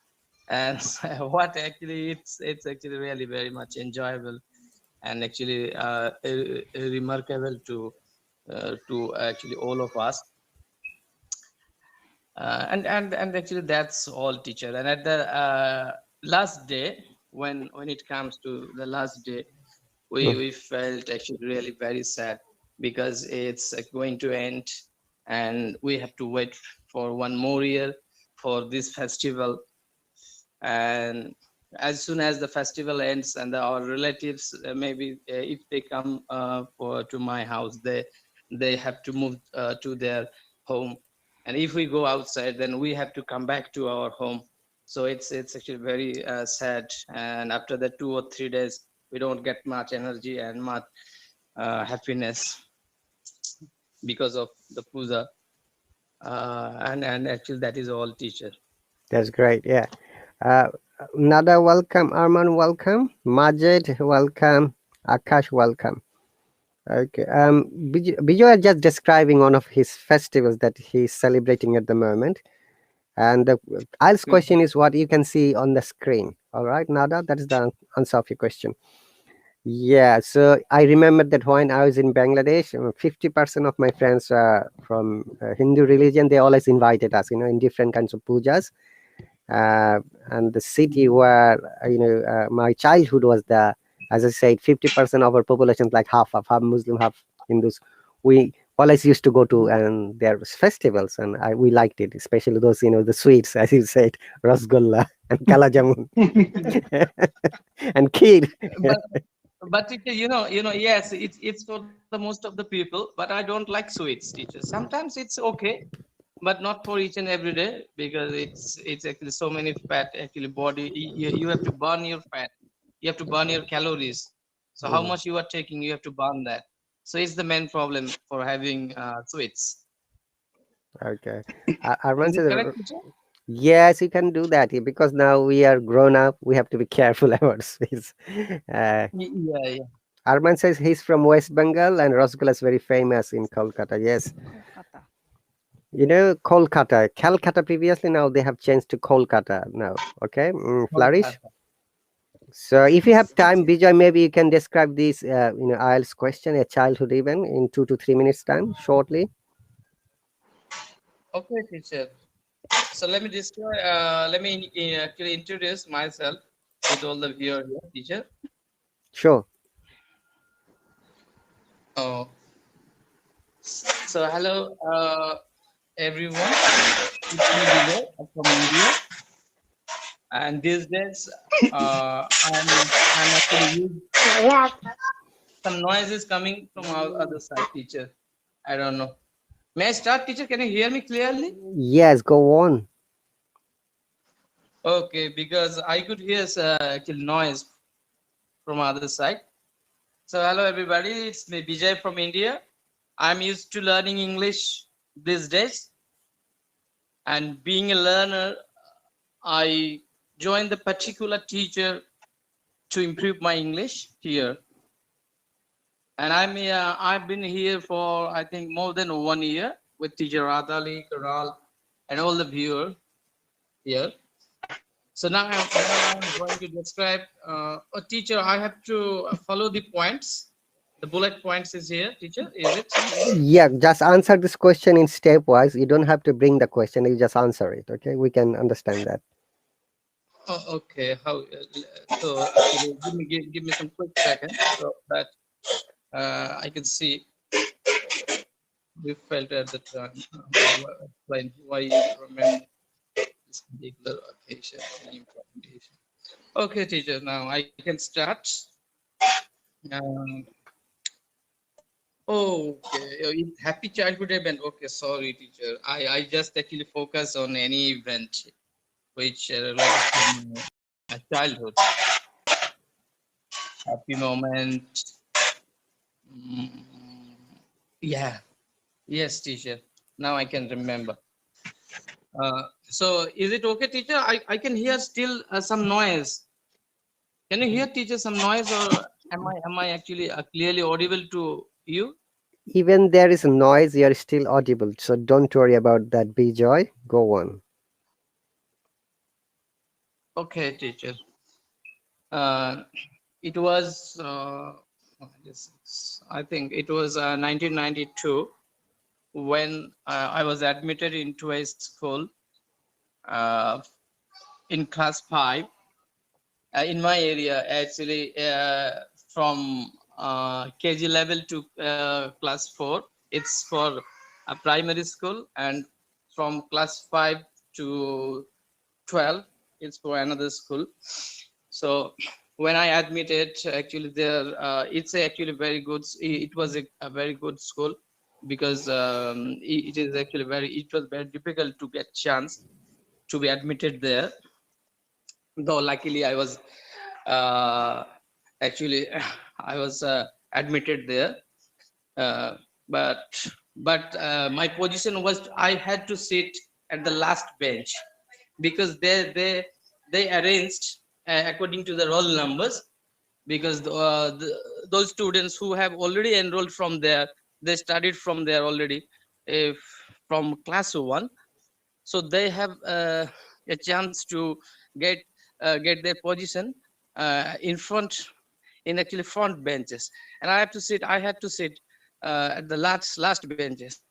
and what actually it's actually really very much enjoyable, and actually remarkable to actually all of us. And actually that's all, teacher. And at the last day, when it comes to the last day, we felt actually really very sad because it's going to end, and we have to wait for one more year for this festival. And as soon as the festival ends and our relatives, maybe if they come for to my house, they have to move to their home, and if we go outside, then we have to come back to our home. So it's actually very sad, and after the 2 or 3 days we don't get much energy and much happiness because of the puja. And actually that is all, teacher. That's great. Yeah. Uh, Nada, welcome. Arman, welcome. Majid, welcome. Akash, welcome. Okay. Bijoy is just describing one of his festivals that he's celebrating at the moment. And the I'll question is what you can see on the screen. All right, Nada, that is the answer of your question. Yeah, so I remember that when I was in Bangladesh, 50% of my friends are from Hindu religion. They always invited us, in different kinds of pujas. Uh, and the city where, my childhood was the, as I said, 50% of our population, like half Muslim, half Hindus. We always used to go to and their festivals, and we liked it, especially those, the sweets, as you said, rasgulla and kalajamun and kheer. But teacher, yes, it's for the most of the people, but I don't like sweets, teacher. Sometimes it's okay, but not for each and every day, because it's actually so many fat actually body. You have to burn your fat, you have to burn your calories. So how Mm, much you are taking, you have to burn that. So it's the main problem for having sweets. okay. Arman Is it says, correct, teacher? yes, you can do that, because now we are grown up. We have to be careful about sweets. Uh, Yeah, yeah. Arman says he's from West Bengal and Rasgulla is very famous in Kolkata. Yes. Kolkata. You know, Kolkata, Calcutta previously, now they have changed to Kolkata now. Okay, Flourish. So if you have time, Bijay, maybe you can describe this, IELTS question, a childhood even, in 2 to 3 minutes time, shortly. Okay, teacher. So let me describe. Let me actually introduce myself with all the viewers here, teacher. Sure. Oh, so hello, everyone. It's me, Vijay, from India. And these days, I'm actually used some noises coming from our other side, teacher. I don't know. May I start, teacher? Can you hear me clearly? Yes, go on. Okay, because I could hear actually noise from other side. So hello everybody, it's me Vijay from India. I'm used to learning English these days. And being a learner, I joined the particular teacher to improve my English here. And I've been here for I think more than 1 year with teacher RahatAli, Karal, and all the viewers here. So now I'm going to describe a teacher. I have to follow the points. The bullet points is here, teacher. Is it? Yeah, just answer this question in stepwise. You don't have to bring the question, you just answer it. Okay, we can understand that. Oh, okay. How? So actually, give me some quick seconds so that I can see. We felt at the time. Explain why you remember this particular occasion and implementation. Okay, teacher. Now I can start. Um, okay. Happy childhood event. Okay, sorry, teacher. I just actually focus on any event which related to my childhood. Happy moment. Mm, yeah. Yes, teacher. Now I can remember. So is it okay, teacher? I can hear still some noise. Can you hear, teacher, some noise, or am I actually clearly audible to you? Even there is a noise, you are still audible. So don't worry about that, Bijoy. Go on. Okay, teacher. It was I think it was 1992 when I was admitted into a school uh, in class 5 in my area, actually from KG level to class 4. It's for a primary school, and from class 5 to 12, it's for another school. So when I admitted, actually there, it's actually very good. It was a very good school because it is actually it was very difficult to get chance to be admitted there. Though luckily I was uh, actually I was admitted there, uh, but my position was I had to sit at the last bench because they arranged according to the roll numbers, because those students who have already enrolled from there, they studied from there already, if from class 1, so they have a chance to get get their position in front, in actually front benches, and I had to sit at the last benches.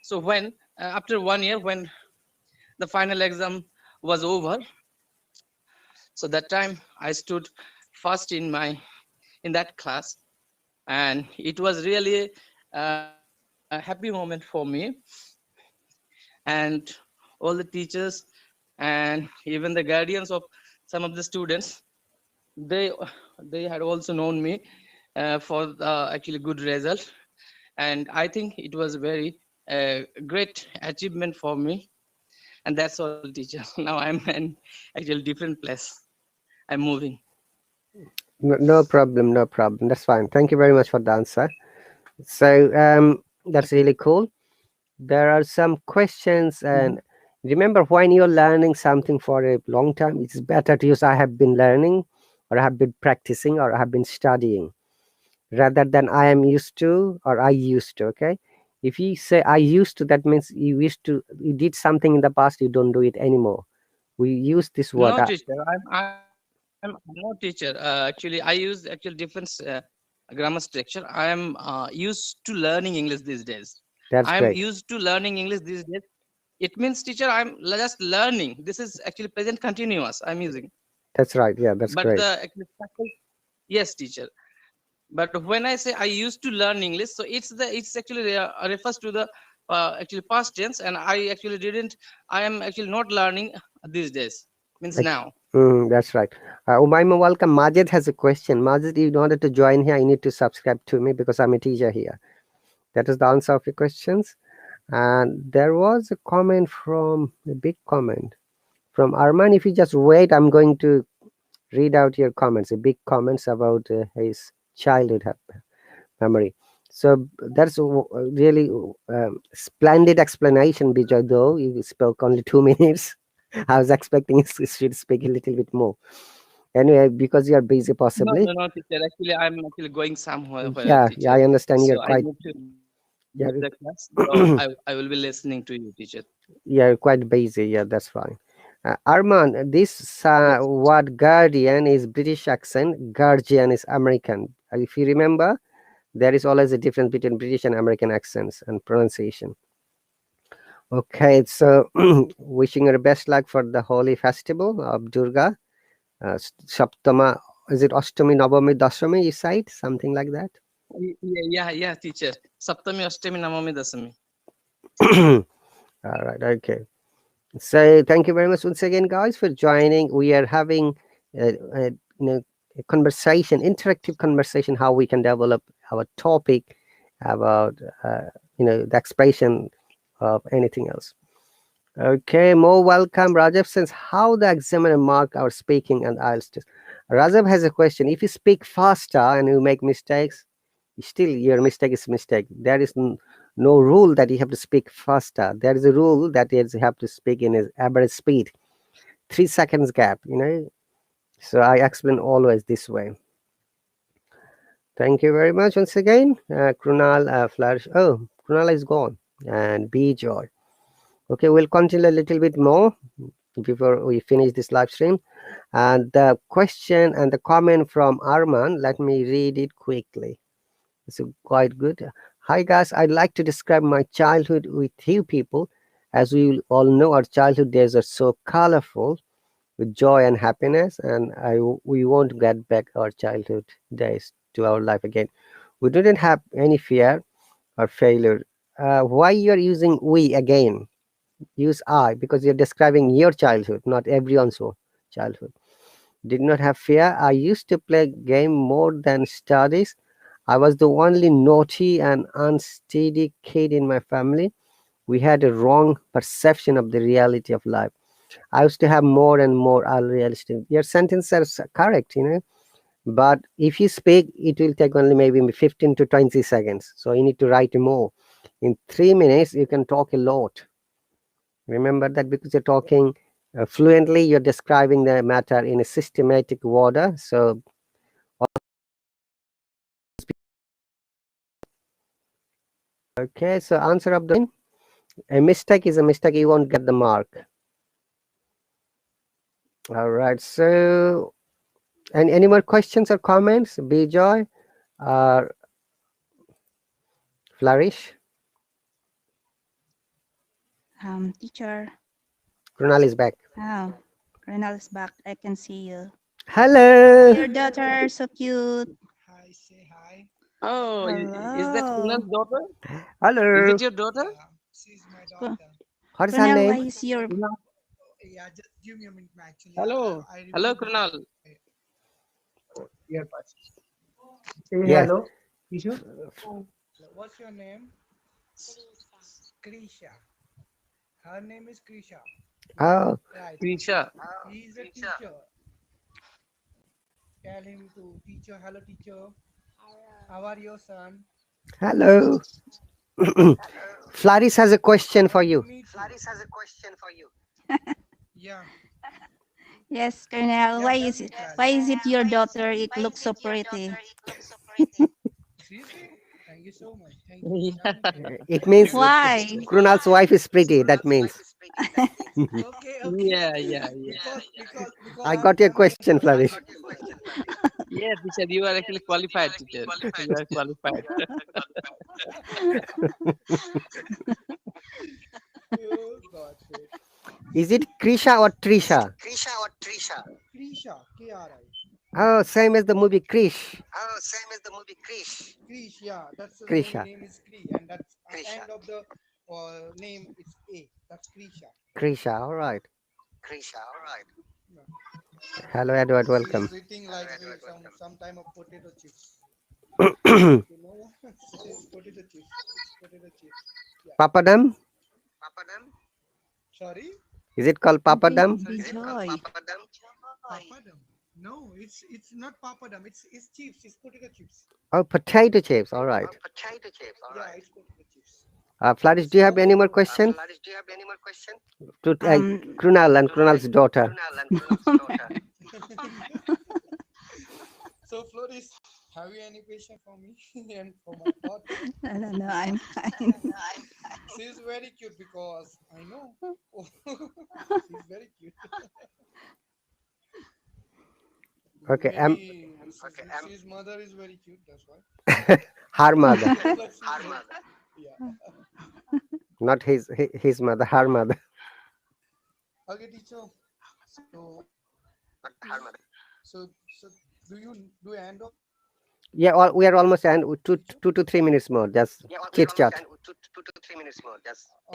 So when after 1 year, when the final exam was over, so that time I stood first in that class, and it was really a happy moment for me. And all the teachers and even the guardians of some of the students, they they had also known me for the actually good result, and I think it was a very great achievement for me. And that's all, teacher. Now I'm in actually different place. I'm moving. No problem, no problem. That's fine. Thank you very much for the answer. So that's really cool. There are some questions, and remember, when you're learning something for a long time, it's better to use I have been learning, or I have been practicing, or I have been studying. rather than I am used to or I used to. Okay, if you say I used to, that means you used to, you did something in the past, you don't do it anymore. We use this word. No, teacher. I'm no teacher. Actually, I use actually different grammar structure. I am used to learning English these days. That's I am great. used to learning English these days. It means, teacher, I'm just learning. This is actually present continuous. I'm using. That's right. Yeah, that's But great. the actually yes, teacher. But when I say I used to learn English, so it's actually refers to the actually past tense, and I actually didn't. I am actually not learning these days. Means Ex- now. That's right. Umaima, welcome. Majid has a question. Majid, in order to join here, you need to subscribe to me because I'm a teacher here. That is the answer of your questions. And there was a comment from a big comment from Arman. If you just wait, I'm going to read out your comments, a big comments about his childhood memory. So that's really splendid explanation, Bijay, though you spoke only 2 minutes. I was expecting you should speak a little bit more. Anyway, because you are busy, No, possibly. no, no, teacher. Actually, I'm actually going somewhere, Yeah, teacher. I understand. You're So I quite, need to yeah, leave the class. So I will be listening to you, teacher. you're quite busy. Yeah, that's fine. Arman, this Yes. word guardian is British accent, guardian is American. If you remember, there is always a difference between British and American accents and pronunciation. Okay, so wishing her best luck for the holy festival of Durga. Saptama, is it Ashtami, Navami, Dashami, you said? Something like that? Yeah, teacher. Saptami, Ashtami, Namami, Dasami. All right, okay. So thank you very much once again, guys, for joining. We are having a conversation, interactive conversation, how we can develop our topic about the expression of anything else. Okay, more welcome. Rajav says, how the examiner mark our speaking and IELTS test. Rajav has a question. If you speak faster and you make mistakes, still your mistake is mistake. There is no rule that you have to speak faster. There is a rule that you have to speak in an average speed. 3 seconds gap. So I explain always this way. Thank you very much once again. Krunal, Flourish. Oh, Krunal is gone. And B Joy. Okay, we'll continue a little bit more before we finish this live stream. And the question and the comment from Arman, let me read it quickly. It's quite good. Hi guys, I'd like to describe my childhood with you people. As we all know, our childhood days are so colorful with joy and happiness, and we won't get back our childhood days to our life again. We didn't have any fear or failure. Why you're using we again? Use I, because you're describing your childhood, not everyone's childhood. Did not have fear. I used to play game more than studies. I was the only naughty and unsteady kid in my family. We had a wrong perception of the reality of life. I used to have more and more unrealistic. Your sentences are correct. But if you speak, it will take only maybe 15 to 20 seconds. So you need to write more. In 3 minutes, you can talk a lot. Remember that, because you're talking fluently, you're describing the matter in a systematic order. So, okay, so answer of the a mistake is a mistake, you won't get the mark. All right, so and any more questions or comments? Bijoy or Flourish? Teacher. Krunal is back. Oh, Renal is back. I can see you. Hello. Your daughter, so cute. Hi, say hi. Oh, is that Hello. Kunal's daughter? Is Hello. it your daughter? Yeah, she's my daughter. What is her Renal, why name? is your Kunal. Yeah, just give me a minute. Actually, Hello. I Hello, remember. Kunal. Earbuds. Say Yes. hello, Ishu. What's your name? Krisha. Her name is Krisha. Oh, Right. Krisha. He is a teacher. Tell him to teacher. Hello, teacher. How are your son? hello. Flourish has a question for you. Yeah. yes, Colonel? Yeah. Tell me, Charlie. Why is it your daughter? It looks so pretty. Thank you so much. Thank you. Yeah. It means Why? Krunal's wife is pretty. That means. Okay, okay. Yeah, yeah, yeah. Because I got your question, Flourish. Yeah, teacher, you are actually qualified, teacher. You are qualified. Oh God, shit. Is it Krisha or Trisha? Krisha, K-R-I. Oh, same as the movie Krish. Krish, yeah, that's the movie Krisha. name is Kree, and that's end of the name it's A. That's Krisha. Krisha, all right. Yeah. Hello, Edward. She Welcome. is eating like some time of potato chips. You know, it's potato chips. It's potato chips. Yeah. Papadam? Sorry, Is it called Papadam? Bijoy. papadum. No, it's not papadum. It's chips. It's potato chips. Oh, potato chips. All right. Yeah, it's potato chips. Flourish, do you have any more questions? To Krunal and Krunal's daughter. So, Floris, have you any question for me and for my daughter? No, I'm fine. She's very cute because I know. She's very cute. Okay, Maybe his mother is very cute. That's why. her mother, But yeah. not his mother, her mother. Okay, teacher. So, so do you do end of? Yeah, we are almost and 2 to 3 minutes more. Just chit chat. Okay,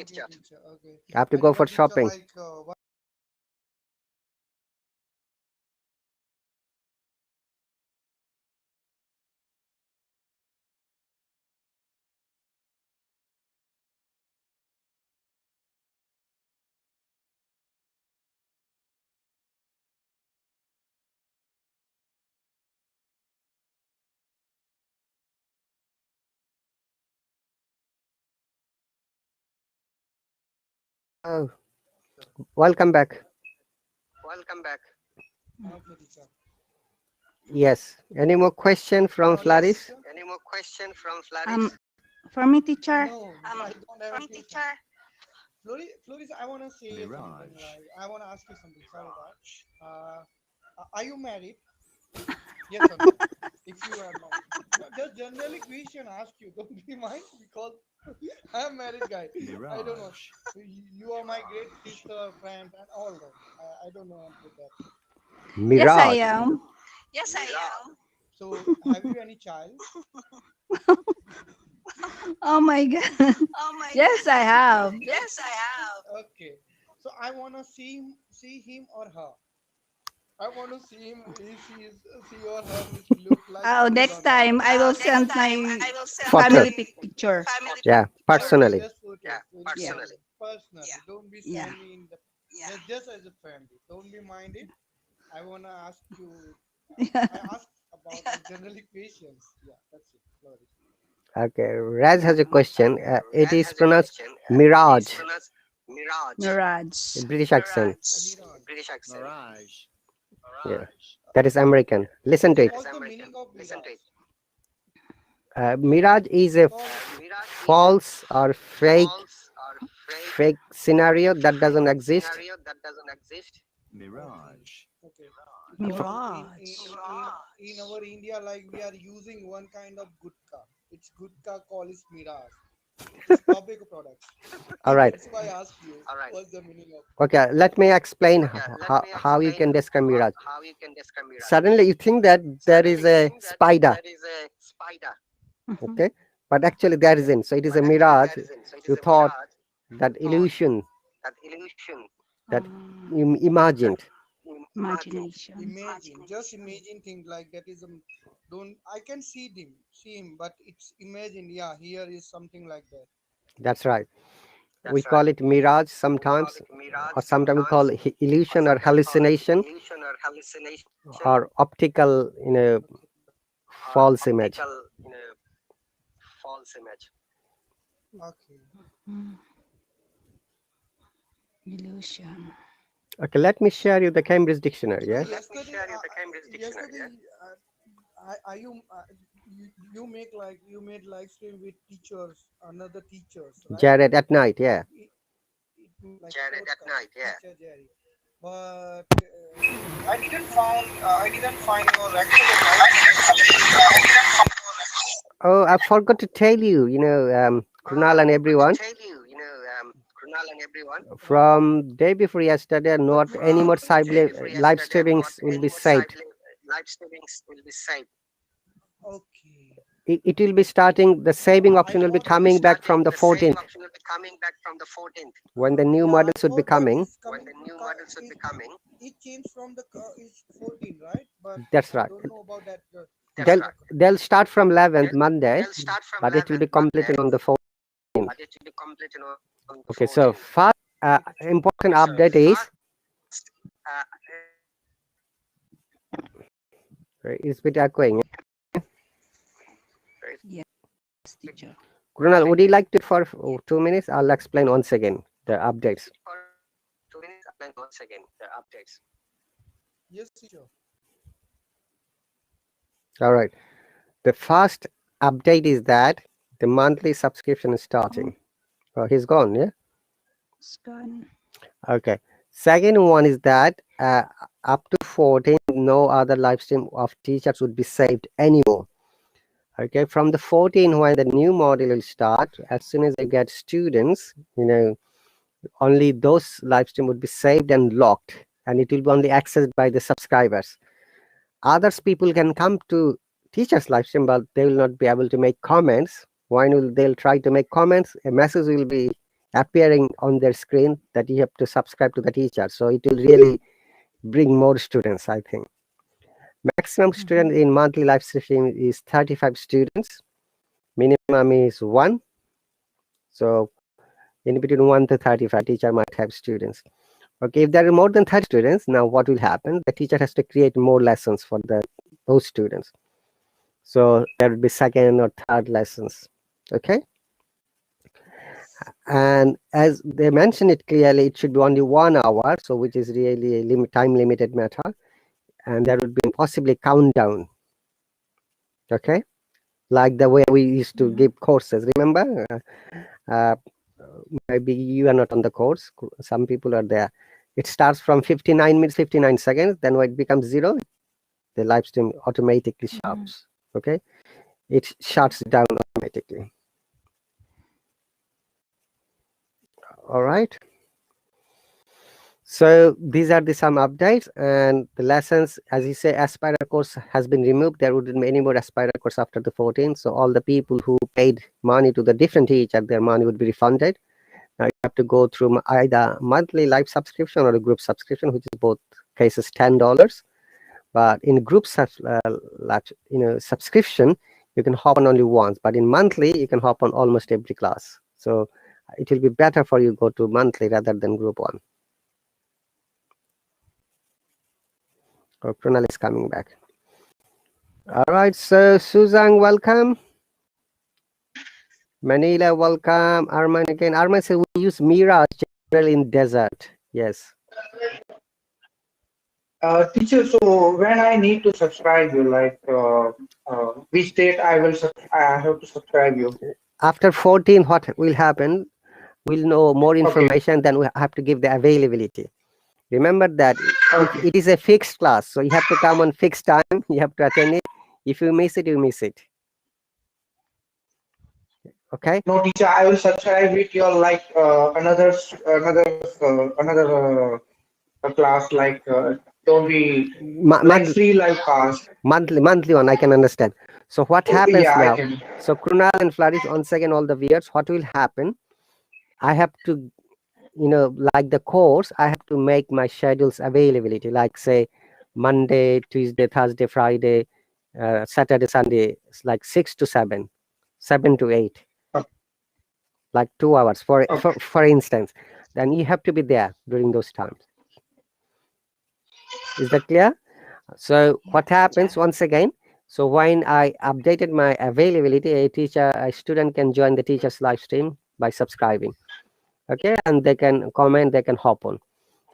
teacher. Okay. I have to And go for teacher, shopping. like, what Oh, welcome back. okay, teacher. Yes. Any more question from Yes. Flourish? For me, teacher. No, I don't have a question. Floris, I want to say something. Like, I want to ask you something. Sorry that. Are you married? Yes or no? If you are not, no, just generally question ask you. Don't be mind because I am married guy. I don't know. You are my great sister, friend, and all that. I don't know with that. Yes, I Mirage. am. So, have you any child? Oh my God. Yes, I have. Okay. So I want to see him or her. I want to see him if she or her is look like Oh, good or next not. time I will send my Photo. family picture. Yeah, Okay, personally. just photo. Yeah. Personally. Don't be Yeah. send me in the just as a family. Don't be minded. I wanna ask you. I ask about generally questions. Yeah, that's it. Sorry. Okay. Raz has a question. It is pronounced Mirage. Mirage. British accent. Mirage. Yeah. That is American. Listen to it. What's the meaning of mirage? Mirage is a false or fake scenario that doesn't exist. Okay. Because Mirage. in our India, like we are using one kind of gutka. It's gutka called is mirage. It's tobacco product. All right. That's why I ask you. What's the meaning of? Okay. Let me explain how you can describe Mirage. Suddenly you think that there is a spider. Okay. But actually there isn't. So it is a mirage. You thought that illusion that you imagined. Imagination. Imagine, just imagine things like that is don't I can see him, but it's imagine. Yeah, here is something like that. That's right. We call it mirage sometimes, or sometimes we call it illusion or hallucination, or optical, false image. Okay. Mm. Illusion. Okay, let me share you the Cambridge Dictionary. So Yeah. yesterday, are you you made live stream with teachers, another teachers, right? Jared at night, yeah. It means like Jared at podcast, night, yeah. teacher Jerry. But I didn't find your actual live stream. Oh, I forgot to tell you, Krunal and everyone, Krunal and everyone, from day before yesterday, not any more day before live yesterday, not streamings will any be more saved. live streamings will be saved. Okay. It will be starting, the saving option will be thought coming back from the The saving 14th, option will be coming back from the 14th. when the new Yeah, I models would be thought that coming. it's When coming. the new models would be coming. It changed from the it's 14, right? But That's I right. don't know about that. They'll, they'll start from 11th Monday, They'll start from but it will be 11th completed Monday, on the 14th. but it will be completed on the Okay, so 14th. first important update is, it's a bit echoing. Yes, teacher. Krunal, would you like to for 2 minutes? I'll explain once again the updates. For 2 minutes, and then once again the updates. Yes, teacher. All right. The first update is that the monthly subscription is starting. Oh, he's gone, yeah? Scan. Okay. Second one is that up to 14, no other live stream of teachers would be saved anymore. Okay, from the 14, when the new module will start, as soon as you get students, only those live stream would be saved and locked, and it will be only accessed by the subscribers. Others people can come to teachers live stream, but they will not be able to make comments. They'll try to make comments, a message will be appearing on their screen that you have to subscribe to the teacher. So it will really bring more students, I think. Maximum student in monthly live stream is 35 students. Minimum is 1. So in between 1 to 35, teacher might have students. Okay, if there are more than 30 students, now what will happen? The teacher has to create more lessons for those students. So there will be second or third lessons. Okay. And as they mentioned it clearly, it should be only 1 hour, so which is really a time limited matter. And there would be possibly countdown. Okay, like the way we used to give courses, remember? Maybe you are not on the course, some people are there. It starts from 59 minutes 59 seconds, then when it becomes 0, the live stream automatically stops. Okay, it shuts down automatically. All right, so these are some updates, and the lessons, as you say, Aspire course has been removed. There wouldn't be any more Aspire course after the 14th. So all the people who paid money to the different teacher, their money would be refunded. Now you have to go through either monthly live subscription or a group subscription, which is both cases $10. But in group subscription, you can hop on only once. But in monthly, you can hop on almost every class. So it will be better for you go to monthly rather than group one. Oh, Prunal is coming back. All right, so Suzang, welcome. Manila, welcome. Arman again. Arman said we use Mirage generally in desert. Yes. Teacher, so when I need to subscribe you, like which date I have to subscribe you? After 14, what will happen? We'll know more information. Then we have to give the availability. Remember that it is a fixed class, so you have to come on fixed time. You have to attend it. If you miss it, you miss it. Okay. No, teacher, I will subscribe with your like another class, like don't be like free live class. Monthly one, I can understand. So what happens now? I can. So Krunal and Flourish, once again, all the viewers, what will happen? I have to, like the course, I have to make my schedules availability, like say Monday, Tuesday, Thursday, Friday, Saturday, Sunday, it's like 6 to 7, 7 to 8, like 2 hours for instance. Then you have to be there during those times. Is that clear? So what happens once again? So when I updated my availability, a student can join the teacher's live stream by subscribing. Okay, and they can comment, they can hop on.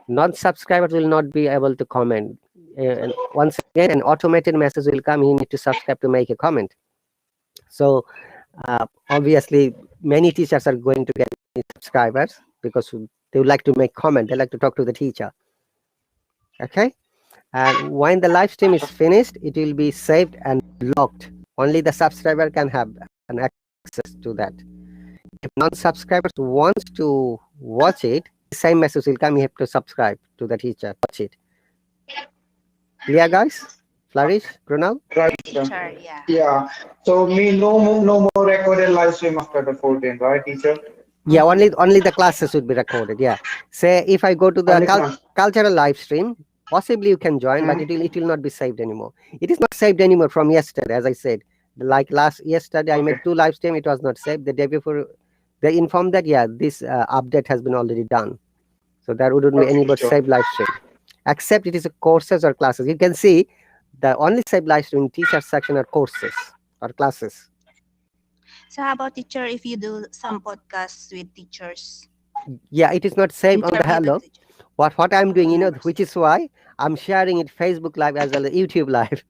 Non-subscribers will not be able to comment. And once again, an automated message will come. You need to subscribe to make a comment. So obviously many teachers are going to get subscribers because they would like to make comment, they like to talk to the teacher. Okay, and when the live stream is finished, it will be saved and locked. Only the subscriber can have an access to that. If non-subscribers wants to watch it, the same message will come, you have to subscribe to the teacher, watch it. Clear, guys? Flourish, Brunel? Right. Teacher, yeah. Yeah. So me no more recorded live stream after the 14th, right, teacher? Yeah, only the classes would be recorded. Yeah. Say if I go to the Only class. cultural live stream, possibly you can join, but it will not be saved anymore. It is not saved anymore from yesterday, as I said. Like yesterday, I made Okay. 2 live stream. It was not saved. The day before, they informed that this update has been already done, so there wouldn't be any Okay, more sure. saved live stream, except it is a courses or classes. You can see the only saved live stream in teacher section are courses or classes. So how about teacher if you do some podcasts with teachers? Yeah, it is not saved on the Interview Hello. with teachers. What I'm doing, Members. which is why I'm sharing it Facebook Live as well as YouTube Live.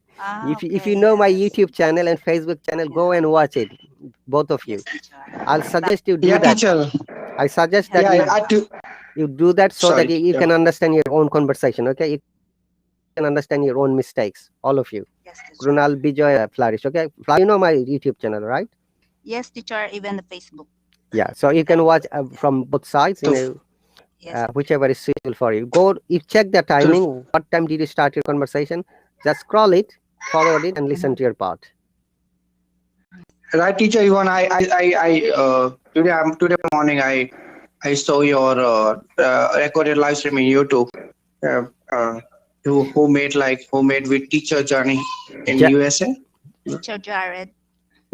If you Okay, know my yes. YouTube channel and Facebook channel, go and watch it, both of you. Yes, teacher. I'll suggest you do Yeah, that. teacher. I suggest that Yeah, you I do. do that so that Sorry. you can understand your own conversation. Okay, you can understand your own mistakes, all of you. Yes, teacher. Krunal, Bijoy, Flourish. Okay, you know my YouTube channel, right? Yes, teacher, even the Facebook. Yeah, so you can watch from both sides. Yes. Whichever is suitable for you. Go, you check the timing. What time did you start your conversation? Just scroll it, forward it, and listen to your part. Right, teacher. Even today morning I saw your recorded live stream in YouTube. Who made with teacher journey in Ja- USA? Teacher Jared.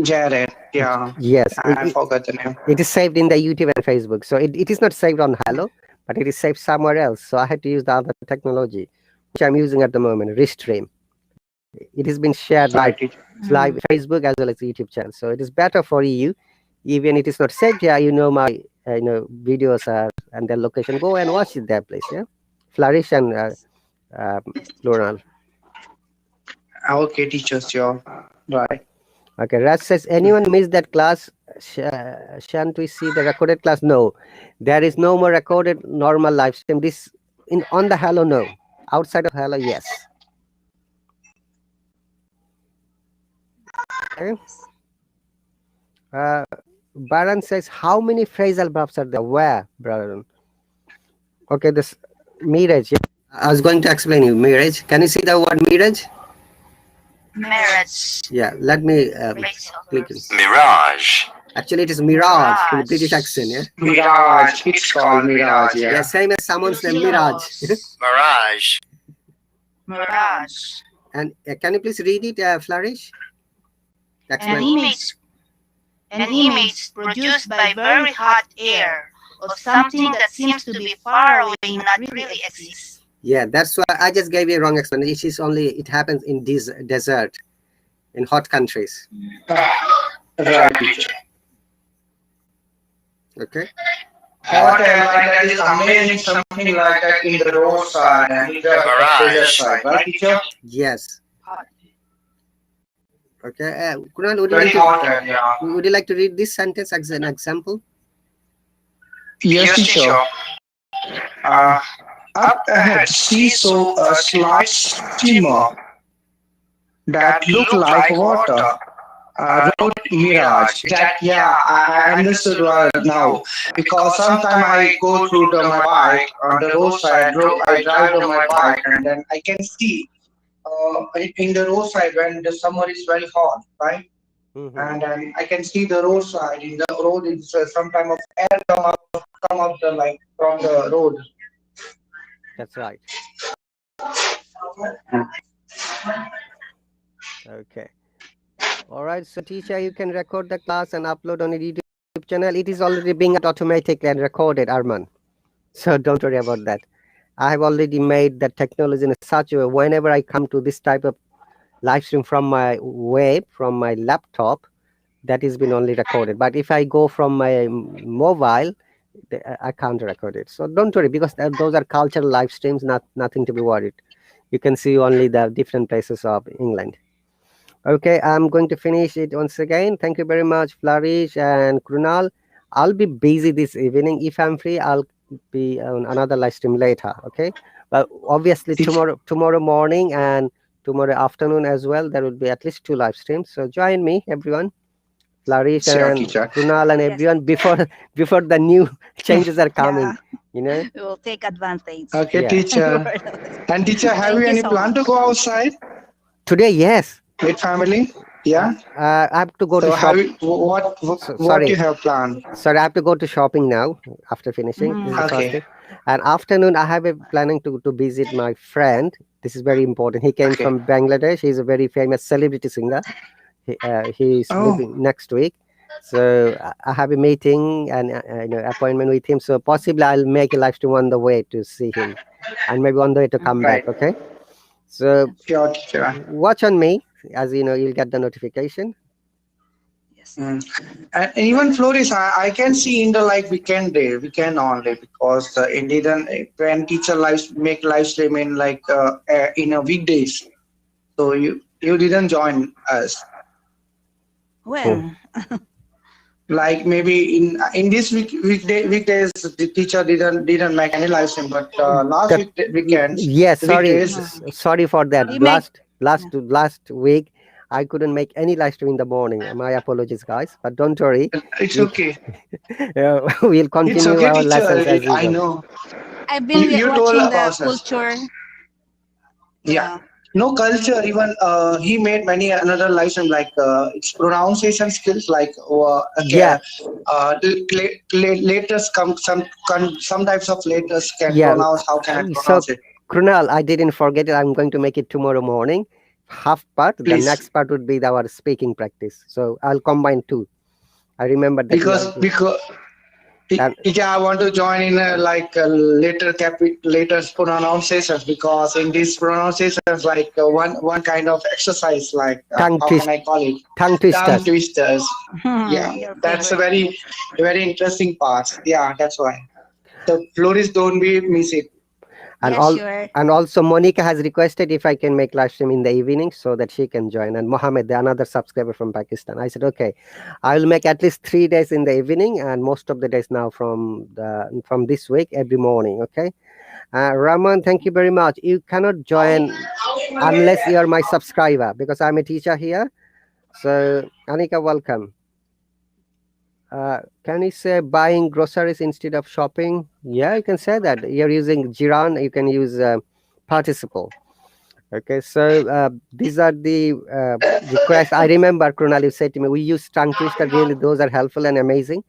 Jared. Yeah. Yes, I forgot the name. it is saved in the YouTube and Facebook. So it is not saved on Hello, but it is saved somewhere else. So I had to use the other technology, which I'm using at the moment, Restream. It has been shared Right, like teacher. live Facebook as well as YouTube channel. So it is better for you, even it is not saved here. You know my videos are and their location. Go and watch it there, please. Yeah, Flourish and Plural. Okay, teacher. Sure. Right. Okay, Raj says, anyone missed that class? Shan't we see the recorded class? No, there is no more recorded normal live stream. This on the Hello, no. Outside of Hello, yes. Okay. Baran says, how many phrasal verbs are there? Where, Baran? Okay, this Miraj. Yeah. I was going to explain you, Miraj. Can you see the word Miraj? Marriage. Yeah, let me click it. Mirage. Actually, it is Mirage in the British accent, yeah? Mirage. It's called Mirage. Yeah, Yeah. same as someone's name, Mirage. Mirage. Mirage. And can you please read it, Flourish? An image produced by very hot air of something that seems to be far away, not really exist. Yeah, that's why I just gave you a wrong explanation. It happens in this desert, in hot countries. Right, teacher. Okay. Hot air like that is amazing. Something like that in the roadside and in the Mirage. side, right, teacher? Yes. Hot. Okay. Kunal, would Very hot air. Yeah. you like to read this sentence as an example? Yes, teacher. Up ahead, she saw a slight steamer that looked like water. Road mirage. That, yeah, I understood right now. Because sometimes I go through my bike on the roadside. I drive on my bike, and then I can see in the roadside when the summer is very hot, right? Mm-hmm. And then I can see the roadside. In the road, it's some kind of air come up from the road. That's right. Okay. All right. So, teacher, you can record the class and upload on a YouTube channel. It is already being automatically and recorded, Arman. So don't worry about that. I have already made the technology in such a way whenever I come to this type of live stream from my web, from my laptop, that has been only recorded. But if I go from my mobile, I can't record it. So don't worry, because those are cultural live streams, nothing to be worried. You can see only the different places of England. Okay, I'm going to finish it once again. Thank you very much, Flourish and Krunal. I'll be busy this evening. If I'm free, I'll be on another live stream later. Okay, but obviously tomorrow morning and tomorrow afternoon as well, there will be at least 2 live streams. So join me, everyone. Flourish Sure, and teacher. Krunal and Yes. everyone before the new changes are coming. Yeah, You know. we will take advantage. Okay, Yeah. teacher. And teacher, have Thank you you any so plan to much. go outside Today, yes. with family? Yeah. I have to go to So shop. have you, what you Sorry, have planned? sorry, I have to go to shopping now after finishing. This is the first Okay. thing. And afternoon, I have a planning to visit my friend. This is very important. He came Okay. from Bangladesh. He's a very famous celebrity singer. He's Oh, leaving next week. So I have a meeting and appointment with him. So possibly I'll make a live stream on the way to see him, and maybe on the way to come right. back. Okay. So Sure, teacher. watch on me, as you know, you'll get the notification. Yes. Mm. And even Floris, I can see in the like weekend only because indeed when teacher make live stream in like in a weekdays, so you didn't join us. When? Like maybe in this weekdays the teacher didn't make any live stream, but last That weekends yes, the sorry, weekdays. sorry for that. We make Last week, I couldn't make any live stream in the morning. My apologies, guys. But don't worry, It's we okay. we'll It's continue okay, our teacher. lessons as I usual. know. I've been You told watching the about us. culture. Yeah. No culture. Even he made many another license like its pronunciation skills. Like Yeah, letters come some types of letters can yeah. pronounce. How can I So, pronounce it? Krunal, I didn't forget it. I'm going to make it tomorrow morning. Half part. The Please, next part would be our speaking practice. So I'll combine two. I remember that you are. because And yeah, I want to join in like letters pronunciations because in these pronunciations like one kind of exercise like tongue how can twist, I call it tongue tongue twisters. twisters. Yeah, Your that's a favorite. very interesting part. Yeah, that's why. So Floris, don't be miss it. And Yeah, all sure. and also Monica has requested if I can make live stream in the evening so that she can join. And Mohammed, the another subscriber from Pakistan, I said okay, I will make at least 3 days in the evening and most of the days now from this week every morning. Okay. Raman, thank you very much. You cannot join unless you are my subscriber because I'm a teacher here. So Anika, welcome. Can you say buying groceries instead of shopping? Yeah, you can say that. You're using Jiran, you can use participle. Okay, so these are the requests. I remember Krunal, you said to me, we use tongue twister. Really, those are helpful and amazing.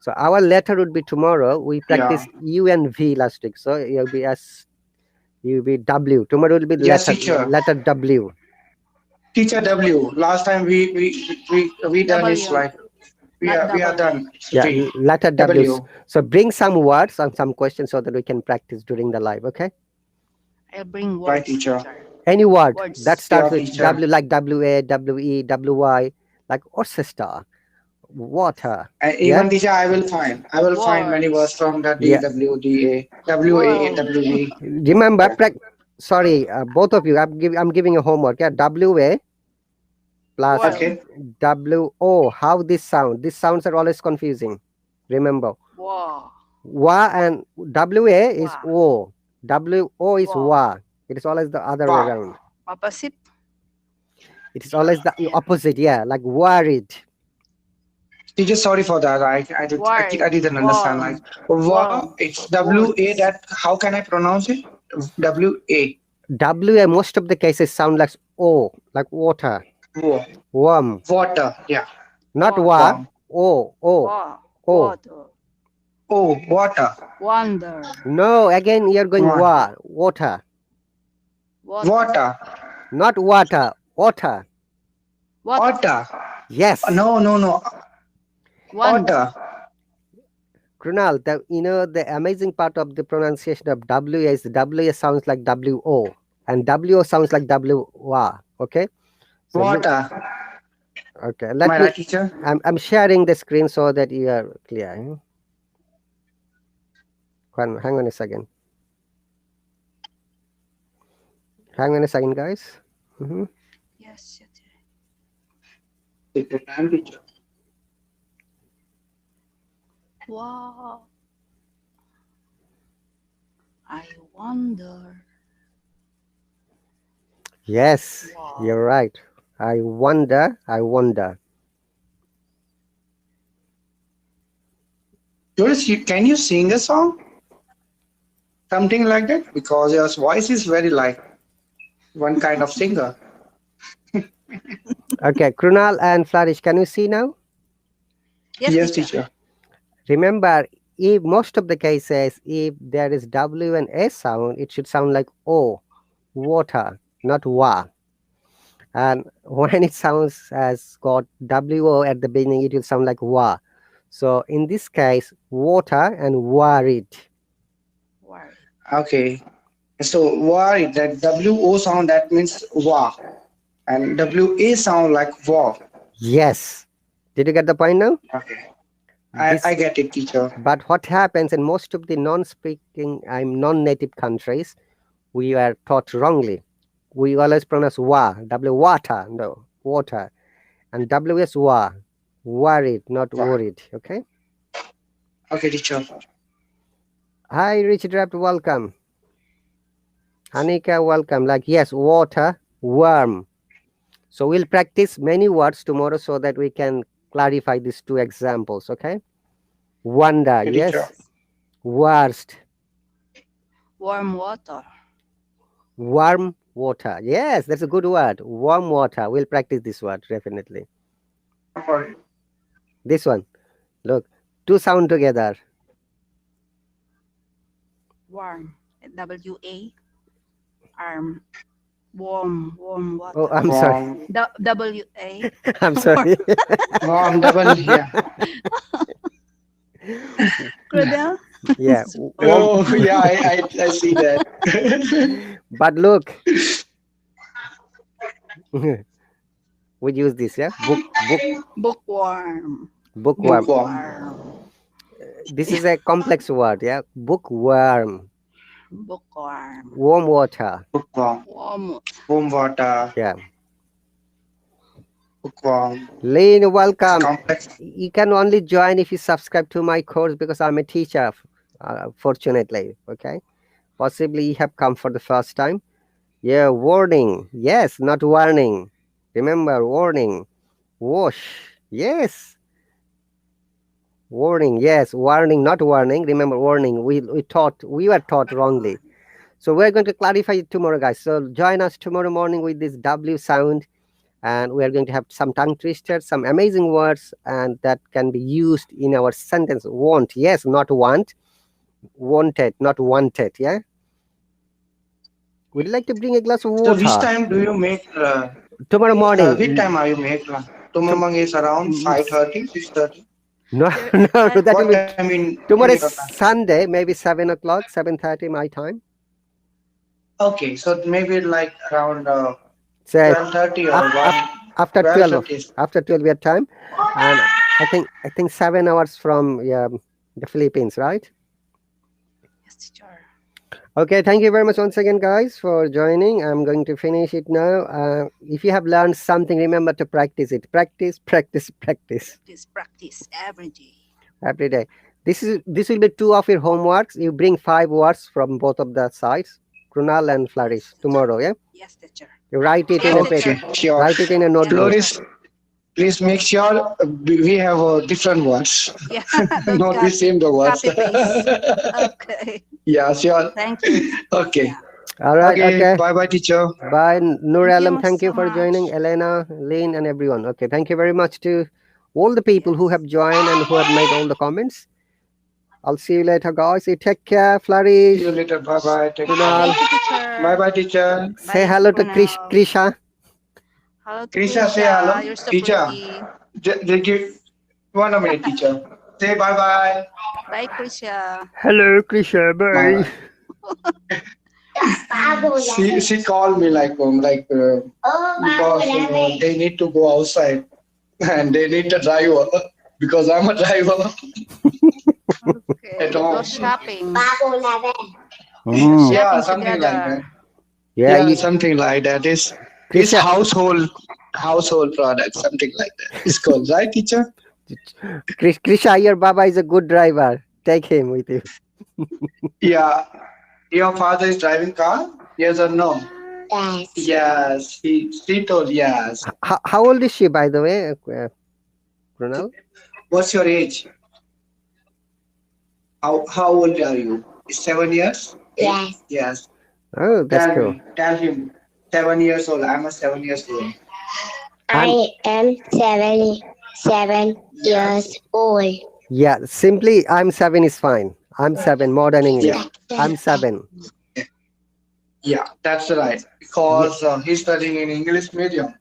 So our letter would be tomorrow. We Yeah. practiced U and V last week. So you'll be S, you'll be W. Tomorrow will be Yes, teacher. letter W. Teacher W. Last time we done is W, like not we are double. done. Yeah, V. letter W. W. So bring some words and some questions so that we can practice during the live. Okay. I'll bring Right, words. teacher. Any word Words. that starts Yeah, with teacher. W, like WA, WE, WY, like orchestra, water. And Yeah, even teacher, I will find many words Words. from the yeah. WA. Remember, sorry, both of you. I'm giving you homework. Yeah, WA plus World. Okay. WO. How this sound? These sounds are always confusing. Remember, Wow. wa and WA is Wow. O. WO is Wow. wa. It is always the other way Wow. around. Opposite. It is always the opposite. Yeah, like worried. Teacher, sorry for that. Word. I didn't understand. Like Worm. it's WA. That how can I pronounce it? WA. WA, most of the cases sound like O, like water. Wa- Worm. Water. Yeah. Not Water. wa. Warm. O. O. Wow. O. Water. Oh, water. Wonder. No, again you're going Wa- wa. Water. Water. Water. Not water. Water. Water. Water. Yes. No. Wonder. Water. Krunal, the amazing part of the pronunciation of WA is WA sounds like WO and WO sounds like WA. Okay. So Water. okay. Am Let I me. right, teacher? I'm sharing the screen so that you are clear. Hang on a second. Hang on a second, guys. Yes. Take the time, teacher. Wow. I wonder. Yes, Wow. you're right. I wonder. Joris, can you sing a song? Something like that? Because your voice is very like one kind of singer. Okay, Krunal and Flourish, can you see now? Yes, teacher. Remember, if most of the cases, if there is W and S sound, it should sound like O, water, not wa. And when it sounds as got WO at the beginning, it will sound like wa. So in this case, water and worried. Worried. Okay. So worried, that W-O sound, that means wa. And W-A sound like wa. Yes. Did you get the point now? Okay. This, I get it, teacher. but what happens in most of the non-speaking, non-native countries, we are taught wrongly. We always pronounce wa, W water, no, water. And W is wa, worried, not Wa. worried. Okay. Okay, teacher. Hi, Richard Rapt, welcome. Anika, welcome. Like, yes, water, worm. So we'll practice many words tomorrow so that we can clarify these two examples, okay? Wonder, Okay, yes. teacher. Worst, Warm water. warm water. Yes, that's a good word. Warm water. We'll practice this word, definitely. Alright. This one, look, two sound together. Warm. W-A. Arm. Warm water. Oh, I'm sorry. Warm. W-A. I'm sorry. Warm double, yeah. Crudel? Yeah. Oh, yeah, I see that. But look. We use this, yeah? Bookworm. Bookworm. Bookworm. This is a complex word, yeah? Bookworm. Bookworm. Warm water. Bookworm. Warm. Warm water. Yeah. Bookworm. Lynn, welcome. Complex. You can only join if you subscribe to my course because I'm a teacher, fortunately, okay? Possibly you have come for the first time. Yeah, warning. Yes, not warning. Remember, warning. Wash. Yes. Warning. Yes, warning, not warning. Remember, warning. We were taught wrongly. So we're going to clarify it tomorrow, guys. So join us tomorrow morning with this W sound. And we are going to have some tongue twisters, some amazing words, and that can be used in our sentence. Want, yes, not want. Wanted, not wanted, yeah? Would you like to bring a glass of water? So which time do you make? Tomorrow morning. Which time are you make? Tomorrow morning is around 5:30, 6:30. No, no, that will What be time in tomorrow is your time? Sunday, maybe 7 o'clock, 7:30 my time. Okay, so maybe like around So 12:30 or 1. after 12, 12:30. after 12 your time, and I think 7 hours from the Philippines, right? Yes, teacher. Okay, thank you very much once again, guys, for joining. I'm going to finish it now. If you have learned something, remember to practice it. Practice, practice, practice. Practice every day. Every day. This will be 2 of your homeworks. You bring 5 words from both of the sides, Krunal and Flourish, tomorrow, yeah? Yes, teacher. You write it in a paper. Okay, sure. Write it in a notebook. Floris, please make sure we have different words. Yeah. Not the same the words. Copy paste. Okay. Yeah, sure. Thank you. Okay. Yeah. All right, okay. Bye-bye, teacher. Bye, Nur Thank you Alam. Thank you so for much. joining. Elena, Lynn, and everyone. Okay, thank you very much to all the people who have joined and who have made all the comments. I'll see you later, guys. You take care. Flourish. See you later. Bye-bye. Take Kunal. Thank you, teacher. Bye-bye, teacher. Say Bye, hello to Kunal. Krisha. Hello to Krisha, say hello. You're so Teacher. pretty. Give 1 minute, teacher. Say bye-bye. Bye, Krisha. Hello, Krisha. Bye. She called me because they need to go outside and they need a driver because I'm a driver. Okay. At home. Go shopping. Yeah, Shopping something like that. together. Yeah, Yeah, something like that. It's Krisha. household household product, something like that. It's called, right, teacher? Krisha, your Baba is a good driver. Take him with you. Yeah. Your father is driving car? Yes or no? Yes. Yes. She told yes. How old is she, by the way, Brunel? What's your age? How old are you? 7 years? Yes. Yes. Oh, that's cool. Tell him. 7 years old. I'm a 7 years old. I am 7 years old. Yeah, simply I'm 7 is fine. I'm 7, modern English. Yeah. I'm 7. Yeah, that's right. Because he's studying in English medium.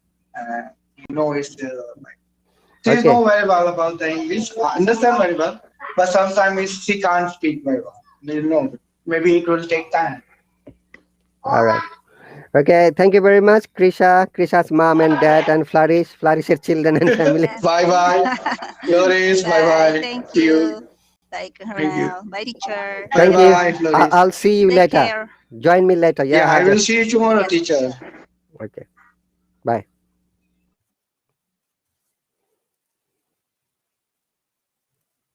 He's Okay. know very well about the English. Understand very well. But sometimes she can't speak very well. You know, maybe it will take time. All right. Okay, thank you very much, Krisha, Krisha's mom and dad, and Flourish's children and family. Yes. Bye-bye. Flourish, bye-bye. Thank See you. you. Bye, Colonel. Bye, teacher. Thank you. Bye-bye, Flourish. I'll see you Take later. care. Join me later. Yeah, I have will a- see you tomorrow, Yes. teacher. Okay. Bye.